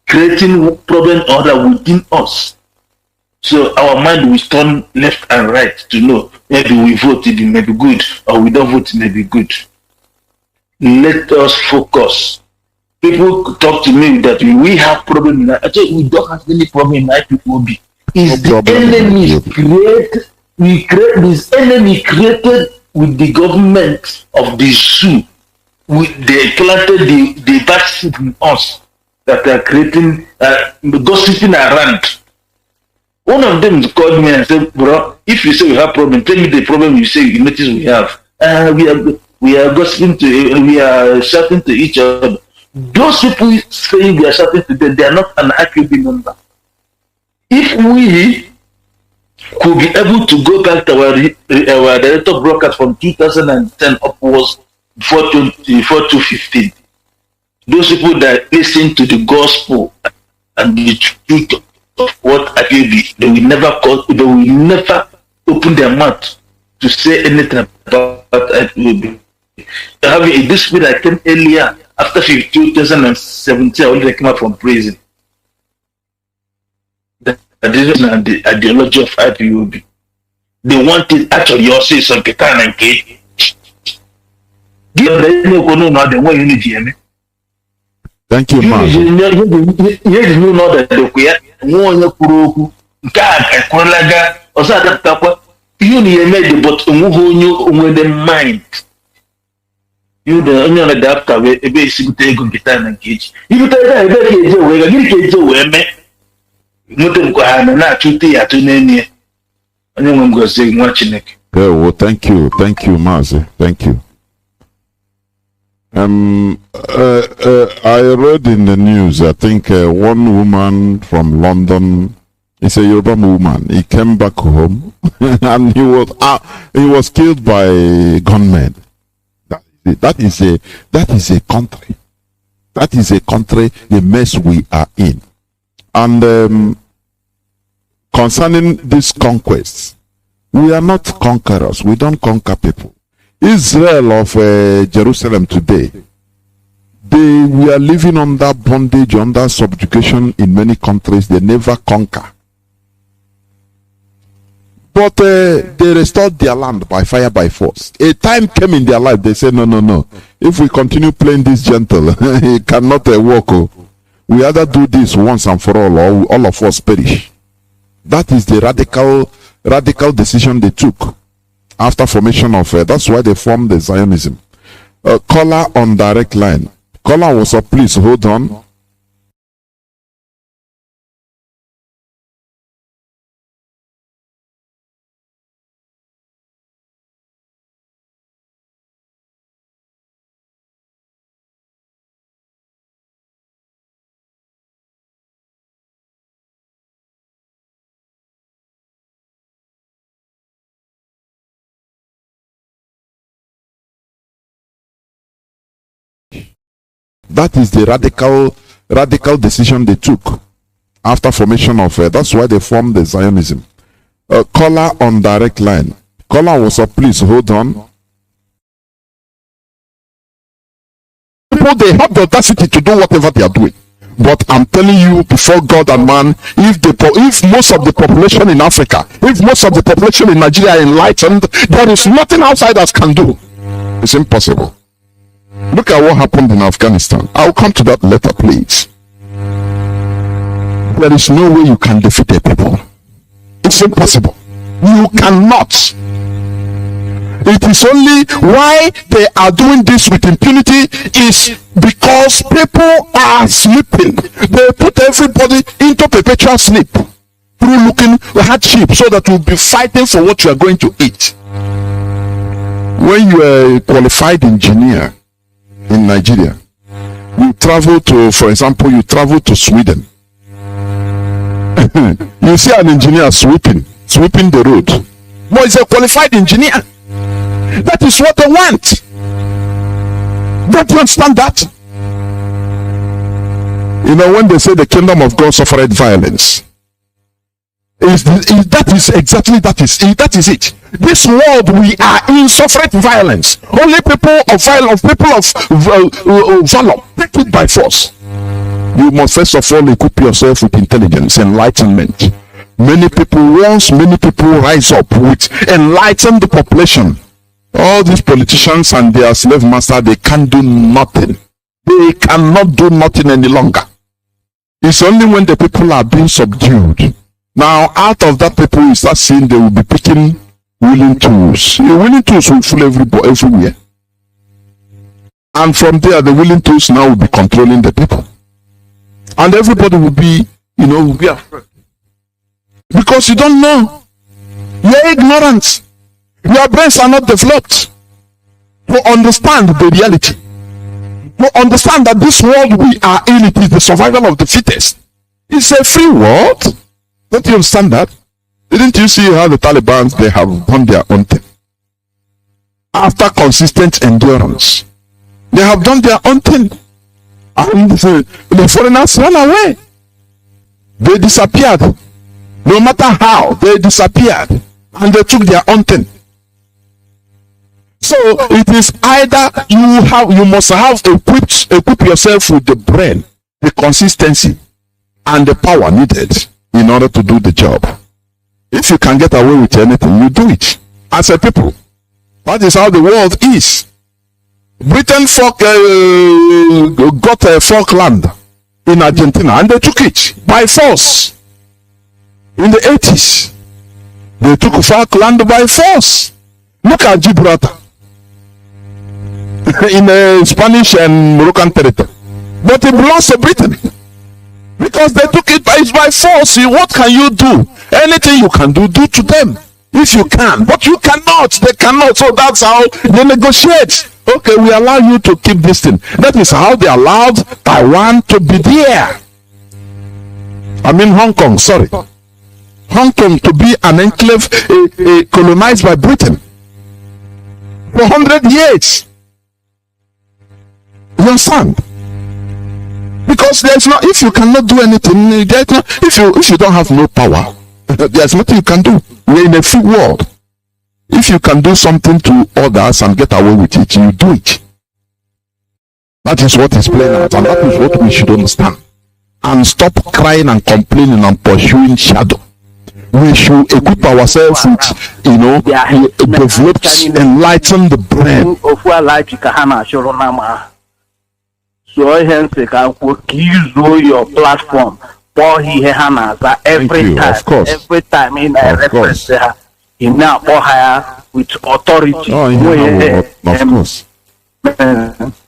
creating problem order within us. So our mind will turn left and right to know maybe we vote it may be good or we don't vote it may be good. Let us focus. People talk to me that we have problem in I say we don't have any problem in IPOB. Is the enemy this enemy created with the government of the zoo. They planted the bad seed in us that are creating gossiping around. One of them called me and said, bro, if you say we have problem, tell me the problem you say you notice we have. We are gossiping we are shouting to each other. Those people saying we are shouting to them, they are not an accurate number. If we could be able to go back to our director broadcast from 2010 upwards before 2015, those people that listen to the gospel and the truth what IPOB, they will never open their mouth to say anything about IPOB. Having a dispute that came earlier after 2017, I already came out from prison. The ideology of IPOB. They want it actually also is on Ketan and K. Thank you, man. You know that the mind. You the only adapter a basic take on Ketan and Cage. You tell that well, thank you, Mazi. Thank you. I read in the news, I think one woman from London, it's a Yoruba woman, he came back home and he was killed by gunmen. That is a country. That is a country, the mess we are in. And concerning this conquest, we are not conquerors. We don't conquer people. Israel of Jerusalem today, they were living under bondage, under subjugation in many countries. They never conquer. But they restored their land by fire, by force. A time came in their life, they said, no. If we continue playing this gentle, it cannot work. Oh. We either do this once and for all, or all of us perish. That is the radical decision they took after formation of, that's why they formed the Zionism. Caller on direct line. Caller, what's up? Please hold on. That is the radical decision they took after formation of, that's why they formed the Zionism. Caller on direct line. Caller, what's up? Please hold on. People, they have the audacity to do whatever they are doing. But I'm telling you, before God and man, if most of the population in Africa, if most of the population in Nigeria are enlightened, there is nothing outsiders can do. It's impossible. Look at what happened in Afghanistan. I'll come to that later, please. There is no way you can defeat a people. It's impossible. You cannot. It is only why they are doing this with impunity is because people are sleeping. They put everybody into perpetual sleep through looking hardship so that you'll be fighting for what you are going to eat. When you are a qualified engineer in Nigeria, you travel to, for example, you travel to Sweden. You see an engineer sweeping the road. But he's a qualified engineer. That is what they want. Don't you understand that? You know, when they say the kingdom of God suffered violence, that is it. This world we are in suffered violence. Only people of violence, people of valor, take it by force. You must first of all equip yourself with intelligence, enlightenment. Many people rise up with enlightened population. All these politicians and their slave master, they can't do nothing. They cannot do nothing any longer. It's only when the people are being subdued. Now, out of that people, you start seeing they will be picking willing tools. The willing tools will fool everywhere. And from there, the willing tools now will be controlling the people. And everybody will be, will be afraid. Because you don't know. You're ignorant. Your brains are not developed to understand the reality. To understand that this world we are in, it is the survival of the fittest. It's a free world. Don't you understand that? Didn't you see how the Taliban, they have done their own thing? After consistent endurance, they have done their own thing. And the foreigners run away. They disappeared. No matter how, they disappeared. And they took their own thing. So it is either you must have equip yourself with the brain, the consistency, and the power needed in order to do the job. If you can get away with anything, you do it. As a people, that is how the world is. Britain got a Falkland in Argentina, and they took it by force. In the 80s, they took Falkland by force. Look at Gibraltar in the Spanish and Moroccan territory, but it belongs to Britain because they took it by force. What can you do? Anything you can do to them if you can, but you cannot. They cannot. So that's how they negotiate. Okay, we allow you to keep this thing. That is how they allowed Taiwan to be there. I mean Hong Kong, sorry. Hong Kong to be an enclave colonized by Britain for 100 years. You understand? Because there's no, if you cannot do anything, there's no, if you don't have no power, there's nothing you can do. We're in a free world. If you can do something to others and get away with it, you do it. That is what is playing out, and that is what we should understand. And stop crying and complaining and pursuing shadow. We should equip ourselves with, develop, enlighten the brain. So hence you can use your platform for every time. Of course. Every time in a reference in now or higher with authority. Of course.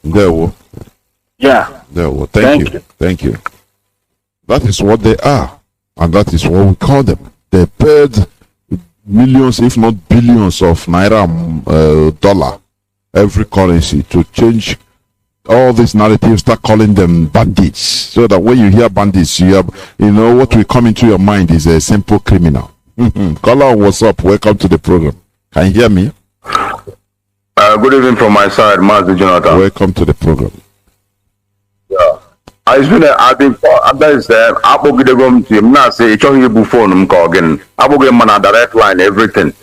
There will. Yeah. There will. Thank you. Thank you. That is what they are, and that is what we call them. They paid millions, if not billions, of naira, dollar, every currency to change all these narratives. Start calling them bandits, so that when you hear bandits, what will come into your mind is a simple criminal. Caller, what's up? Welcome to the program. Can you hear me? Good evening from my side, Mazi Johnathan. Welcome to the program. Yeah. I've been direct line, everything.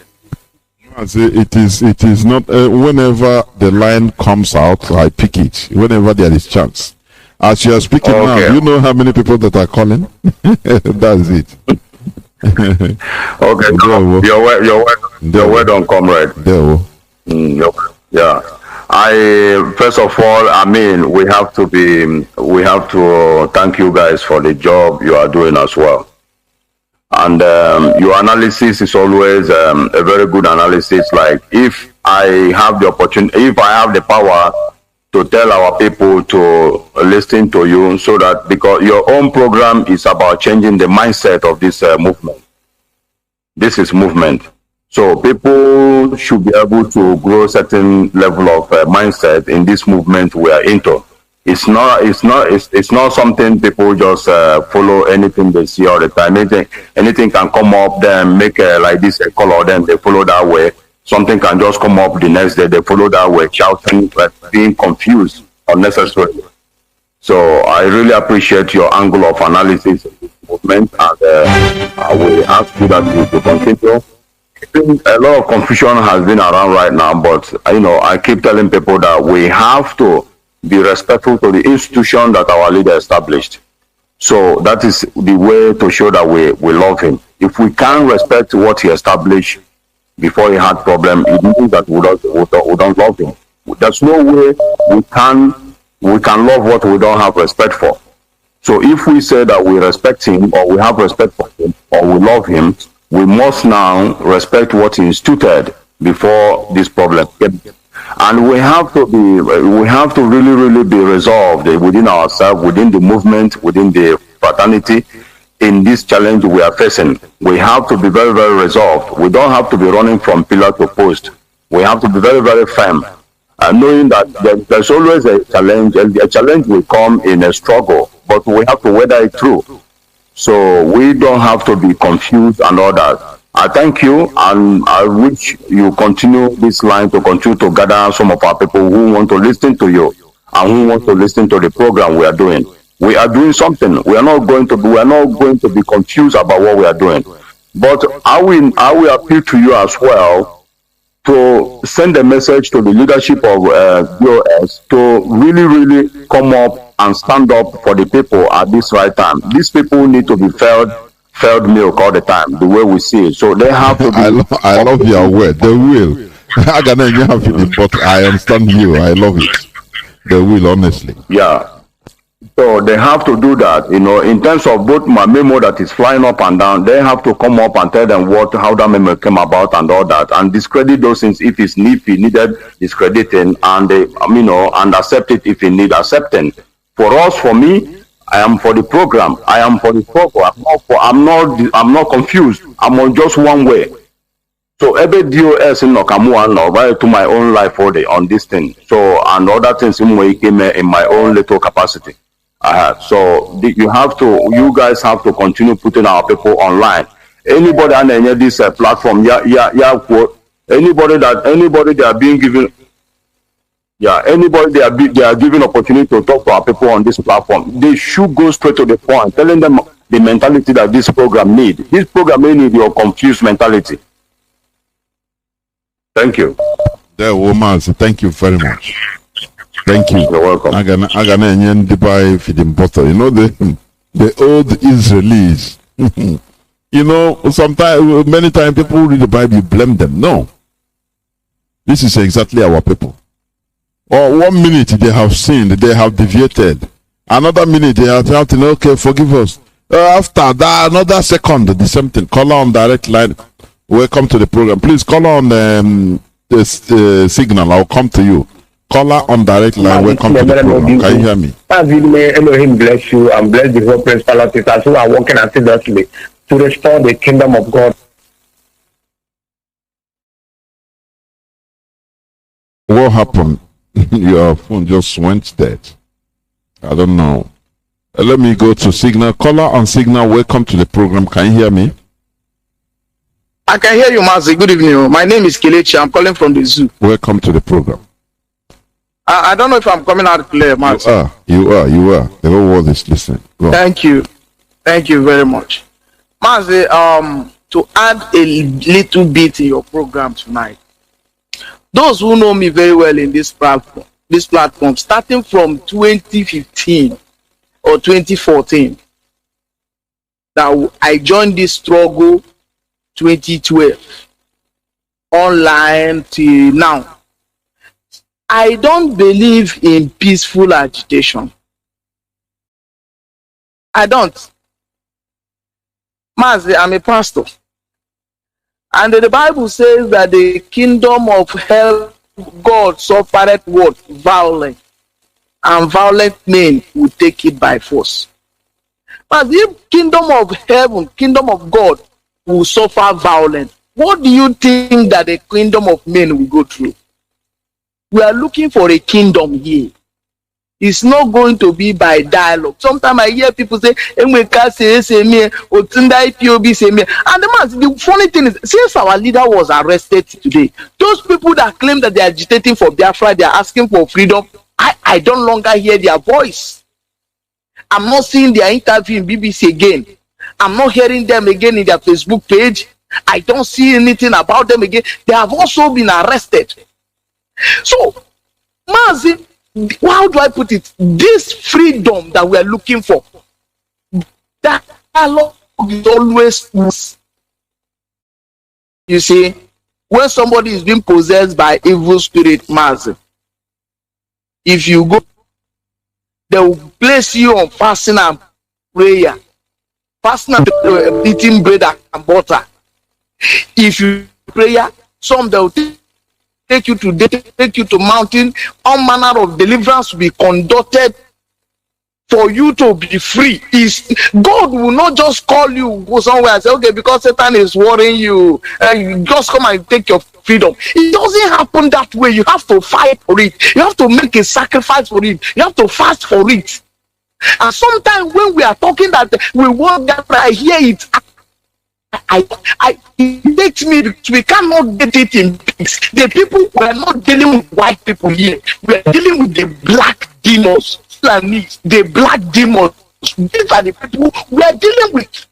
It is not whenever the line comes out, I pick it whenever there is chance. As you are speaking now, you know how many people that are calling? That's it. Okay, your word on comrade. Yeah. First of all, we have to thank you guys for the job you are doing as well. And your analysis is always a very good analysis. Like, if I have the opportunity, if I have the power to tell our people to listen to you, so that, because your own program is about changing the mindset of this movement. This is movement. So people should be able to grow a certain level of mindset in this movement we are into. It's not something people just follow anything they see all the time. Anything can come up, then make like this a color, then they follow that way. Something can just come up the next day, they follow that way, shouting, being confused unnecessarily. So I really appreciate your angle of analysis of this movement, and I will ask you that you to continue. A lot of confusion has been around right now, but I keep telling people that we have to be respectful to the institution that our leader established. So that is the way to show that we love him. If we can't respect what he established before he had problem, it means that we don't love him. There's no way we can love what we don't have respect for. So if we say that we respect him, or we have respect for him, or we love him, we must now respect what he instituted before this problem came. And we have to really, really be resolved within ourselves, within the movement, within the fraternity, in this challenge we are facing. We have to be very, very resolved. We don't have to be running from pillar to post. We have to be very, very firm, knowing that there's always a challenge. A challenge will come in a struggle, but we have to weather it through. So we don't have to be confused and all that. I thank you, and I wish you continue this line to continue to gather some of our people who want to listen to you and who want to listen to the program we are doing. We are doing something. We are not going to be confused about what we are doing. But I will appeal to you as well to send a message to the leadership of BOS to really come up and stand up for the people at this right time. These people need to be fed milk all the time, the way we see it. So they have to be. I love your word. They will. But I understand you. I love it. They will, honestly. Yeah. So they have to do that, in terms of both my memo that is flying up and down. They have to come up and tell them how that memo came about and all that, and discredit those things if it's needed discrediting, and and accept it if it need accepting. For me, I am for the program. I am for the program. I'm not confused. I'm on just one way. So every DOS in Nokamua right to my own life on this thing. So and other things in my own little capacity. So you guys have to continue putting our people online. Anybody on any of this platform, anybody they are being given, anybody they are giving opportunity to talk to our people on this platform, they should go straight to the point, telling them the mentality that this program need. This program may need your confused mentality. Thank you. There, woman. Thank you very much. Thank you. You're welcome. I'm gonna buy feeding bottle. The old Israelis. Sometimes, many times people read the Bible, you blame them. No. This is exactly our people. Or 1 minute they have sinned, they have deviated. Another minute they have to okay, forgive us. After that, another second, the same thing. Call on direct line. Welcome to the program. Please call on the signal. I'll come to you. Caller on direct line. Welcome to the program. Can you hear me? May Elohim bless you and bless the whole principalities as who are working assiduously to restore the kingdom of God. What happened? Your phone just went dead. I don't know. Let me go to signal. Caller on signal. Welcome to the program. Can you hear me? I can hear you, Mazi. Good evening. My name is Kelechi. I'm calling from the zoo. Welcome to the program. I don't know if I'm coming out clear, Mazi. You are. The whole world is listening. Go. Thank you. Thank you very much. Mazi, to add a little bit in your program tonight. Those who know me very well in this platform, starting from 2015 or 2014, that I joined this struggle 2012 online till now. I don't believe in peaceful agitation. I don't. Mazi, I'm a pastor. And the Bible says that the kingdom of hell, God suffereth what? Violence. And violent men will take it by force. But the kingdom of heaven, kingdom of God, will suffer violence, what do you think that the kingdom of men will go through? We are looking for a kingdom here. It's not going to be by dialogue. Sometimes I hear people say, Emeka say me, Otunda Ipob say me. And the funny thing is, since our leader was arrested today, those people that claim that they are agitating for Biafra, they are asking for freedom, I don't longer hear their voice. I'm not seeing their interview in BBC again. I'm not hearing them again in their Facebook page. I don't see anything about them again. They have also been arrested. So, Mazi, how do I put it? This freedom that we are looking for, that dialogue is always, you see, when somebody is being possessed by evil spirit, Mazi, if you go, they will place you on fasting and prayer. Fasting and eating bread and butter. If you prayer, some they will take you to mountain. All manner of deliverance will be conducted for you to be free. God will not just call you go somewhere and say, okay, because Satan is worrying you, you just come and take your freedom. It doesn't happen that way. You have to fight for it. You have to make a sacrifice for it. You have to fast for it. And sometimes when we are talking that we want that, I hear it. It makes me, we cannot get it in peace. The people, we are not dealing with white people here. We are dealing with the black demons. Fulanis, the black demons. These are the people we are dealing with.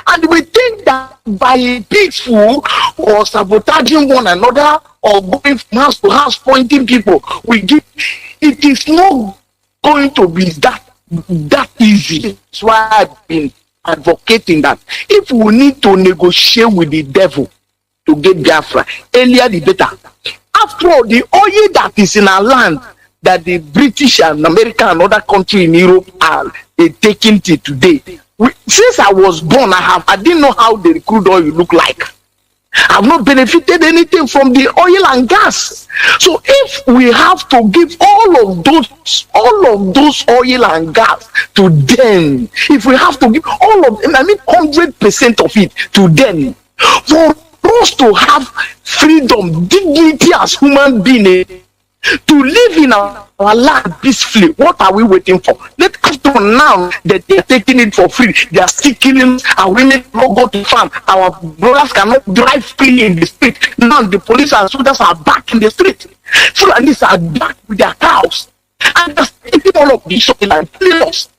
And we think that by peaceful or sabotaging one another or going from house to house pointing people, it is not going to be that easy. That's why I've been advocating that if we need to negotiate with the devil to get Biafra, earlier the better. After all, the oil that is in our land that the British and American and other countries in Europe are taking till today. Since I was born, I didn't know how the crude oil look like. I've not benefited anything from the oil and gas. So if we have to give all of those oil and gas to them, if we have to give all of them, 100% of it to them, for us to have freedom, dignity as human beings, to live in our land peacefully, what are we waiting for? Let us know now that they are taking it for free. They are still killing our women, not go to farm. Our brothers cannot drive freely in the street. Now the police and soldiers are back in the street. Fulanis are back with their cows. And they're taking all of this oil and killing us.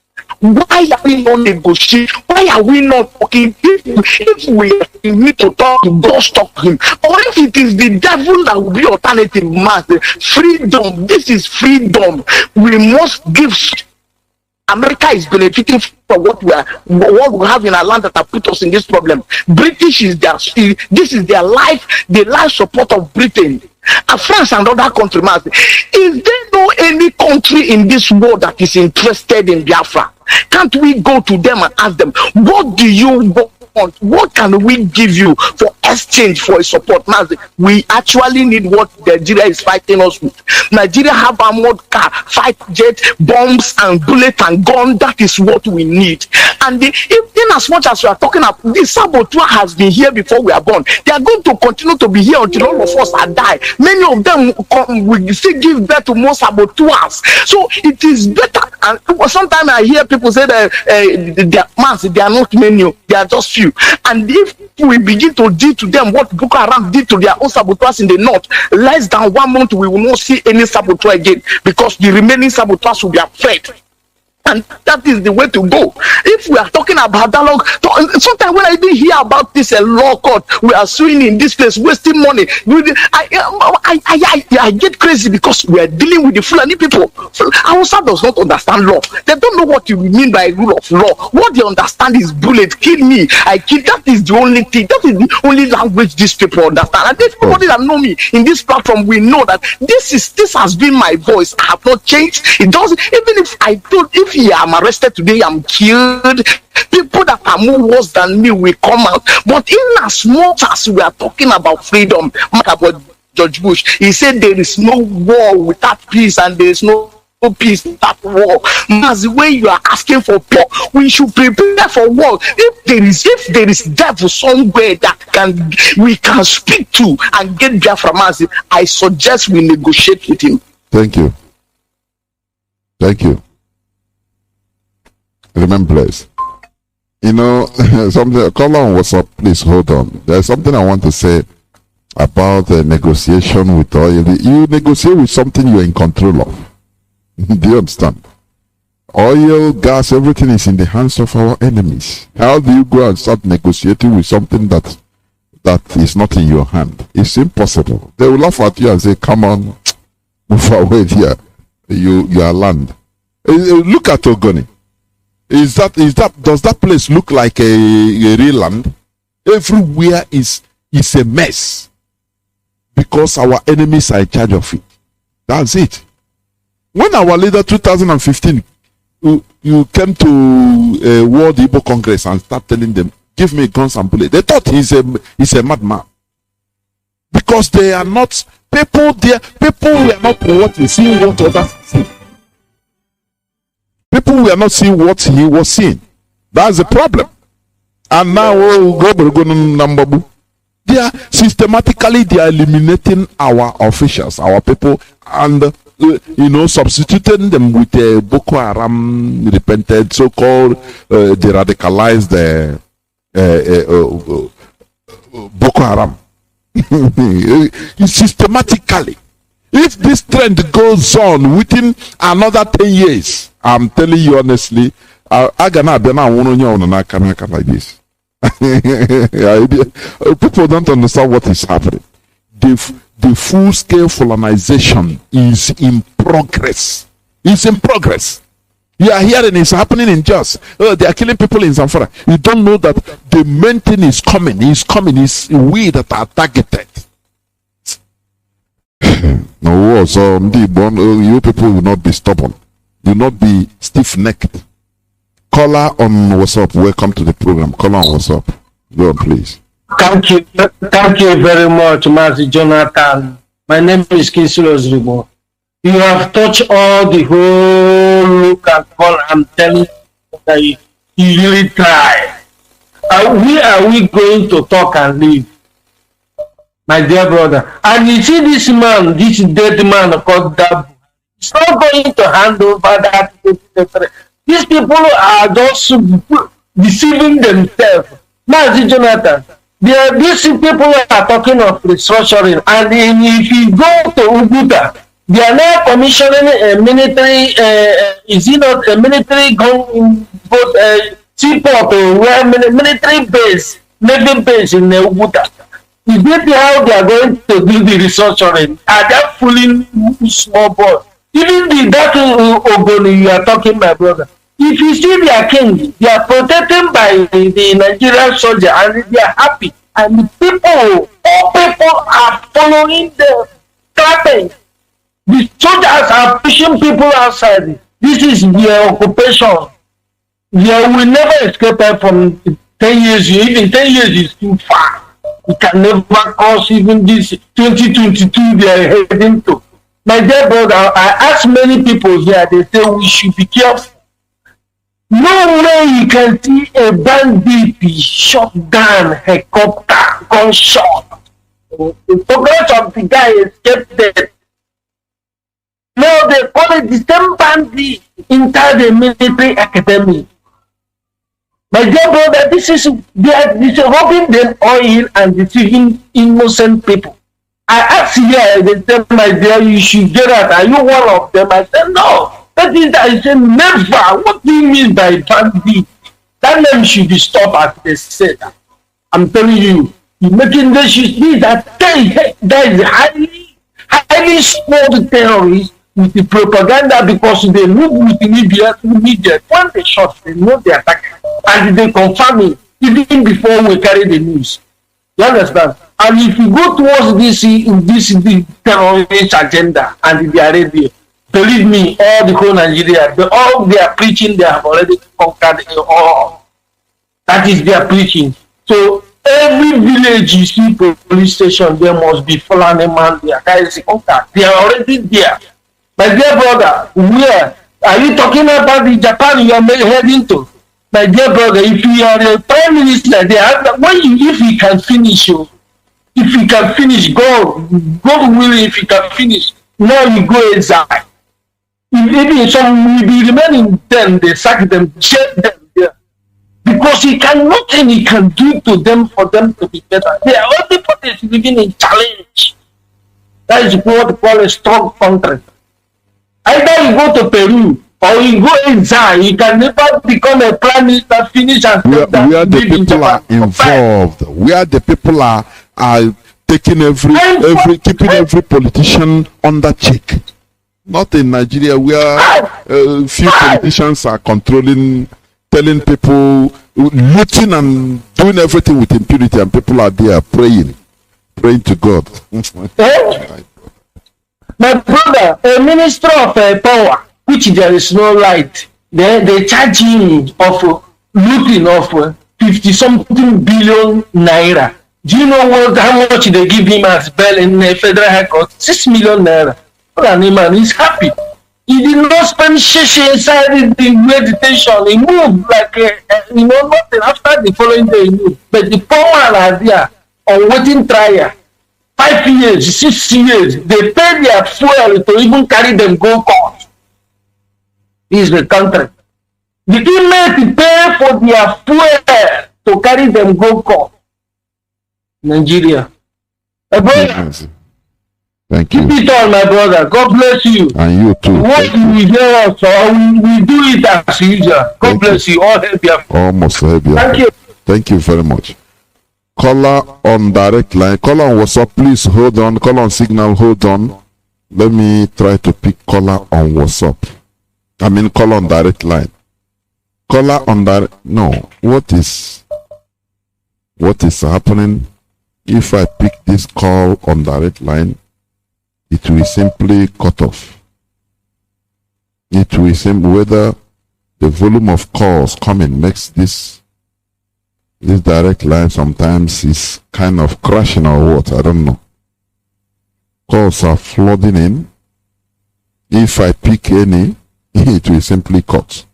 Why are we not negotiating? Why are we not talking? If we need to talk to God, talk to him. Or if it is the devil that will be alternative mass, freedom. This is freedom. We must give. America is benefiting from what we have in our land that have put us in this problem. British is this is their life, the life support of Britain. France and other countries. Is there no any country in this world that is interested in Biafra? Can't we go to them and ask them, what do you want? What can we give you for exchange for a support? We actually need what Nigeria is fighting us with. Nigeria have armored car, fight jet, bombs and bullets and gun. That is what we need. And in as much as we are talking about, the saboteur has been here before we are born. They are going to continue to be here until all of us are die. Many of them will still give birth to more saboteurs. So it is better. And sometimes I hear people say that they are not many, they are just few. And if we begin to do to them what Boko Haram did to their own saboteurs in the north, less than 1 month we will not see any saboteur again, because the remaining saboteurs will be afraid. And that is the way to go. If we are talking about dialogue, sometimes when I didn't hear about this law court, we are suing in this place, wasting money. I get crazy because we are dealing with the Fulani people. Hausa does not understand law. They don't know what you mean by rule of law. What they understand is bullet, kill me, I kill. That is the only thing. That is the only language these people understand. And everybody that know me in this platform, we know that this has been my voice. I have not changed. It doesn't. Even if I'm arrested today, I'm killed, people that are more worse than me will come out. But in as much as we are talking about freedom, about George Bush, he said there is no war without peace and there is no peace without war. That's the way you are asking for war. We should prepare for war. If there is devil somewhere that we can speak to and get Biafra Mazi, I suggest we negotiate with him. Thank you. Thank you. Remember, please. You know, something, call on WhatsApp, please hold on. There's something I want to say about the negotiation with oil. You negotiate with something you're in control of. Do you understand? Oil, gas, everything is in the hands of our enemies. How do you go and start negotiating with something that is not in your hand? It's impossible. They will laugh at you and say, come on, move away here. You are land. Look at Ogoni. Does that place look like a real land? Everywhere is a mess because our enemies are in charge of it. That's it. When our leader 2015, you came to World Igbo Congress and start telling them, give me guns and bullets. They thought he's a madman. Because they are not people there. People were not seeing what others see. People were not seeing what he was seeing. That's the problem. And now they are systematically eliminating our officials, our people, and substituting them with Boko Haram repented, so-called they radicalized Boko Haram. Systematically. If this trend goes on within another 10 years, I'm telling you honestly, I gonna be now like this. People don't understand what is happening. The full-scale colonization is in progress. It's in progress. You are hearing it's happening in Jos. They are killing people in Zamfara. You don't know that the main thing is coming. It's coming. It's we that are targeted. No, so you people will not be stubborn. Do not be stiff-necked. Caller on WhatsApp. Welcome to the program. Caller on WhatsApp. Go on, please. Thank you very much, Mazi Johnathan. My name is Kinsulos Ribo. You have touched all the whole look and call. I'm telling you that you really try. Where are we going to talk and live, my dear brother? And you see this man, this dead man called Dabu, he's not going to hand over that. These people are just deceiving themselves. Mazi Johnathan, these people are talking of restructuring, and if you go to Uguta, they are now commissioning a military, is it not a military seaport or where military base, Navy base in Uguta? Is it how they are going to do the restructuring? Are they fooling small boys? Even that Ogoni you are talking, my brother. If you see their king, they are protected by the Nigerian soldier and they are happy. And the people, all people are following them, clapping. The soldiers are pushing people outside. This is their occupation. They will never escape from 10 years. Even 10 years is too far. You can never cross even this 2022 they are heading to. My dear brother, I ask many people here, they say we should be careful. No way you can see a bandit shot down, helicopter, gunshot. The progress of the guy escaped death. No, they call it the same bandit inside the military academy. My dear brother, this is robbing them oil and deceiving innocent people. I asked here, they said, my dear, you should get out. Are you one of them? I said, no. That is, I said, never. What do you mean by bandit? That name should be stopped, as they said. I'm telling you, you're making this, that is highly skilled terrorists with the propaganda because they move with the media. When they shot, they know they attack. And they confirm it even before we carry the news. You understand? And if you go towards this terrorist agenda and the Arabia, believe me, all the whole Nigeria, all they are preaching, they have already conquered all. That is their preaching. So every village you see police station, there must be Fulani man there. They are already there. My dear brother, where are you talking about the Japan you are heading to? My dear brother, if you are a prime minister, if you can finish, if you can finish, God willing, if you can finish, now you go exile. If some will be remaining, then they sack them, check them there. Because he can nothing he can do to them for them to be better. They are everybody is living in challenge. That is what we call a strong country. Either you go to Peru or you go exile, you can never become a prime minister, finish and where the people are involved, where the people are taking keeping every politician under check. Not in Nigeria where few politicians are controlling, telling people, looting and doing everything with impunity, and people are there praying to God. My brother, a minister of power, which there is no right, they charge him of looting of 50-something billion naira. Do you know how much they give him as bail in the federal high court? 6 million naira. Man, he's happy. He did not spend shishi inside the meditation. He moved like nothing. After the following day, he moved. But the poor man are there on waiting trial. 5 years, 6 years. They pay their fuel to even carry them go court. This is the country. The inmates pay for their fuel to carry them go court. Nigeria. Thank you. Keep it on, my brother. God bless you. And you too. What you will hear us, so we do it as usual. God bless you. All help you. Almost help you. Thank you. Thank you very much. Caller on direct line. Caller on WhatsApp, please hold on. Caller on signal, hold on. Let me try to pick caller on WhatsApp. I mean caller on direct line. Caller on direct. No. What is happening? If I pick this call on direct line, it will simply cut off. It will simply, whether the volume of calls coming makes this direct line sometimes is kind of crashing or what, I don't know. Calls are flooding in. If I pick any, it will simply cut.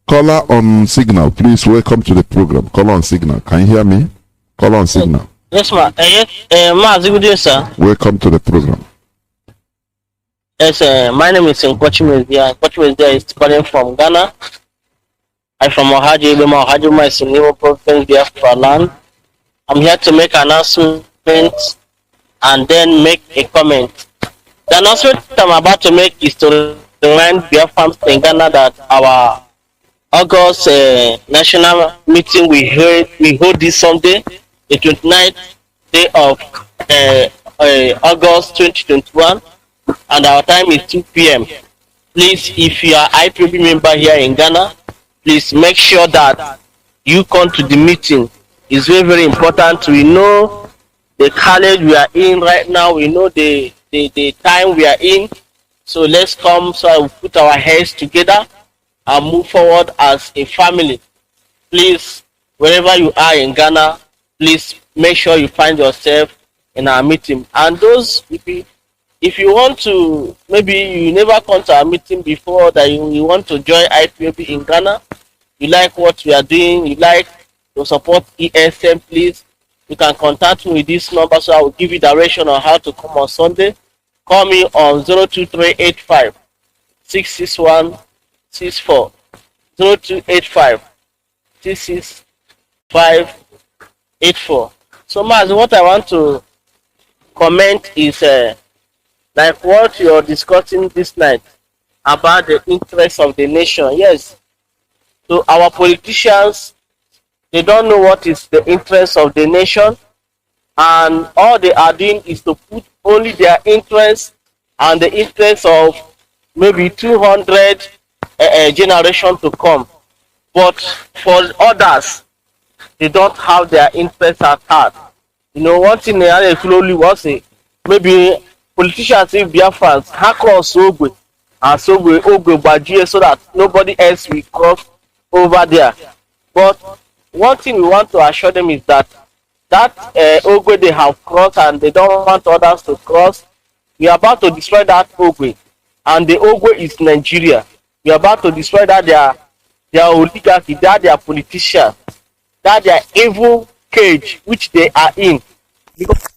Caller on signal, please welcome to the program. Caller on signal, can you hear me? Caller on signal. Yes, ma. Mazi, good day, sir. Welcome to the program. Yes, my name is Nkwachi Media is calling from Ghana. I'm from Ohajima is in Imo Province, Biafra land. I'm here to make an announcement and then make a comment. The announcement I'm about to make is to remind Biafrans in Ghana that our August national meeting we hold this Sunday, the 29th day of August 2021, and our time is 2 p.m. Please, if you are IPOB member here in Ghana, please make sure that you come to the meeting. It's very, very important. We know the college we are in right now. We know the time we are in. So let's come so we put our heads together and move forward as a family. Please, wherever you are in Ghana, please make sure you find yourself in our meeting. And those, if you want to, maybe you never come to our meeting before, that you want to join IPOB in Ghana, you like what we are doing, you like to support ESM, please, you can contact me with this number, so I will give you direction on how to come on Sunday. Call me on 02385 661 64 0285 665 84. So, Mazi, what I want to comment is like what you're discussing this night about the interests of the nation. Yes, so our politicians, they don't know what is the interest of the nation, and all they are doing is to put only their interests and the interests of maybe 200 generation to come. But for others, they don't have their interests at heart. You know, one thing they slowly was say, maybe politicians in Biafrans cross Ogwe and so we Ogwe Bajie so that nobody else will cross over there. But one thing we want to assure them is that Ogwe they have crossed and they don't want others to cross. We are about to destroy that Ogwe, and the Ogwe is Nigeria. We are about to destroy that their oligarchy, that their politicians, that their evil cage which they are in. Because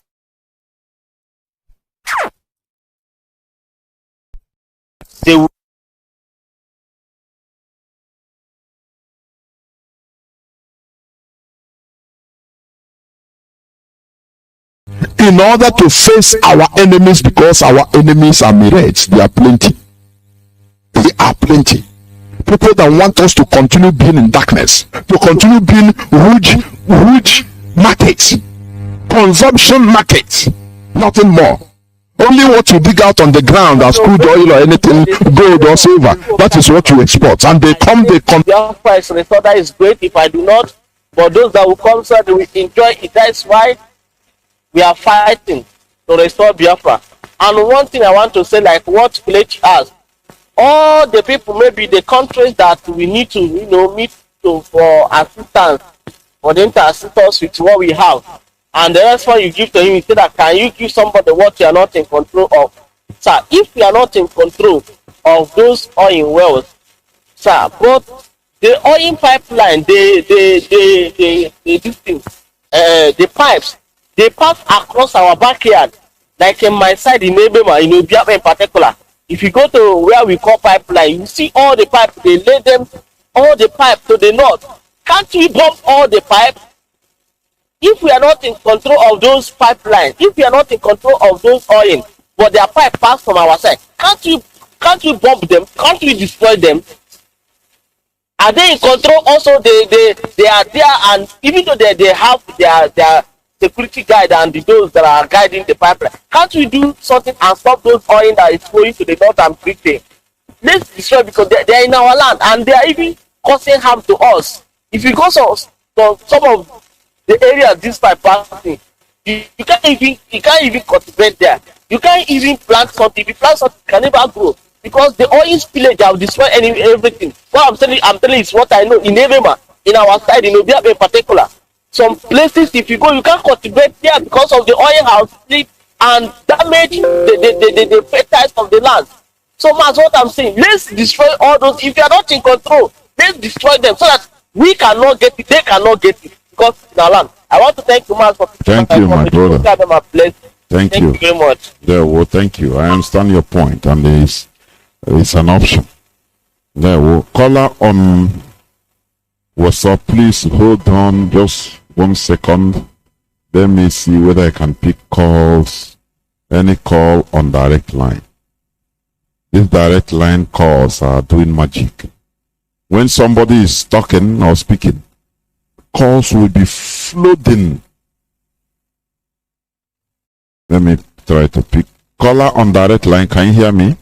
they will in order to face our enemies, because our enemies are myriads, they are plenty. They are plenty. People that want us to continue being in darkness, to continue being huge markets, consumption markets, nothing more. Only what you dig out on the ground as crude oil or anything, gold or silver, that is what you export. And they come. Your price restore, that is great. If I do not, but those that will come, sir, they will enjoy it. That's why we are fighting to restore Biafra. And one thing I want to say, like what pledge us, all the people, maybe the countries that we need to, meet to for assistance, for them to assist us with what we have. And the rest one you give to him, you say that, can you give somebody what you are not in control of? Sir, if you are not in control of those oil wells, sir, but the oil pipeline, the pipes, they pass across our backyard. Like in my side in Ebema, Biafra in particular. If you go to where we call pipeline, you see all the pipes, they lay them, all the pipe to the north. Can't we bomb all the pipe? If we are not in control of those pipelines, if we are not in control of those oil, but their pipe pass from our side. Can't we bomb them? Can't we destroy them? Are they in control? Also, they are there, and even though they have their security guide and those that are guiding the pipeline, can't we do something and stop those oil that is flowing to the north and Britain? Let's destroy, because they are in our land and they are even causing harm to us. If you go to some of the areas this pipe passing, you can't even cultivate there. You can't even plant something. If you plant something, it can never grow, because the oil spillage will destroy everything. What I'm telling you is what I know in Evema, in our side, in Biafra in particular. Some places, if you go, you can't cultivate there because of the oil house split and damage the fertilizer of the land. So that's what I'm saying. Let's destroy all those. If you are not in control, let's destroy them so that we cannot get it, they cannot get it, because in our land. I want to thank you, man, for thank you, my brother. Thank you very much. Yeah, well, thank you. I understand your point, and it's an option. There, well, caller on WhatsApp, please hold on just 1 second. Let me see whether I can pick calls. Any call on direct line. These direct line calls are doing magic. When somebody is talking or speaking, calls will be flooding. Let me try to pick. Caller on direct line, can you hear me?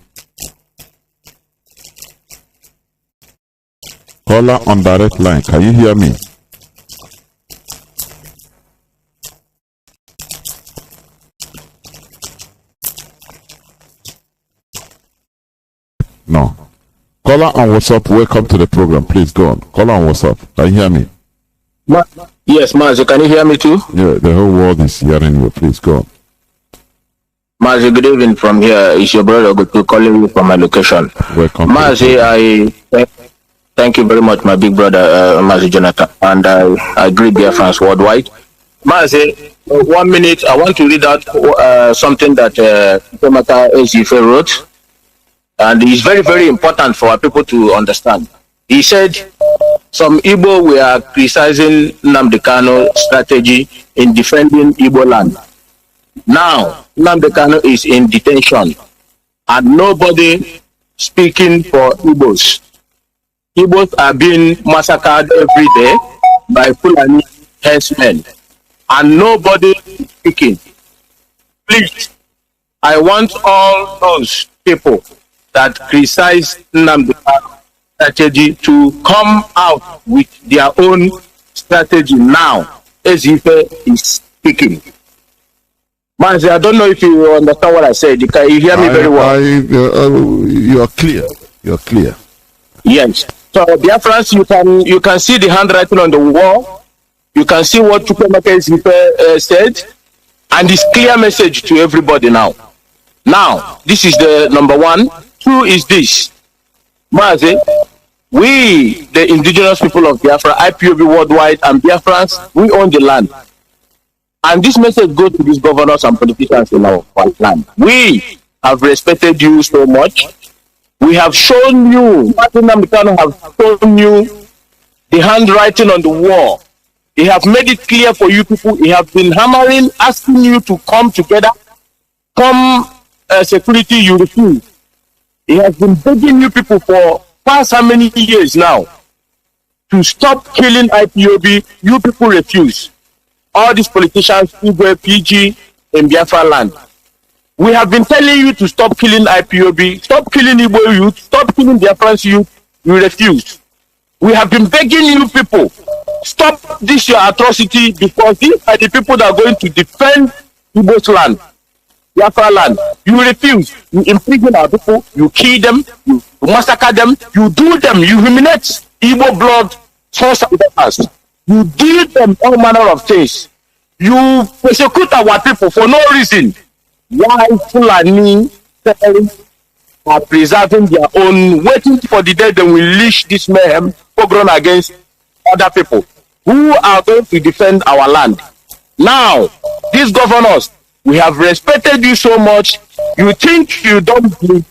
Caller on direct line, can you hear me? No. Caller on WhatsApp, welcome to the program. Please go on. Caller on WhatsApp, can you hear me? Yes, Mazi, can you hear me too? Yeah, the whole world is hearing you. Please go on. Mazi, good evening from here. It's your brother Gutu calling you from my location. Welcome. Mazi, I thank you very much, my big brother, Mazi Johnathan, and I greet Biafrans worldwide. Mazi, 1 minute, I want to read out something that Tomata Ezife wrote, and it's very, very important for our people to understand. He said, some Igbo were criticizing Nnamdi Kanu strategy in defending Igbo land. Now, Nnamdi Kanu is in detention, and nobody speaking for Igbos. Igbos are being massacred every day by Fulani herdsmen, and nobody is speaking. Please, I want all those people that criticize Nnamdi Kanu strategy to come out with their own strategy now, as if is speaking. Mazi, I don't know if you understand what I said. Can you hear me very well? You are clear. You are clear. Yes. So, Biafrans, you can see the handwriting on the wall. You can see what Chukwemeka said, and it's clear message to everybody now. Now, this is the number one. Two is this. Mazi, we, the indigenous people of Biafra, IPOB worldwide, and Biafrans, we own the land. And this message goes to these governors and politicians in our land. We have respected you so much. We have shown you, Martin Nnamdi have shown you the handwriting on the wall. They have made it clear for you people. He have been hammering, asking you to come together, come security, you refuse. He has been begging you people for past how many years now to stop killing IPOB. You people refuse. All these politicians who were PG in Biafra land. We have been telling you to stop killing IPOB, stop killing Igbo youth, stop killing Biafrans youth. You refuse. We have been begging you people, stop this your atrocity, because these are the people that are going to defend Igbo's land, Biafra land. You refuse. You imprison our people, you kill them, you massacre them, you do them, you humiliate Igbo blood source and us. You deal them all manner of things. You persecute our people for no reason. Why Fulani are preserving their own, waiting for the day they will leash this mayhem program against other people who are going to defend our land. Now, these governors, we have respected you so much. You think you don't bleed.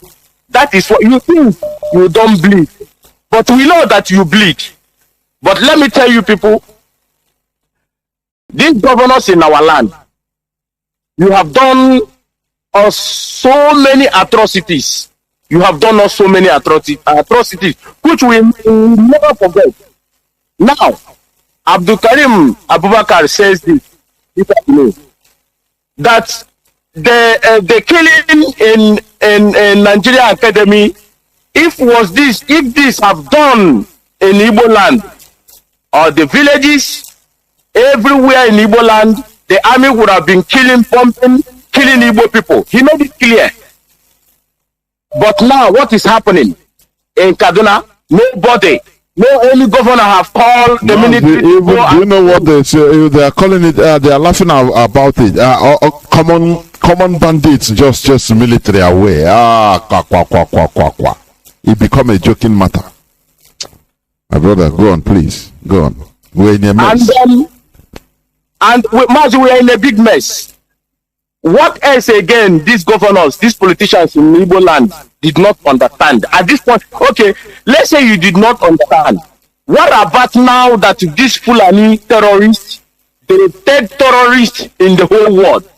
That is what you think. You don't bleed. But we know that you bleed. But let me tell you people, these governors in our land, you have done us so many atrocities. You have done us so many atrocities, which we will never forget. Now, Abdul Karim Abubakar says this afternoon, that the killing in Nigeria Academy, if this have done in Igbo land or the villages everywhere in Igbo land, the army would have been killing Igbo people. He made it clear. But now what is happening in Kaduna? Nobody, no any governor have called the military. Do you know what they say? They are calling it. They are laughing about it. Common bandits, just military away. Kwa. It become a joking matter. My brother, go on, please. Go on. We're in a mess. And Mazi, we are in a big mess. What else again these governors, these politicians in Igbo land did not understand? At this point, okay, let's say you did not understand. What about now that these Fulani terrorists, the third terrorists in the whole world,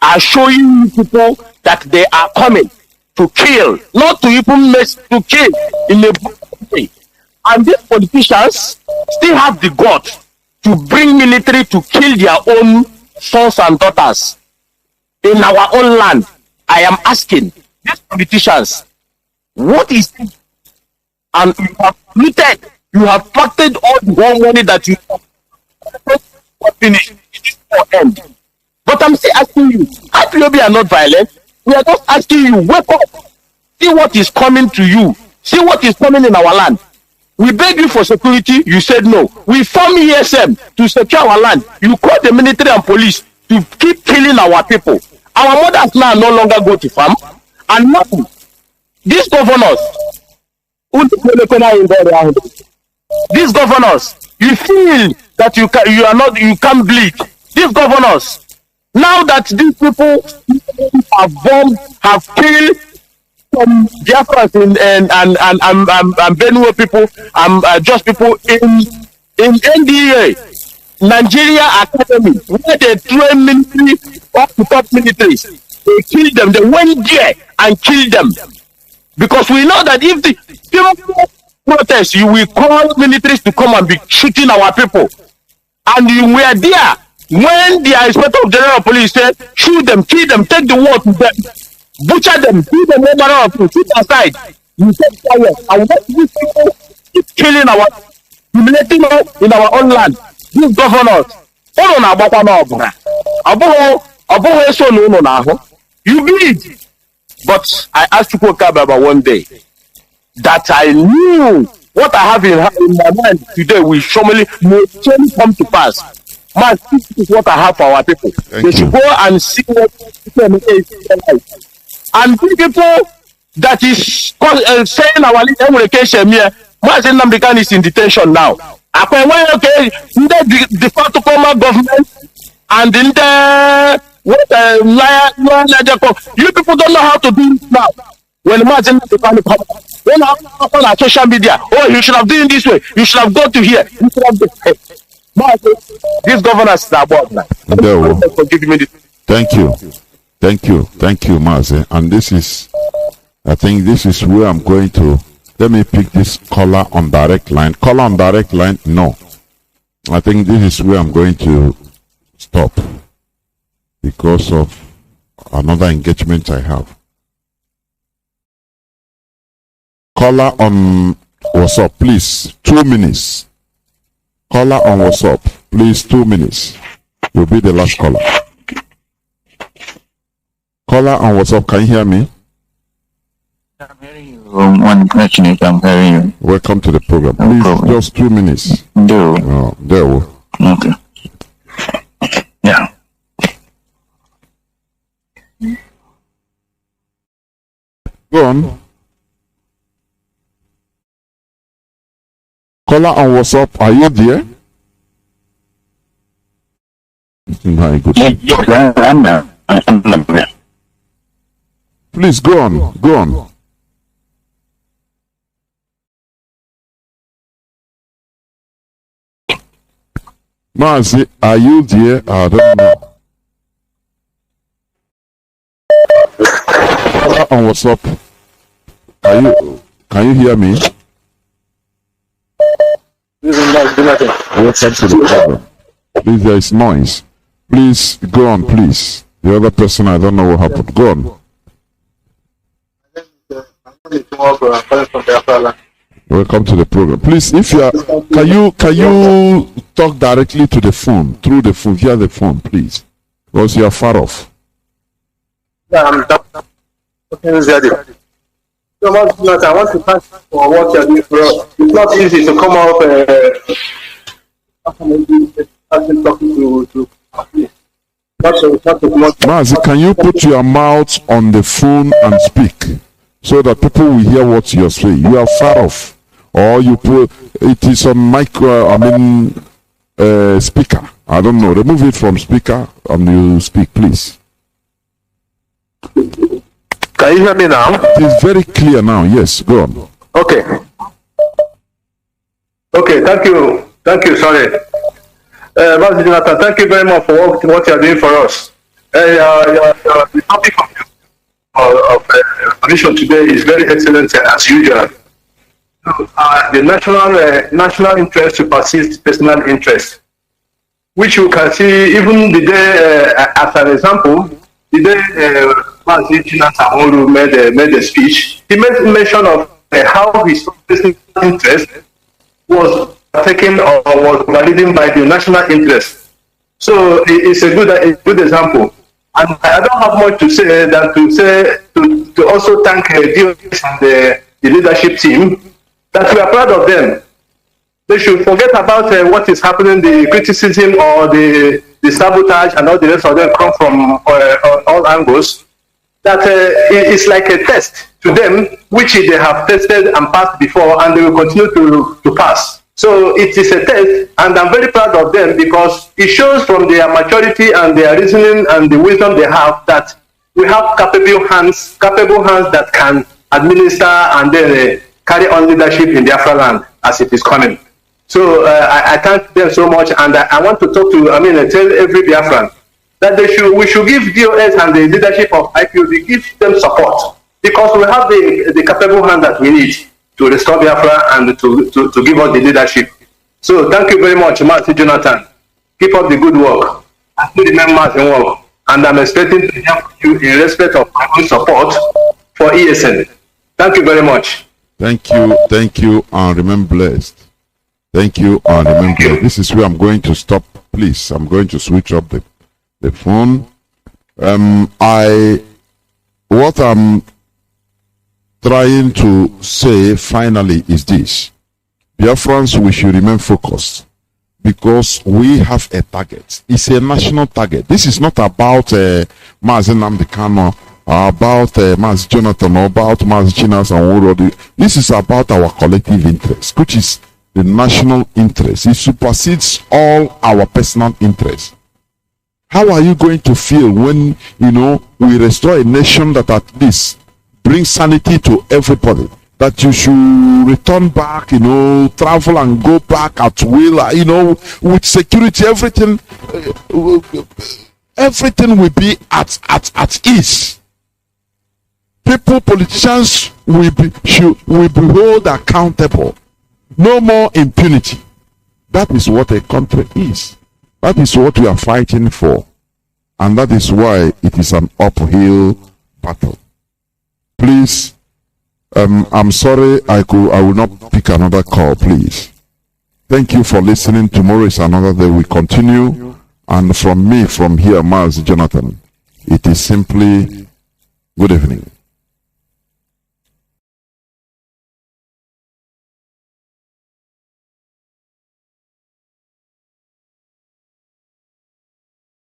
are showing people that they are coming to kill, not to even mess, to kill in a way. And these politicians still have the guts to bring military to kill their own sons and daughters in our own land. I am asking these politicians, what is it? And you have looted, you have pocketed all the whole money that you have finished. It is for end. But I'm still asking you, IPOB are not violent. We are just asking you, wake up. See what is coming to you. See what is coming in our land. We beg you for security, you said no. We form ESM to secure our land. You call the military and police to keep killing our people. Our mothers now no longer go to farm. And now, these governors, these governors, you feel that you can't bleed. These governors, now that these people have bombed, have killed some Biafrans and Benue people, just people in NDA, Nigeria Academy, where they train military, up to top militaries, they killed them. They went there and killed them. Because we know that if the people protest, you will call militaries to come and be shooting our people. And you were there when the inspector of general police said, shoot them, kill them, take the war to them, butcher them, kill them, no matter of you, shoot aside. You said fire. And what these people keep killing humiliating us in our own land. These governors, you bleed. But I asked Chukwukababa one day that I knew what I have in my mind today will surely come to pass. Man, this is what I have for our people. They should go and see what is. And people that is saying our education here, Mazi Nnamdi is in detention now. Okay, the Fatokoma government and in the you people don't know how to do it now. When Mazi Nnamdi come on social media, oh, you should have done it this way, you should have gone to here, you should have done these governors are about now. Thank you, Mazi. And this is, I think this is where I'm going to. Let me pick this caller on direct line. Caller on direct line? No. I think this is where I'm going to stop because of another engagement I have. Caller on WhatsApp, please. 2 minutes. Caller on WhatsApp, please. 2 minutes. You'll be the last caller. Caller on WhatsApp, can you hear me? I'm hearing you. One question is, I'm hearing you. Welcome to the program. Please, just 2 minutes. There we go. Okay. Yeah. Go on. Caller on WhatsApp, are you there? Very good. Yes, I'm there. Please go on. Go on. Mazi, are you there? I don't know. Biafra on WhatsApp. Can you hear me? Welcome to the program. Please, there is noise. Please go on, please. The other person, I don't know what happened. Go on. Welcome to the program. Please, if you are, can you talk directly to the phone, through the phone, via the phone, please, because you are far off. I'm so much, I want to thank you for what you're doing for us. It's not easy to come up Mazi, can you put your mouth on the phone and speak so that people will hear what you're saying? You are far off, or you put it is on speaker. I don't know. Remove it from speaker and you speak, please. Can you hear me now? It is very clear now. Yes, go on. Okay. Okay, thank you. Thank you, sorry. Mazi Johnathan, thank you very much for what you are doing for us. The topic of commission today is very excellent as usual. The national interest supersedes personal interest, which you can see even the day, as an example, the day Mazi Johnathan made a speech. He made mention of how his personal interest was taken or was validated by the national interest. So it's a good example. And I don't have much to say than to also thank DOS and the leadership team that we are proud of them. They should forget about what is happening, the criticism or the sabotage and all the rest of them come from all angles. That it's like a test to them, which they have tested and passed before, and they will continue to pass. So it is a test, and I'm very proud of them because it shows from their maturity and their reasoning and the wisdom they have that we have capable hands that can administer and then carry on leadership in Biafra land as it is coming. So I thank them so much, and I want to talk to, tell every Biafran that we should give DOS and the leadership of IPOB, give them support because we have the capable hand that we need to restore Biafra and to give us the leadership. So thank you very much, Mazi Johnathan. Keep up the good work and do the members in work. And I'm expecting to hear from you in respect of my own support for ESN. Thank you very much. Thank you, and remain blessed. Thank you, and remain blessed. This is where I'm going to stop. Please, I'm going to switch up the phone. What I'm trying to say finally is this: Biafrans, we should remain focused because we have a target. It's a national target. This is not about Nnamdi Kanu, about Mazi Johnathan, or about Mazi Johnathan. This is about our collective interest, which is the national interest. It supersedes all our personal interests. How are you going to feel when we restore a nation that at least brings sanity to everybody? That you should return back, travel and go back at will, with security, everything will be at ease. People, politicians will be held accountable. No more impunity. That is what a country is. That is what we are fighting for. And that is why it is an uphill battle. Please, I'm sorry I will not pick another call, please. Thank you for listening. Tomorrow is another day. We continue. And from here, Mazi Johnathan, it is simply good evening.